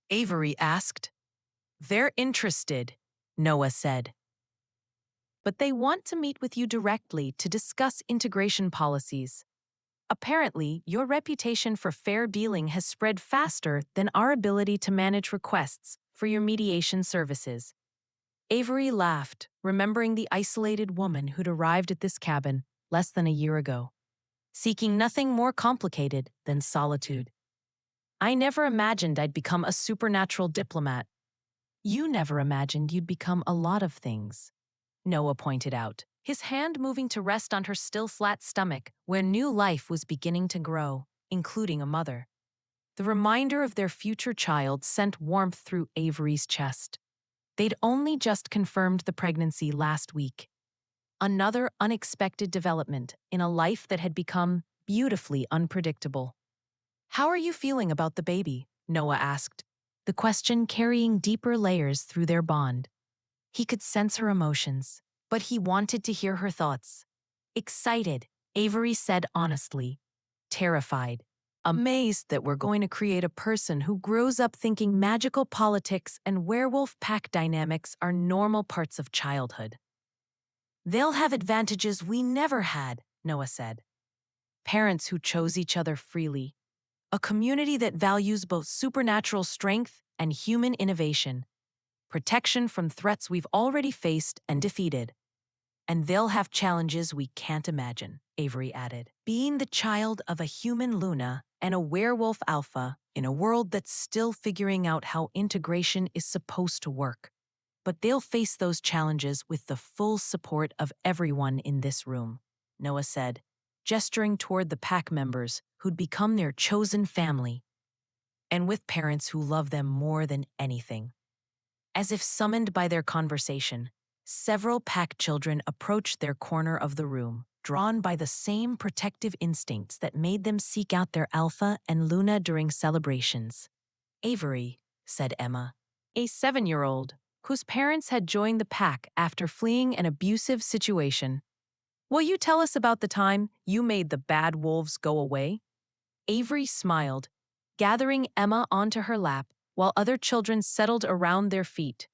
Avery asked. They're interested, Noah said. But they want to meet with you directly to discuss integration policies. Apparently, your reputation for fair dealing has spread faster than our ability to manage requests for your mediation services. Avery laughed, remembering the isolated woman who'd arrived at this cabin less than a year ago, seeking nothing more complicated than solitude. I never imagined I'd become a supernatural diplomat. You never imagined you'd become a lot of things, Noah pointed out, his hand moving to rest on her still flat stomach where new life was beginning to grow, including a mother. The reminder of their future child sent warmth through Avery's chest. They'd only just confirmed the pregnancy last week. Another unexpected development in a life that had become beautifully unpredictable. How are you feeling about the baby? Noah asked, the question carrying deeper layers through their bond. He could sense her emotions, but he wanted to hear her thoughts. Excited, Avery said honestly, terrified, amazed that we're going to create a person who grows up thinking magical politics and werewolf pack dynamics are normal parts of childhood. They'll have advantages we never had, Noah said. Parents who chose each other freely. A community that values both supernatural strength and human innovation. Protection from threats we've already faced and defeated. And they'll have challenges we can't imagine, Avery added. Being the child of a human Luna and a werewolf alpha in a world that's still figuring out how integration is supposed to work. But they'll face those challenges with the full support of everyone in this room, Noah said, gesturing toward the pack members who'd become their chosen family, and with parents who love them more than anything. As if summoned by their conversation, several pack children approached their corner of the room, drawn by the same protective instincts that made them seek out their alpha and Luna during celebrations. Avery, said Emma, a 7-year-old, whose parents had joined the pack after fleeing an abusive situation. Will you tell us about the time you made the bad wolves go away? Avery smiled, gathering Emma onto her lap while other children settled around their feet.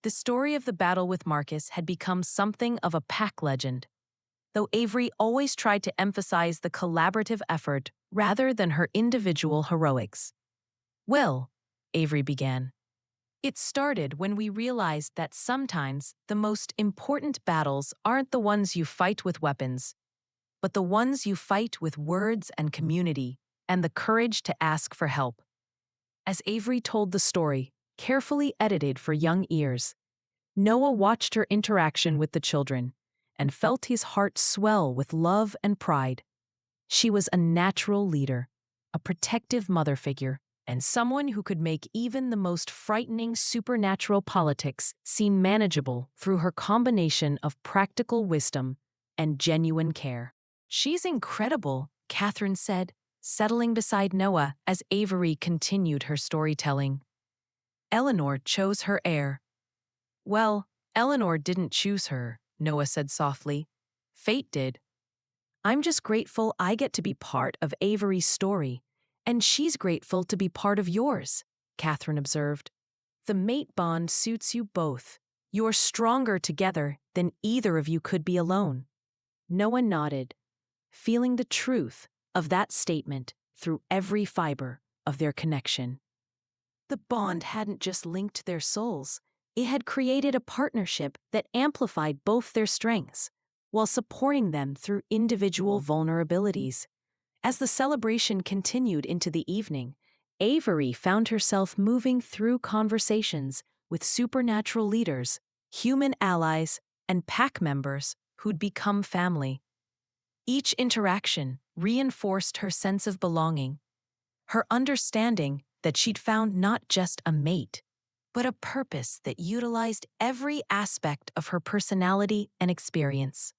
The story of the battle with Marcus had become something of a pack legend, though Avery always tried to emphasize the collaborative effort rather than her individual heroics. Well, Avery began, it started when we realized that sometimes the most important battles aren't the ones you fight with weapons, but the ones you fight with words and community and the courage to ask for help. As Avery told the story, carefully edited for young ears, Noah watched her interaction with the children and felt his heart swell with love and pride. She was a natural leader, a protective mother figure, and someone who could make even the most frightening supernatural politics seem manageable through her combination of practical wisdom and genuine care. She's incredible, Catherine said, settling beside Noah as Avery continued her storytelling. Eleanor chose her heir. Well, Eleanor didn't choose her, Noah said softly. Fate did. I'm just grateful I get to be part of Avery's story, and she's grateful to be part of yours, Catherine observed. The mate bond suits you both. You're stronger together than either of you could be alone. Noah nodded, feeling the truth of that statement through every fiber of their connection. The bond hadn't just linked their souls, it had created a partnership that amplified both their strengths, while supporting them through individual vulnerabilities. As the celebration continued into the evening, Avery found herself moving through conversations with supernatural leaders, human allies, and pack members who'd become family. Each interaction reinforced her sense of belonging, her understanding that she'd found not just a mate, but a purpose that utilized every aspect of her personality and experience.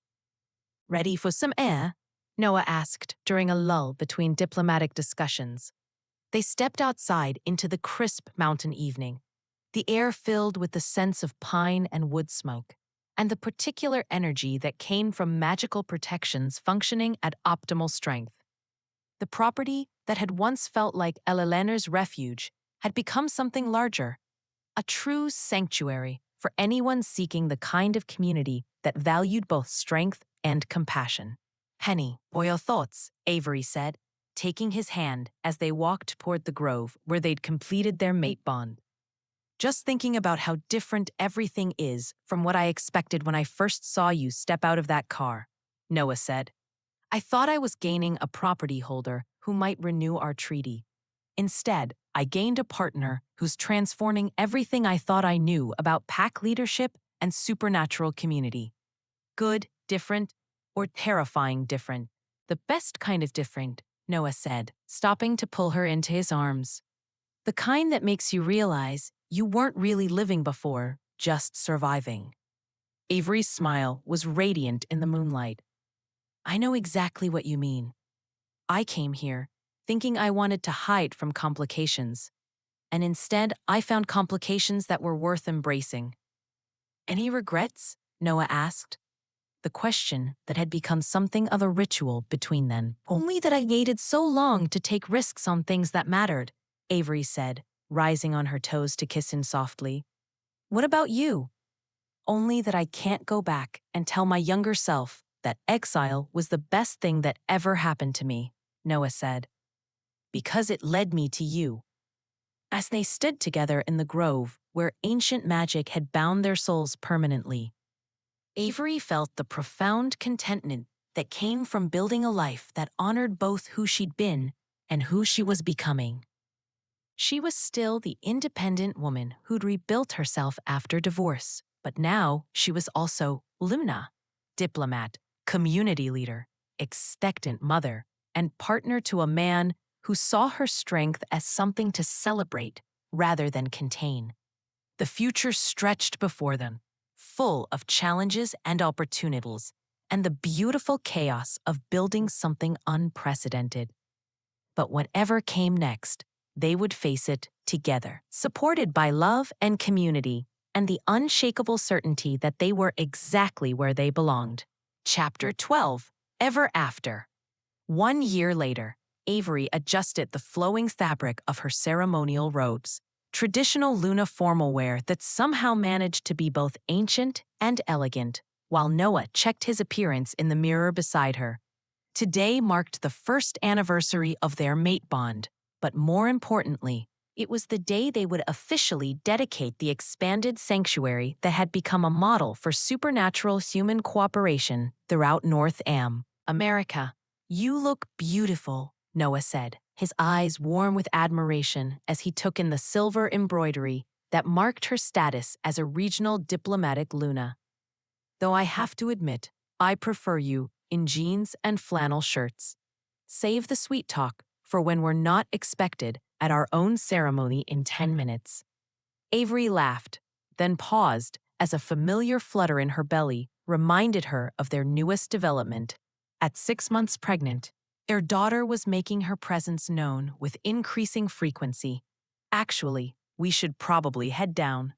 Ready for some air? Noah asked during a lull between diplomatic discussions. They stepped outside into the crisp mountain evening, the air filled with the sense of pine and wood smoke, and the particular energy that came from magical protections functioning at optimal strength. The property that had once felt like Eleanor's refuge had become something larger, a true sanctuary for anyone seeking the kind of community that valued both strength and compassion. Henny, what are your thoughts? Avery said, taking his hand as they walked toward the grove where they'd completed their mate bond. Just thinking about how different everything is from what I expected when I first saw you step out of that car, Noah said. I thought I was gaining a property holder who might renew our treaty. Instead, I gained a partner who's transforming everything I thought I knew about pack leadership and supernatural community. Good, different, or terrifying different. The best kind of different, Noah said, stopping to pull her into his arms. The kind that makes you realize you weren't really living before, just surviving. Avery's smile was radiant in the moonlight. I know exactly what you mean. I came here thinking I wanted to hide from complications, and instead I found complications that were worth embracing. Any regrets? Noah asked. the question that had become something of a ritual between them. Only that I waited so long to take risks on things that mattered, Avery said, rising on her toes to kiss him softly. What about you? Only that I can't go back and tell my younger self that exile was the best thing that ever happened to me, Noah said. Because it led me to you. As they stood together in the grove where ancient magic had bound their souls permanently, Avery felt the profound contentment that came from building a life that honored both who she'd been and who she was becoming. She was still the independent woman who'd rebuilt herself after divorce, but now she was also Luna, diplomat, community leader, expectant mother, and partner to a man who saw her strength as something to celebrate rather than contain. The future stretched before them, full of challenges and opportunities, and the beautiful chaos of building something unprecedented. But whatever came next, they would face it together, supported by love and community, and the unshakable certainty that they were exactly where they belonged. Chapter 12, Ever After. 1 year later, Avery adjusted the flowing fabric of her ceremonial robes, traditional Luna formal wear that somehow managed to be both ancient and elegant, while Noah checked his appearance in the mirror beside her. Today marked the first anniversary of their mate bond, but more importantly, it was the day they would officially dedicate the expanded sanctuary that had become a model for supernatural human cooperation throughout North America. You look beautiful, Noah said, his eyes warm with admiration as he took in the silver embroidery that marked her status as a regional diplomatic Luna. Though I have to admit, I prefer you in jeans and flannel shirts. Save the sweet talk for when we're not expected at our own ceremony in 10 minutes. Avery laughed, then paused as a familiar flutter in her belly reminded her of their newest development. At 6 months pregnant, their daughter was making her presence known with increasing frequency. Actually, we should probably head down.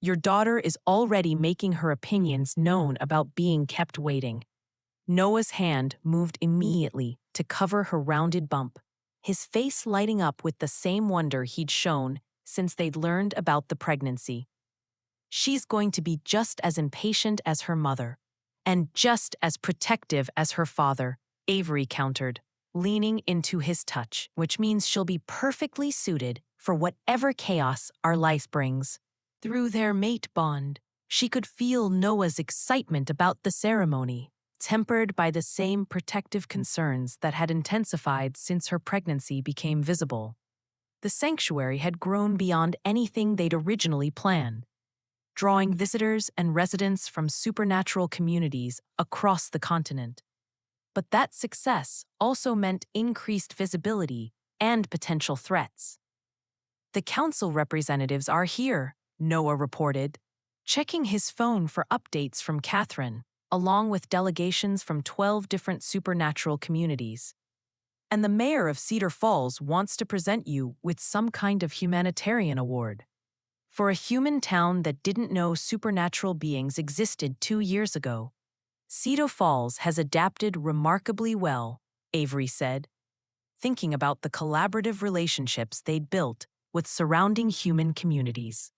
Your daughter is already making her opinions known about being kept waiting. Noah's hand moved immediately to cover her rounded bump, his face lighting up with the same wonder he'd shown since they'd learned about the pregnancy. She's going to be just as impatient as her mother, and just as protective as her father, Avery countered, leaning into his touch, which means she'll be perfectly suited for whatever chaos our life brings. Through their mate bond, she could feel Noah's excitement about the ceremony, tempered by the same protective concerns that had intensified since her pregnancy became visible. The sanctuary had grown beyond anything they'd originally planned, drawing visitors and residents from supernatural communities across the continent. But that success also meant increased visibility and potential threats. The council representatives are here, Noah reported, checking his phone for updates from Catherine, along with delegations from 12 different supernatural communities. And the mayor of Cedar Falls wants to present you with some kind of humanitarian award. For a human town that didn't know supernatural beings existed 2 years ago, Cedar Falls has adapted remarkably well, Avery said, thinking about the collaborative relationships they'd built with surrounding human communities.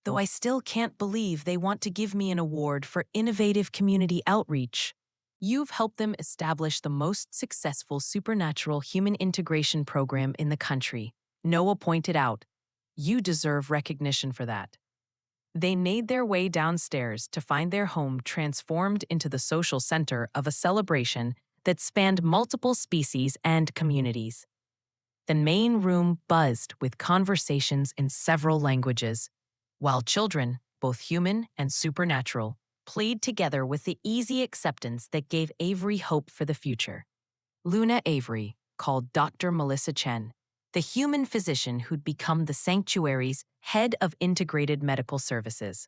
Though I still can't believe they want to give me an award for innovative community outreach. You've helped them establish the most successful supernatural human integration program in the country, Noah pointed out. You deserve recognition for that. They made their way downstairs to find their home transformed into the social center of a celebration that spanned multiple species and communities. The main room buzzed with conversations in several languages, while children, both human and supernatural, played together with the easy acceptance that gave Avery hope for the future. Luna Avery called Dr. Melissa Chen, the human physician who'd become the sanctuary's head of integrated medical services.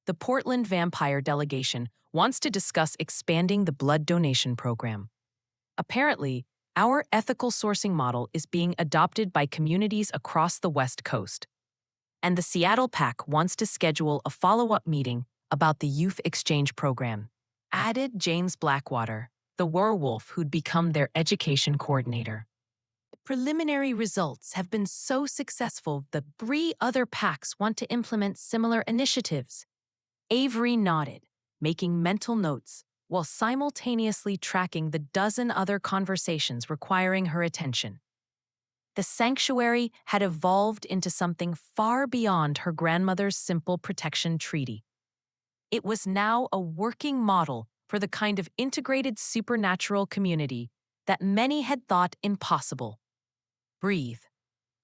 The Portland Vampire delegation wants to discuss expanding the blood donation program. Apparently, our ethical sourcing model is being adopted by communities across the West Coast. And the Seattle PAC wants to schedule a follow-up meeting about the youth exchange program. added James Blackwater, the werewolf who'd become their education coordinator. Preliminary results have been so successful that 3 other packs want to implement similar initiatives. Avery nodded, making mental notes, while simultaneously tracking the dozen other conversations requiring her attention. The sanctuary had evolved into something far beyond her grandmother's simple protection treaty. It was now a working model for the kind of integrated supernatural community that many had thought impossible. Breathe,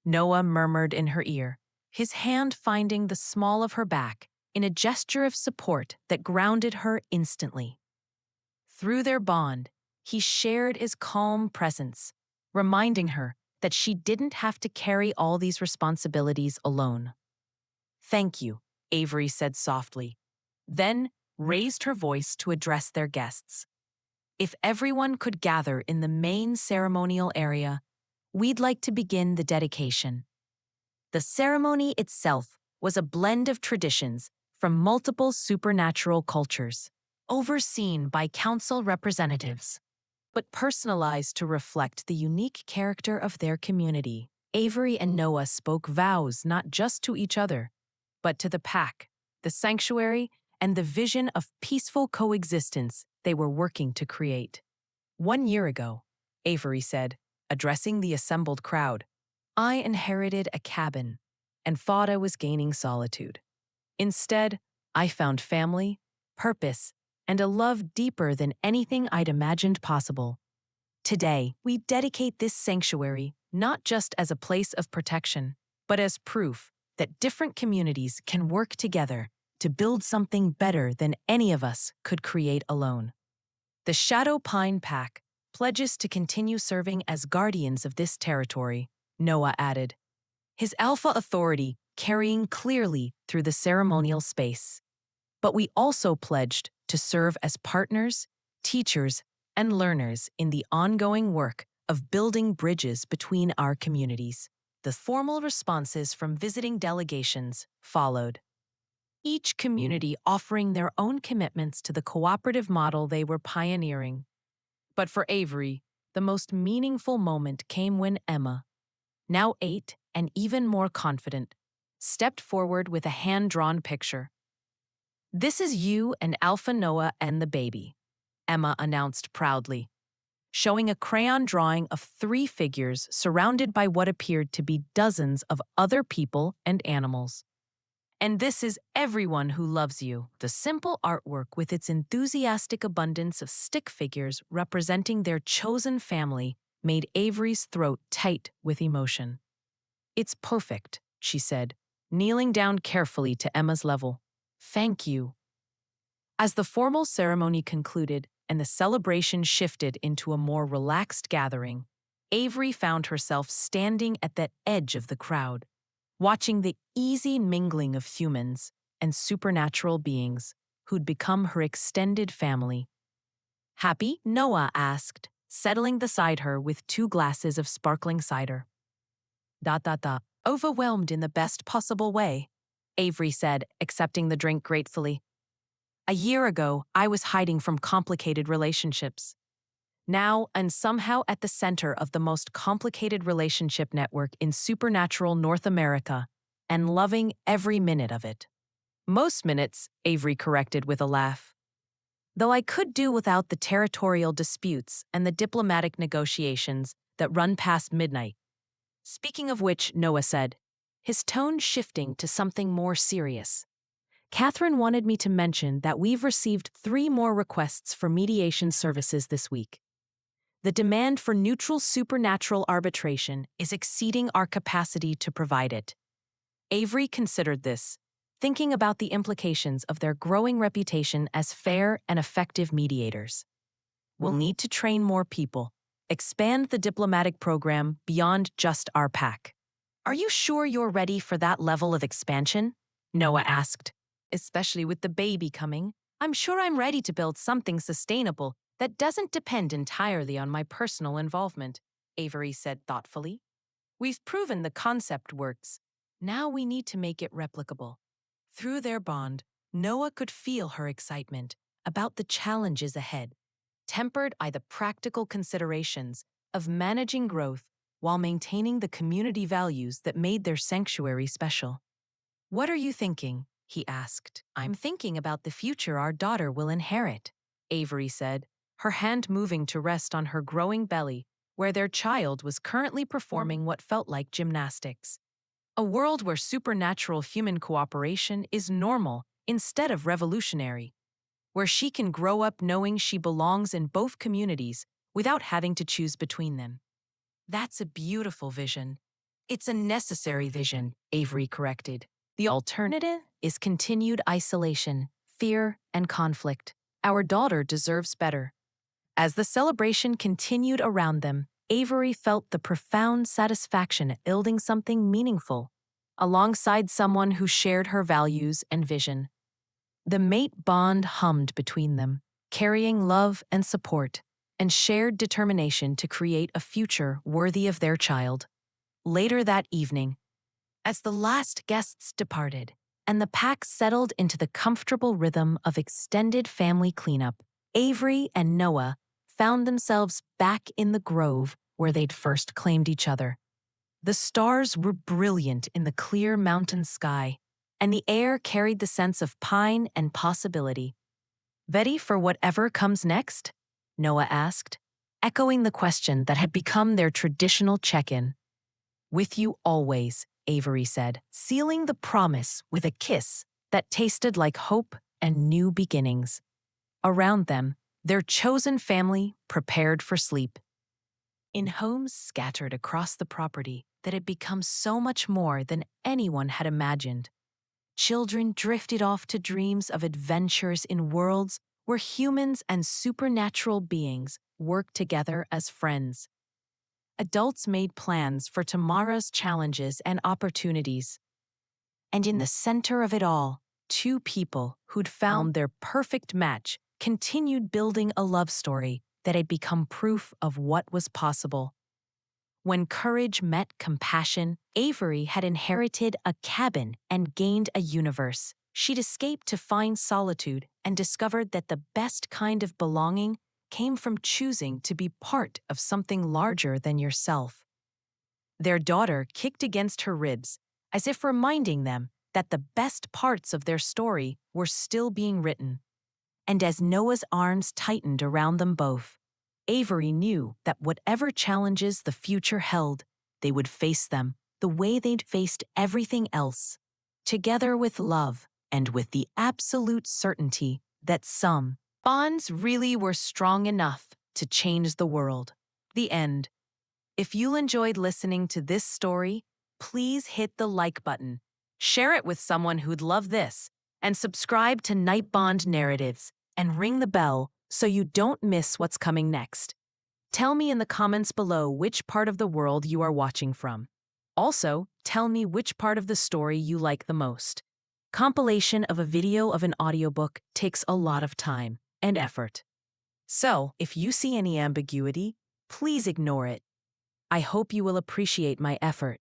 Noah murmured in her ear, his hand finding the small of her back in a gesture of support that grounded her instantly. Through their bond, he shared his calm presence, reminding her that she didn't have to carry all these responsibilities alone. "Thank you," Avery said softly, then raised her voice to address their guests. "If everyone could gather in the main ceremonial area, we'd like to begin the dedication." The ceremony itself was a blend of traditions from multiple supernatural cultures, overseen by council representatives, but personalized to reflect the unique character of their community. Avery and Noah spoke vows not just to each other, but to the pack, the sanctuary, and the vision of peaceful coexistence they were working to create. "1 year ago," Avery said, addressing the assembled crowd, "I inherited a cabin and thought I was gaining solitude. Instead, I found family, purpose, and a love deeper than anything I'd imagined possible. Today, we dedicate this sanctuary not just as a place of protection, but as proof that different communities can work together to build something better than any of us could create alone." The Shadow Pine Pack pledges to continue serving as guardians of this territory, Noah added, his alpha authority carrying clearly through the ceremonial space. "But we also pledged to serve as partners, teachers, and learners in the ongoing work of building bridges between our communities." The formal responses from visiting delegations followed, each community offering their own commitments to the cooperative model they were pioneering. But for Avery, the most meaningful moment came when Emma, now 8 and even more confident, stepped forward with a hand-drawn picture. "This is you and Alpha Noah and the baby," Emma announced proudly, showing a crayon drawing of 3 figures surrounded by what appeared to be dozens of other people and animals. "And this is everyone who loves you." The simple artwork with its enthusiastic abundance of stick figures representing their chosen family made Avery's throat tight with emotion. "It's perfect," she said, kneeling down carefully to Emma's level. "Thank you." As the formal ceremony concluded and the celebration shifted into a more relaxed gathering, Avery found herself standing at the edge of the crowd, watching the easy mingling of humans and supernatural beings who'd become her extended family. "Happy?" Noah asked, settling beside her with 2 glasses of sparkling cider. Overwhelmed in the best possible way," Avery said, accepting the drink gratefully. "A year ago, I was hiding from complicated relationships. Now, I'm somehow at the center of the most complicated relationship network in supernatural North America, and loving every minute of it." "Most minutes," Avery corrected with a laugh. "Though I could do without the territorial disputes and the diplomatic negotiations that run past midnight." "Speaking of which," Noah said, his tone shifting to something more serious, "Catherine wanted me to mention that we've received 3 more requests for mediation services this week. The demand for neutral supernatural arbitration is exceeding our capacity to provide it." Avery considered this, thinking about the implications of their growing reputation as fair and effective mediators. "We'll need to train more people, expand the diplomatic program beyond just our pack." "Are you sure you're ready for that level of expansion?" Noah asked. "Especially with the baby coming, I'm sure I'm ready to build something sustainable that doesn't depend entirely on my personal involvement," Avery said thoughtfully. "We've proven the concept works. Now we need to make it replicable." Through their bond, Noah could feel her excitement, about the challenges ahead, tempered by the practical considerations of managing growth while maintaining the community values that made their sanctuary special. "What are you thinking?" he asked. "I'm thinking about the future our daughter will inherit," Avery said, her hand moving to rest on her growing belly, where their child was currently performing what felt like gymnastics. A world where supernatural human cooperation is normal instead of revolutionary, where she can grow up knowing she belongs in both communities without having to choose between them. "That's a beautiful vision." "It's a necessary vision," Avery corrected. "The alternative is continued isolation, fear, and conflict. Our daughter deserves better." As the celebration continued around them, Avery felt the profound satisfaction at building something meaningful, alongside someone who shared her values and vision. The mate bond hummed between them, carrying love and support, and shared determination to create a future worthy of their child. Later that evening, as the last guests departed, and the pack settled into the comfortable rhythm of extended family cleanup, Avery and Noah found themselves back in the grove where they'd first claimed each other. The stars were brilliant in the clear mountain sky, and the air carried the sense of pine and possibility. "Ready for whatever comes next?" Noah asked, echoing the question that had become their traditional check-in. "With you always," Avery said, sealing the promise with a kiss that tasted like hope and new beginnings. Around them, their chosen family prepared for sleep. In homes scattered across the property that had become so much more than anyone had imagined, children drifted off to dreams of adventures in worlds where humans and supernatural beings worked together as friends. Adults made plans for tomorrow's challenges and opportunities. And in the center of it all, two people who'd found their perfect match continued building a love story that had become proof of what was possible. When courage met compassion, Avery had inherited a cabin and gained a universe. She'd escaped to find solitude and discovered that the best kind of belonging came from choosing to be part of something larger than yourself. Their daughter kicked against her ribs, as if reminding them that the best parts of their story were still being written. And as Noah's arms tightened around them both, Avery knew that whatever challenges the future held, they would face them the way they'd faced everything else, together with love and with the absolute certainty that some bonds really were strong enough to change the world. The end. If you enjoyed listening to this story, please hit the like button, share it with someone who'd love this, and subscribe to Nightbond Narratives and ring the bell so you don't miss what's coming next. Tell me in the comments below which part of the world you are watching from. Also, tell me which part of the story you like the most. Compilation of a video of an audiobook takes a lot of time and effort. So, if you see any ambiguity, please ignore it. I hope you will appreciate my effort.